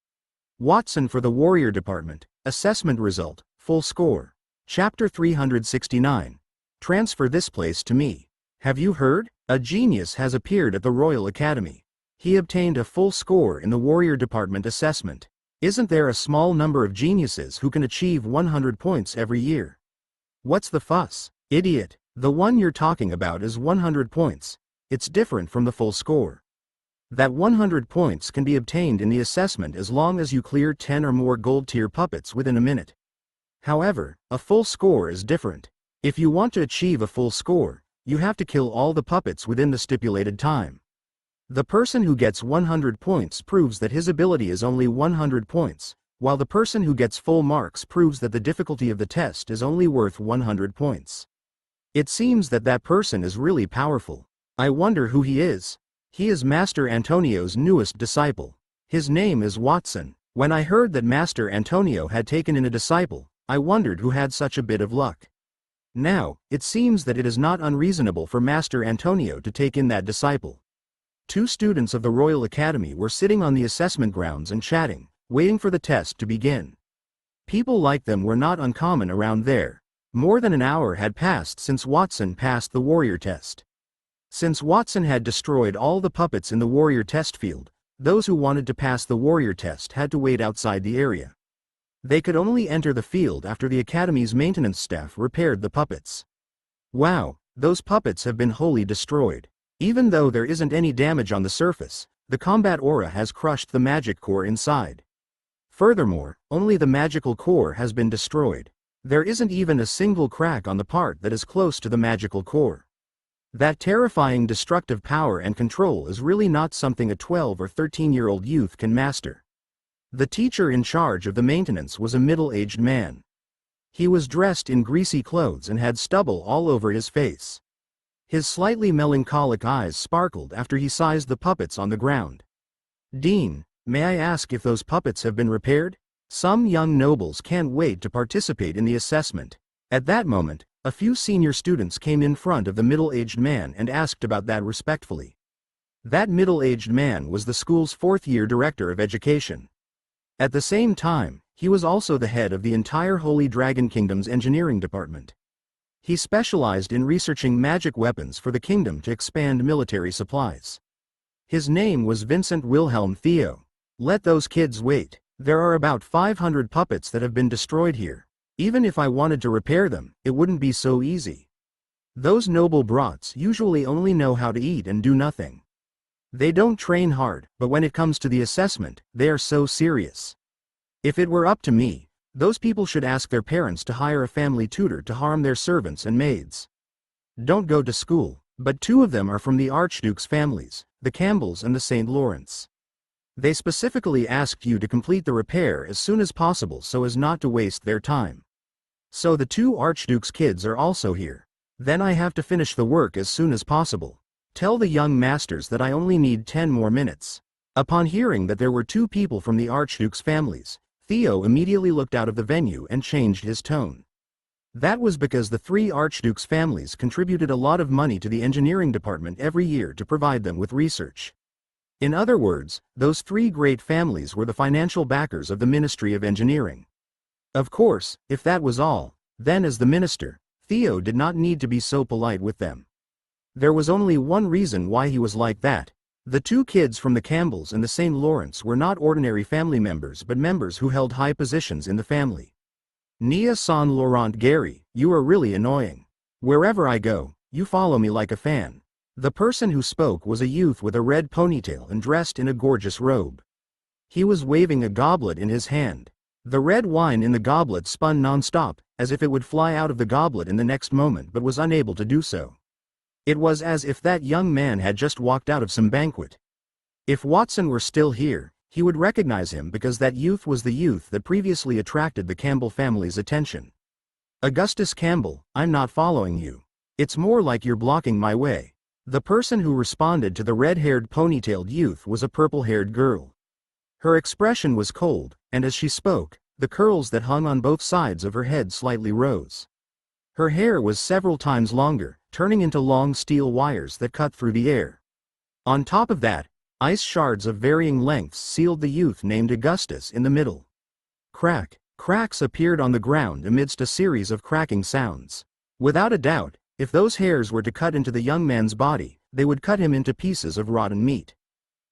"Watson for the warrior department, assessment result, full score. Chapter 369. Transfer this place to me. Have you heard? A genius has appeared at the Royal Academy. He obtained a full score in the warrior department assessment. Isn't there a small number of geniuses who can achieve 100 points every year? What's the fuss? Idiot, the one you're talking about is 100 points. It's different from the full score. That 100 points can be obtained in the assessment as long as you clear 10 or more gold-tier puppets within a minute. However, a full score is different. If you want to achieve a full score, you have to kill all the puppets within the stipulated time. The person who gets 100 points proves that his ability is only 100 points, while the person who gets full marks proves that the difficulty of the test is only worth 100 points. It seems that that person is really powerful. I wonder who he is. He is Master Antonio's newest disciple. His name is Watson. When I heard that Master Antonio had taken in a disciple, I wondered who had such a bit of luck. Now, it seems that it is not unreasonable for Master Antonio to take in that disciple." 2 students of the Royal Academy were sitting on the assessment grounds and chatting, waiting for the test to begin. People like them were not uncommon around there. More than an hour had passed since Watson passed the warrior test. Since Watson had destroyed all the puppets in the warrior test field, those who wanted to pass the warrior test had to wait outside the area. They could only enter the field after the Academy's maintenance staff repaired the puppets. Wow, those puppets have been wholly destroyed. Even though there isn't any damage on the surface, the combat aura has crushed the magic core inside. Furthermore, only the magical core has been destroyed. There isn't even a single crack on the part that is close to the magical core. That terrifying destructive power and control is really not something a 12 or 13-year-old youth can master. The teacher in charge of the maintenance was a middle-aged man. He was dressed in greasy clothes and had stubble all over his face. His slightly melancholic eyes sparkled after he sized the puppets on the ground. "Dean, may I ask if those puppets have been repaired? Some young nobles can't wait to participate in the assessment." At that moment, a few senior students came in front of the middle-aged man and asked about that respectfully. That middle-aged man was the school's 4th-year director of education. At the same time, he was also the head of the entire Holy Dragon Kingdom's engineering department. He specialized in researching magic weapons for the kingdom to expand military supplies. His name was Vincent Wilhelm Theo. Let those kids wait. There are about 500 puppets that have been destroyed here. Even if I wanted to repair them, it wouldn't be so easy. Those noble brats usually only know how to eat and do nothing. They don't train hard, but when it comes to the assessment, they are so serious. If it were up to me, those people should ask their parents to hire a family tutor to harm their servants and maids. Don't go to school, but 2 of them are from the Archduke's families, the Campbells and the St. Lawrence. They specifically asked you to complete the repair as soon as possible so as not to waste their time. So the 2 Archduke's kids are also here. Then I have to finish the work as soon as possible. Tell the young masters that I only need 10 more minutes. Upon hearing that there were 2 people from the Archduke's families, Theo immediately looked out of the venue and changed his tone. That was because the 3 Archduke's families contributed a lot of money to the engineering department every year to provide them with research. In other words, those 3 great families were the financial backers of the Ministry of Engineering. Of course, if that was all, then as the minister, Theo did not need to be so polite with them. There was only one reason why he was like that. The 2 kids from the Campbells and the St. Lawrence were not ordinary family members but members who held high positions in the family. Nia Saint Laurent Gary, you are really annoying. Wherever I go, you follow me like a fan. The person who spoke was a youth with a red ponytail and dressed in a gorgeous robe. He was waving a goblet in his hand. The red wine in the goblet spun non-stop, as if it would fly out of the goblet in the next moment but was unable to do so. It was as if that young man had just walked out of some banquet. If Watson were still here, he would recognize him because that youth was the youth that previously attracted the Campbell family's attention. Augustus Campbell, I'm not following you. It's more like you're blocking my way. The person who responded to the red-haired ponytailed youth was a purple-haired girl. Her expression was cold, and as she spoke, the curls that hung on both sides of her head slightly rose. Her hair was several times longer, turning into long steel wires that cut through the air. On top of that, ice shards of varying lengths sealed the youth named Augustus in the middle. Crack, cracks appeared on the ground amidst a series of cracking sounds. Without a doubt, if those hairs were to cut into the young man's body, they would cut him into pieces of rotten meat.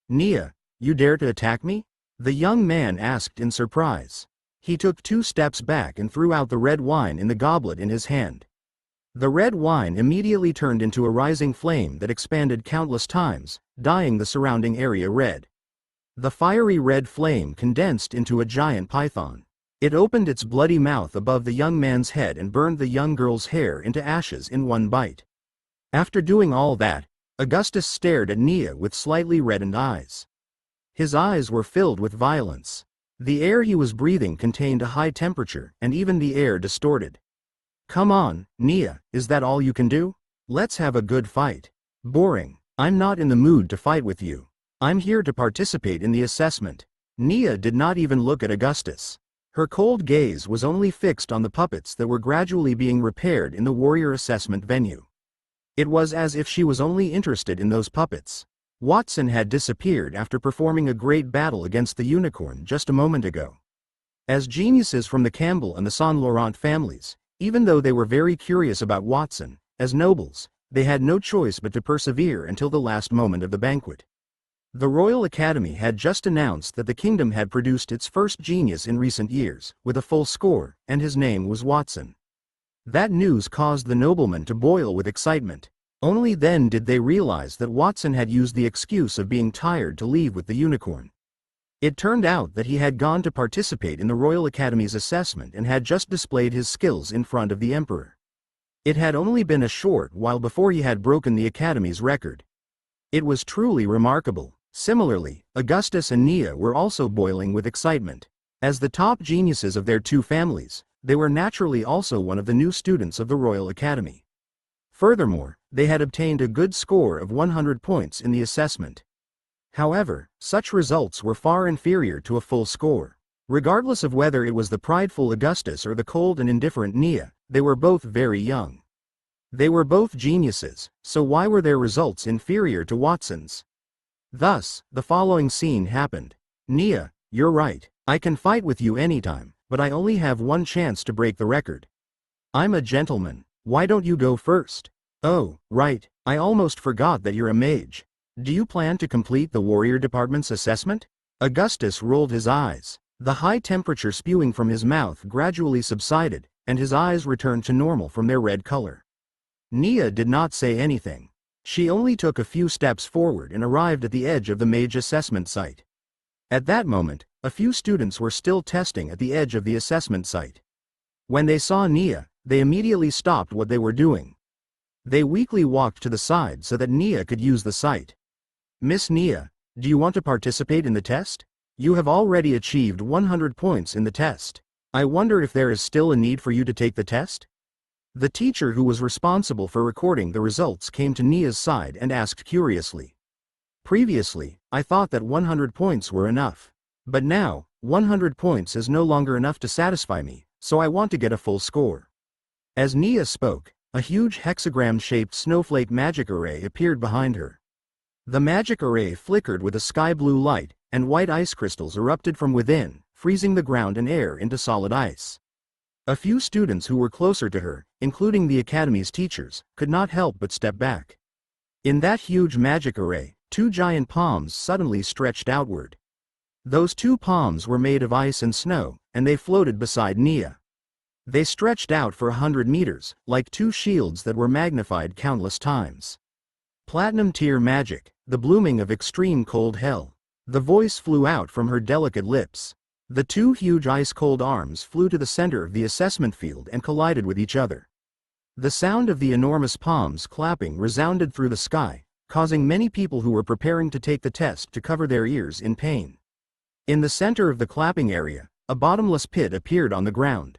Nia, you dare to attack me? The young man asked in surprise. He took 2 steps back and threw out the red wine in the goblet in his hand. The red wine immediately turned into a rising flame that expanded countless times, dyeing the surrounding area red. The fiery red flame condensed into a giant python. It opened its bloody mouth above the young man's head and burned the young girl's hair into ashes in one bite. After doing all that, Augustus stared at Nia with slightly reddened eyes. His eyes were filled with violence. The air he was breathing contained a high temperature, and even the air distorted. Come on, Nia, is that all you can do? Let's have a good fight. Boring. I'm not in the mood to fight with you. I'm here to participate in the assessment. Nia did not even look at Augustus. Her cold gaze was only fixed on the puppets that were gradually being repaired in the warrior assessment venue. It was as if she was only interested in those puppets. Watson had disappeared after performing a great battle against the unicorn just a moment ago. As geniuses from the Campbell and the Saint Laurent families, even though they were very curious about Watson, as nobles, they had no choice but to persevere until the last moment of the banquet. The Royal Academy had just announced that the kingdom had produced its first genius in recent years, with a full score, and his name was Watson. That news caused the noblemen to boil with excitement. Only then did they realize that Watson had used the excuse of being tired to leave with the unicorn. It turned out that he had gone to participate in the Royal Academy's assessment and had just displayed his skills in front of the Emperor. It had only been a short while before he had broken the Academy's record. It was truly remarkable. Similarly, Augustus and Nia were also boiling with excitement. As the top geniuses of their 2 families, they were naturally also one of the new students of the Royal Academy. Furthermore, they had obtained a good score of 100 points in the assessment. However, such results were far inferior to a full score. Regardless of whether it was the prideful Augustus or the cold and indifferent Nia, they were both very young. They were both geniuses, so why were their results inferior to Watson's? Thus, the following scene happened. Nia, you're right. I can fight with you anytime, but I only have one chance to break the record. I'm a gentleman. Why don't you go first? Oh, right, I almost forgot that you're a mage. Do you plan to complete the warrior department's assessment? Augustus rolled his eyes. The high temperature spewing from his mouth gradually subsided, and his eyes returned to normal from their red color. Nia did not say anything. She only took a few steps forward and arrived at the edge of the mage assessment site. At that moment, a few students were still testing at the edge of the assessment site. When they saw Nia, they immediately stopped what they were doing. They weakly walked to the side so that Nia could use the site. Miss Nia, do you want to participate in the test? You have already achieved 100 points in the test. I wonder if there is still a need for you to take the test? The teacher who was responsible for recording the results came to Nia's side and asked curiously. Previously, I thought that 100 points were enough. But now, 100 points is no longer enough to satisfy me, so I want to get a full score. As Nia spoke, a huge hexagram-shaped snowflake magic array appeared behind her. The magic array flickered with a sky-blue light, and white ice crystals erupted from within, freezing the ground and air into solid ice. A few students who were closer to her, including the academy's teachers, could not help but step back. In that huge magic array, two giant palms suddenly stretched outward. Those two palms were made of ice and snow, and they floated beside Nia. They stretched out for 100 meters, like two shields that were magnified countless times. Platinum tier magic, the blooming of extreme cold hell. The voice flew out from her delicate lips. The two huge ice-cold arms flew to the center of the assessment field and collided with each other. The sound of the enormous palms clapping resounded through the sky, causing many people who were preparing to take the test to cover their ears in pain. In the center of the clapping area, a bottomless pit appeared on the ground.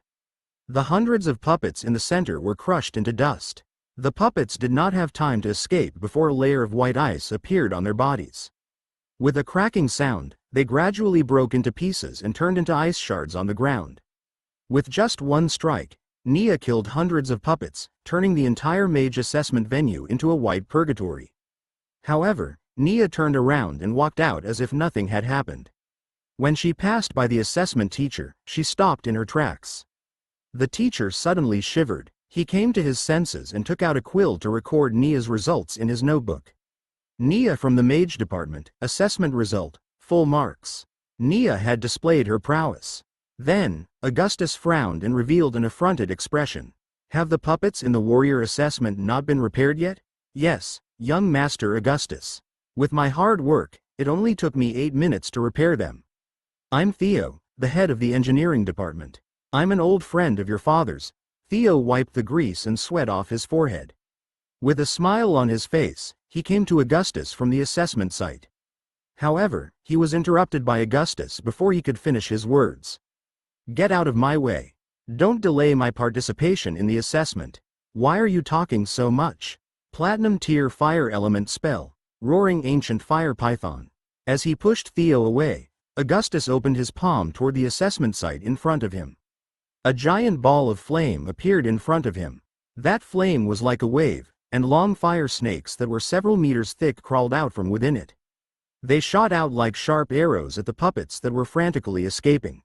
The hundreds of puppets in the center were crushed into dust. The puppets did not have time to escape before a layer of white ice appeared on their bodies. With a cracking sound, they gradually broke into pieces and turned into ice shards on the ground. With just one strike, Nia killed hundreds of puppets, turning the entire mage assessment venue into a white purgatory. However, Nia turned around and walked out as if nothing had happened. When she passed by the assessment teacher, she stopped in her tracks. The teacher suddenly shivered. He came to his senses and took out a quill to record Nia's results in his notebook. Nia from the mage department, assessment result, full marks. Nia had displayed her prowess. Then, Augustus frowned and revealed an affronted expression. Have the puppets in the warrior assessment not been repaired yet? Yes, young Master Augustus. With my hard work, it only took me 8 minutes to repair them. I'm Theo, the head of the engineering department. I'm an old friend of your father's. Theo wiped the grease and sweat off his forehead. With a smile on his face, he came to Augustus from the assessment site. However, he was interrupted by Augustus before he could finish his words. Get out of my way. Don't delay my participation in the assessment. Why are you talking so much? Platinum tier fire element spell, roaring ancient fire python. As he pushed Theo away, Augustus opened his palm toward the assessment site in front of him. A giant ball of flame appeared in front of him. That flame was like a wave, and long fire snakes that were several meters thick crawled out from within it. They shot out like sharp arrows at the puppets that were frantically escaping.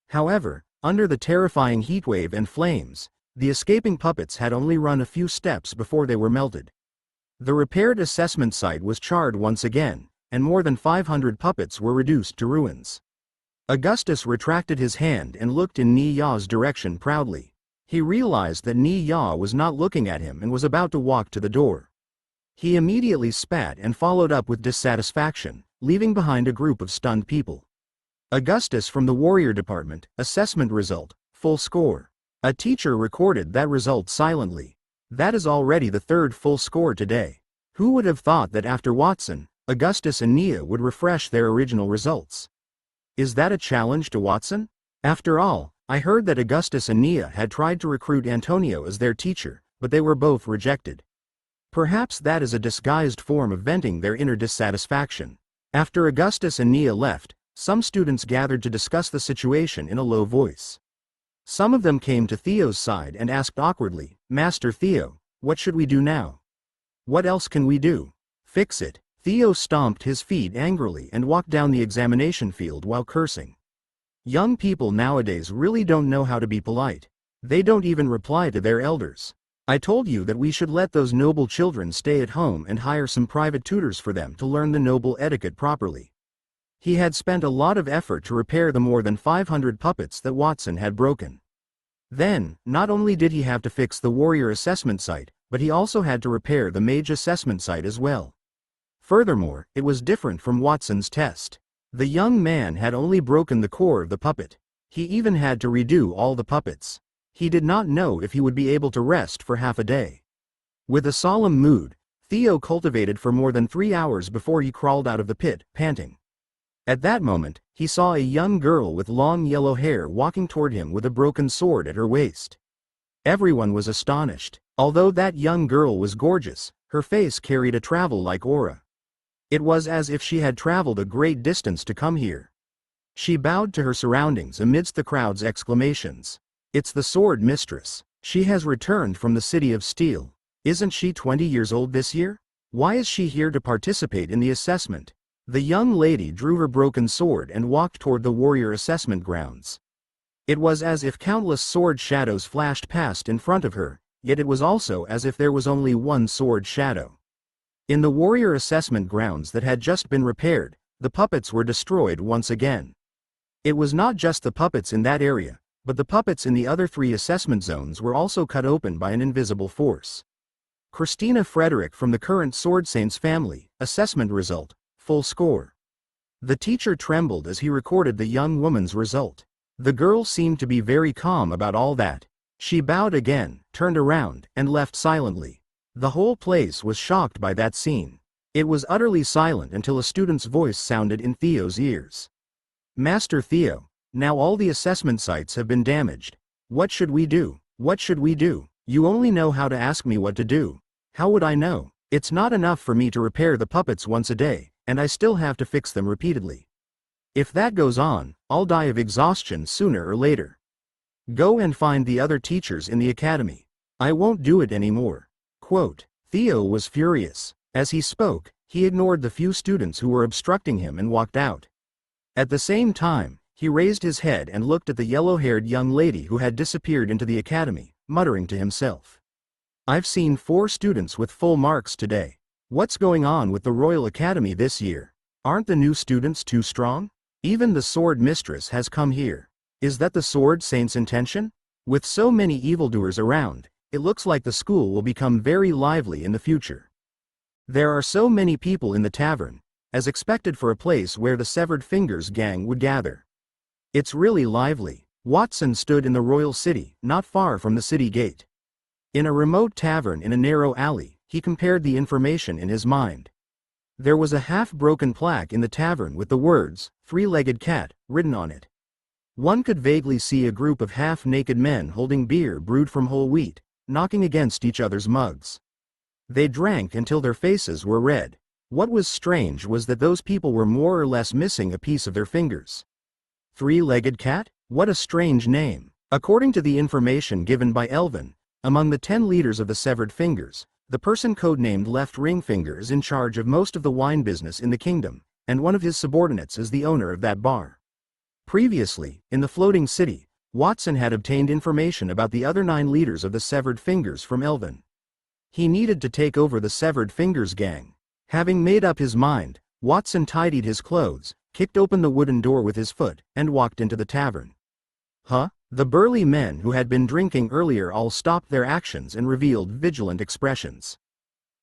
However, under the terrifying heatwave and flames, the escaping puppets had only run a few steps before they were melted. The repaired assessment site was charred once again, and more than 500 puppets were reduced to ruins. Augustus retracted his hand and looked in Ni Ya's direction proudly. He realized that Ni Ya was not looking at him and was about to walk to the door. He immediately spat and followed up with dissatisfaction, leaving behind a group of stunned people. Augustus from the warrior department, assessment result, full score. A teacher recorded that result silently. That is already the third full score today. Who would have thought that after Watson, Augustus and Nia would refresh their original results? Is that a challenge to Watson? After all, I heard that Augustus and Nia had tried to recruit Antonio as their teacher, but they were both rejected. Perhaps that is a disguised form of venting their inner dissatisfaction. After Augustus and Nia left, some students gathered to discuss the situation in a low voice. Some of them came to Theo's side and asked awkwardly, Master Theo, what should we do now? What else can we do? Fix it. Theo stomped his feet angrily and walked down the examination field while cursing. Young people nowadays really don't know how to be polite. They don't even reply to their elders. I told you that we should let those noble children stay at home and hire some private tutors for them to learn the noble etiquette properly. He had spent a lot of effort to repair the more than 500 puppets that Watson had broken. Then, not only did he have to fix the warrior assessment site, but he also had to repair the mage assessment site as well. Furthermore, it was different from Watson's test. The young man had only broken the core of the puppet. He even had to redo all the puppets. He did not know if he would be able to rest for half a day. With a solemn mood, Theo cultivated for more than 3 hours before he crawled out of the pit, panting. At that moment, he saw a young girl with long yellow hair walking toward him with a broken sword at her waist. Everyone was astonished. Although that young girl was gorgeous, her face carried a travel-like aura. It was as if she had traveled a great distance to come here. She bowed to her surroundings amidst the crowd's exclamations. "It's the sword mistress. She has returned from the city of steel. Isn't she 20 years old this year? Why is she here to participate in the assessment?" The young lady drew her broken sword and walked toward the warrior assessment grounds. It was as if countless sword shadows flashed past in front of her, yet it was also as if there was only one sword shadow. In the warrior assessment grounds that had just been repaired, the puppets were destroyed once again. It was not just the puppets in that area, but the puppets in the other 3 assessment zones were also cut open by an invisible force. Christina Frederick from the current Sword Saints family, assessment result, full score. The teacher trembled as he recorded the young woman's result. The girl seemed to be very calm about all that. She bowed again, turned around, and left silently. The whole place was shocked by that scene. It was utterly silent until a student's voice sounded in Theo's ears. "Master Theo, now all the assessment sites have been damaged. What should we do? What should we do? You only know how to ask me what to do. How would I know? It's not enough for me to repair the puppets once a day, and I still have to fix them repeatedly. If that goes on, I'll die of exhaustion sooner or later. Go and find the other teachers in the academy. I won't do it anymore." Quote. Theo was furious. As he spoke, he ignored the few students who were obstructing him and walked out. At the same time, he raised his head and looked at the yellow-haired young lady who had disappeared into the academy, muttering to himself. "I've seen 4 students with full marks today. What's going on with the Royal Academy this year? Aren't the new students too strong? Even the sword mistress has come here. Is that the Sword Saint's intention? With so many evildoers around, it looks like the school will become very lively in the future. There are so many people in the tavern, as expected for a place where the Severed Fingers gang would gather. It's really lively." Watson stood in the royal city, not far from the city gate. In a remote tavern in a narrow alley, he compared the information in his mind. There was a half-broken plaque in the tavern with the words, "Three-legged cat," written on it. One could vaguely see a group of half-naked men holding beer brewed from whole wheat, knocking against each other's mugs. They drank until their faces were red. What was strange was that those people were more or less missing a piece of their fingers. Three-legged cat? What a strange name. According to the information given by Elvin, among the 10 leaders of the Severed Fingers, the person codenamed Left Ring Finger is in charge of most of the wine business in the kingdom, and one of his subordinates is the owner of that bar. Previously, in the floating city, Watson had obtained information about the other 9 leaders of the Severed Fingers from Elvin. He needed to take over the Severed Fingers gang. Having made up his mind, Watson tidied his clothes, kicked open the wooden door with his foot, and walked into the tavern. Huh? The burly men who had been drinking earlier all stopped their actions and revealed vigilant expressions.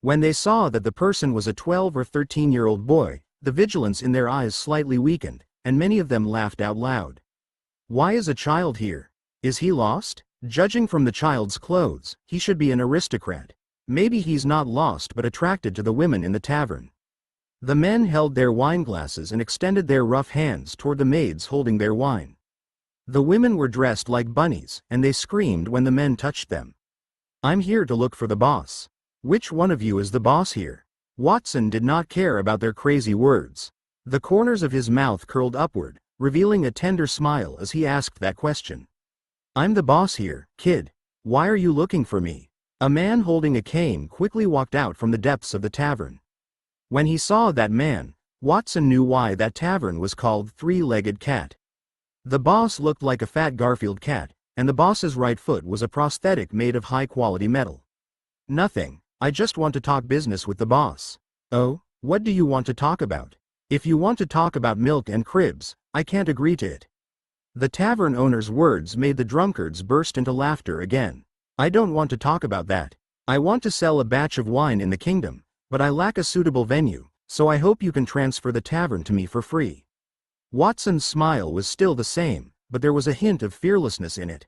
When they saw that the person was a 12 or 13-year-old boy, the vigilance in their eyes slightly weakened, and many of them laughed out loud. Why is a child here? Is he lost? Judging from the child's clothes, he should be an aristocrat. Maybe he's not lost but attracted to the women in the tavern. The men held their wine glasses and extended their rough hands toward the maids holding their wine. The women were dressed like bunnies, and they screamed when the men touched them. I'm here to look for the boss. Which one of you is the boss here? Watson did not care about their crazy words. The corners of his mouth curled upward, revealing a tender smile as he asked that question. I'm the boss here, kid. Why are you looking for me? A man holding a cane quickly walked out from the depths of the tavern. When he saw that man, Watson knew why that tavern was called Three-Legged Cat. The boss looked like a fat Garfield cat, and the boss's right foot was a prosthetic made of high-quality metal. Nothing, I just want to talk business with the boss. Oh, what do you want to talk about? If you want to talk about milk and cribs, I can't agree to it. The tavern owner's words made the drunkards burst into laughter again. I don't want to talk about that. I want to sell a batch of wine in the kingdom, but I lack a suitable venue, so I hope you can transfer the tavern to me for free. Watson's smile was still the same, but there was a hint of fearlessness in it.